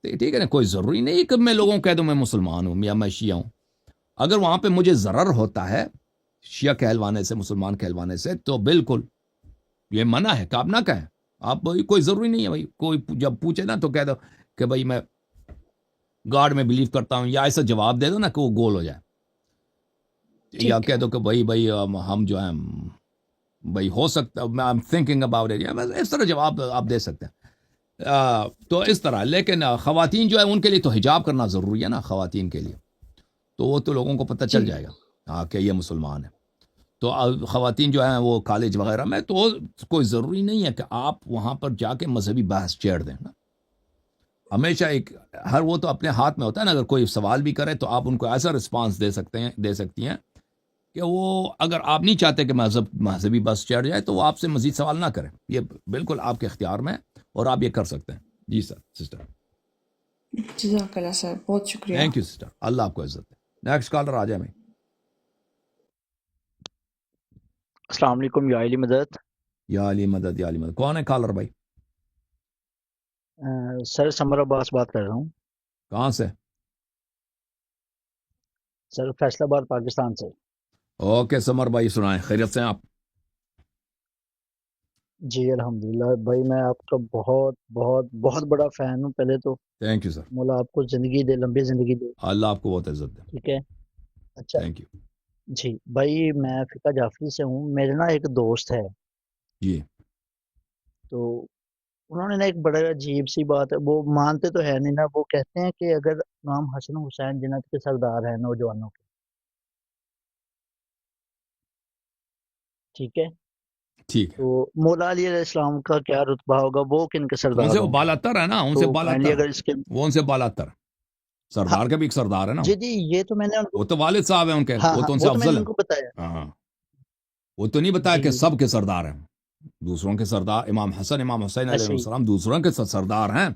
ٹھیک ہے نا، کوئی ضروری نہیں کہ میں لوگوں کو کہہ دوں میں مسلمان ہوں یا میں شیعہ ہوں. اگر وہاں پہ مجھے ضرر ہوتا ہے شیعہ کہلوانے سے، مسلمان کہلوانے سے، تو بالکل یہ منع ہے کہ آپ نہ کہیں. آپ کوئی ضروری نہیں ہے بھائی، کوئی جب پوچھے نا تو کہہ دو کہ بھائی میں گاڈ میں بلیو کرتا ہوں، یا ایسا جواب دے دو نا کہ وہ گول ہو جائے. یا ٹھیک کہہ ہے. دو کہ بھائی ہم جو ہیں بھائی ہو سکتا ہے I am thinking about it, اس طرح جواب آپ دے سکتے ہیں. تو اس طرح. لیکن خواتین جو ہے ان کے لیے تو حجاب کرنا ضروری ہے نا، خواتین کے لیے تو وہ تو لوگوں کو پتہ جی چل جائے گا ہاں کہ یہ مسلمان ہے. تو خواتین جو ہیں وہ کالج وغیرہ میں، تو کوئی ضروری نہیں ہے کہ آپ وہاں پر جا کے مذہبی بحث چھیڑ دیں نا. ہمیشہ وہ تو اپنے ہاتھ میں ہوتا ہے نا. اگر کوئی سوال بھی کرے تو آپ ان کو ایسا رسپانس دے سکتی ہیں کہ وہ، اگر آپ نہیں چاہتے کہ مذہبی بحث چڑھ جائے تو وہ آپ سے مزید سوال نہ کریں. یہ بالکل آپ کے اختیار میں ہے اور آپ یہ کر سکتے ہیں. جی سر، سسٹر. جزاک اللہ سر، بہت شکریہ. تھینک یو سسٹر، اللہ آپ کو عزت دے. نیکسٹ کالر آ جائے میں. السلام علیکم، یا علی مدد. یا علی مدد، یا علی مدد. کون ہے کالر بھائی؟ سر سمر عباس بات کر رہا ہوں. کہاں سے؟ سر فیصل آباد پاکستان سے. اوکے سمر بھائی، سنائیں، خیریت سے ہیں آپ؟ جی الحمدللہ بھائی، میں آپ کا بہت بہت بہت بڑا فین ہوں. پہلے تو تھینک یو سر. مولا آپ کو زندگی دے، لمبی زندگی دے. اللہ آپ کو بہت عزت دے. ٹھیک ہے. اچھا تھینک یو. جی بھائی، میں فقہ جعفری سے ہوں. میرے نا ایک دوست ہے، جی تو انہوں نے نا ایک بڑا عجیب سی بات ہے، وہ مانتے تو ہے نہیں نا. وہ کہتے ہیں کہ اگر امام حسن حسین جنت کے سردار ہیں نوجوانوں کے، ٹھیک ہے، ٹھیک ہے. تو مولا علی علیہ السلام کا کیا رتبہ ہوگا، وہ کن کے ان سردار سے وہ ہوں گے؟ بالاتر ہے نا، ان سے تو کائنڈلی بالاتر اگر اس کے وہ ان سے بالاتر ہاں سردار کے بھی ایک سردار ہے نا. جی جی، یہ تو میں نے ان کو، وہ تو والد صاحب ہیں ان کے، ہاں وہ ہاں تو ان سے وہ تو میں افضل نے ان ہیں. کو بتایا. ہاں وہ تو نہیں بتایا جی کہ سب کے سردار ہیں. دوسروں کے سردار امام حسن، امام حسین علیہ ایسے ہی. السلام دوسروں کے سردار ہیں،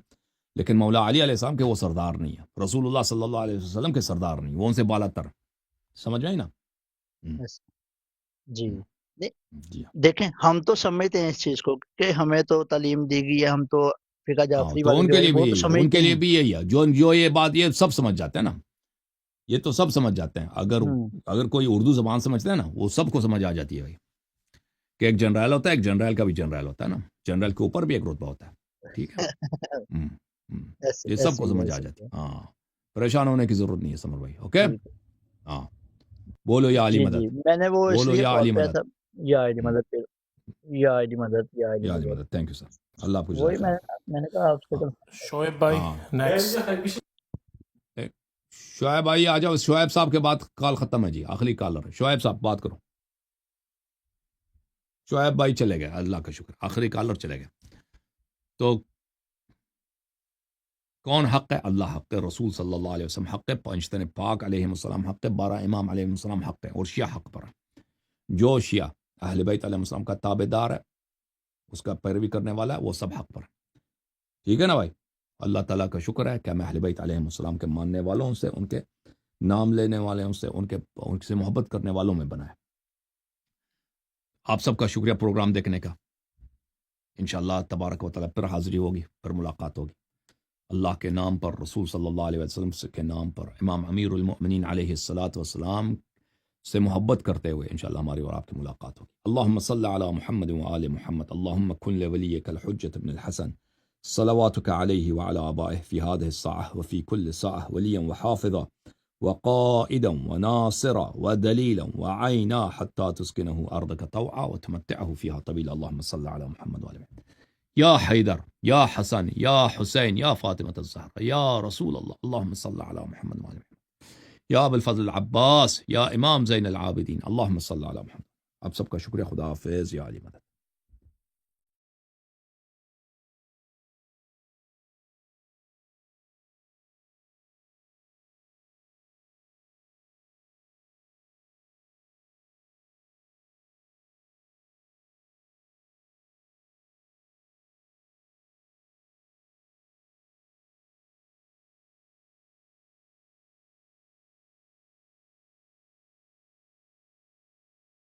لیکن مولا علی علیہ السلام کے وہ سردار نہیں ہے. رسول اللہ صلی اللہ علیہ وسلم کے سردار نہیں، وہ ان سے بالاتر. سمجھ آئی نا؟ ایسے. جی جی دیکھیں، ہم تو سمجھتے ہیں اس چیز کو کہ ہمیں تو تعلیم دی گئی ہے، ہم تو فقہ جعفری تو والے ان جو کے ہے لیے بھی وہ تو یہی ہے، ان سمجھتے کے لیے ہیں. بھی یہی ہے. جو یہ بات یہ سب سمجھ جاتے ہیں نا، یہ تو سب سمجھ جاتے ہیں. اگر کوئی اردو زبان سمجھتا ہے نا، وہ سب کو سمجھ آ جاتی ہے بھائی، کہ ایک جنرل ہوتا ہے، ایک جنرل کا بھی جنرل ہوتا ہے نا، جنرل کے اوپر بھی ایک رتبہ ہوتا ہے. ٹھیک ہے، یہ سب کو سمجھ آ جاتی ہے. ہاں، پریشان ہونے کی ضرورت نہیں ہے سمر بھائی. اوکے، ہاں بولو یا علی جی مدد، جی، میں نے وہ اس بولو لیے یا کال علی کیا مدد. تھا. یا علی مدد، یا علی مدد، یا علی یا علی مدد. مدد. تھینک یو سر، اللہ آپ کو وہی جزاک خیر. میں نے کہا آپ سے کل. شعیب بھائی نیکسٹ. شعیب بھائی آ جاؤ. شعیب صاحب کے بعد کال ختم ہے جی، آخری کالر ہے. شعیب صاحب بات کرو. شعیب بھائی چلے گئے، اللہ کا شکر، آخری کالر چلے گئے. تو کون حق ہے؟ اللہ حق ہے، رسول صلی اللہ علیہ وسلم حق ہے، پنجتن پاک علیہ السلام حق ہے، 12 امام علیہ السلام حق ہے، اور شیعہ حق پر ہے. جو شیعہ اہل بیت علیہ السلام کا تابع دار ہے، اس کا پیروی کرنے والا ہے، وہ سب حق پر ہے. ٹھیک ہے نا بھائی؟ اللہ تعالیٰ کا شکر ہے کہ ہمیں اہل بیت علیہ السلام کے ماننے والوں سے، ان کے نام لینے والوں سے، ان سے محبت کرنے والوں میں بنا ہے. آپ سب کا شکریہ پروگرام دیکھنے کا. انشاءاللہ تبارک و تعالیٰ پھر حاضری ہوگی، پھر ملاقات ہوگی. اللہ کے نام پر، رسول صلی اللہ علیہ وسلم کے نام پر، امام امیر المؤمنین علیہ الصلاۃ والسلام سے محبت کرتے ہوئے انشاءاللہ ہماری اور آپ کی ملاقات ہوگی. اللہم صل علی محمد وآل محمد. اللہم کن لولیک الحجۃ بن الحسن صلواتک علیہ وعلی آبائہ فی هذه الساعة وفی کل ساعة ولیا وحافظا وقائدا وناصرا ودلیلا وعینا حتی تسکنہ ارضک طوعا وتمتعہ فیہا طویلا. اللہم صل علی محمد وآل محمد. یا حیدر، یا حسن، یا حسین، یا فاطمۃ الزہرا، یا رسول اللہ، اللہم صل علی محمد وآل محمد. یا ابو الفضل العباس، یا امام زین العابدین، اللہم صل علی محمد. آپ سب کا شکریہ. خدا حافظ. یا علی مدد.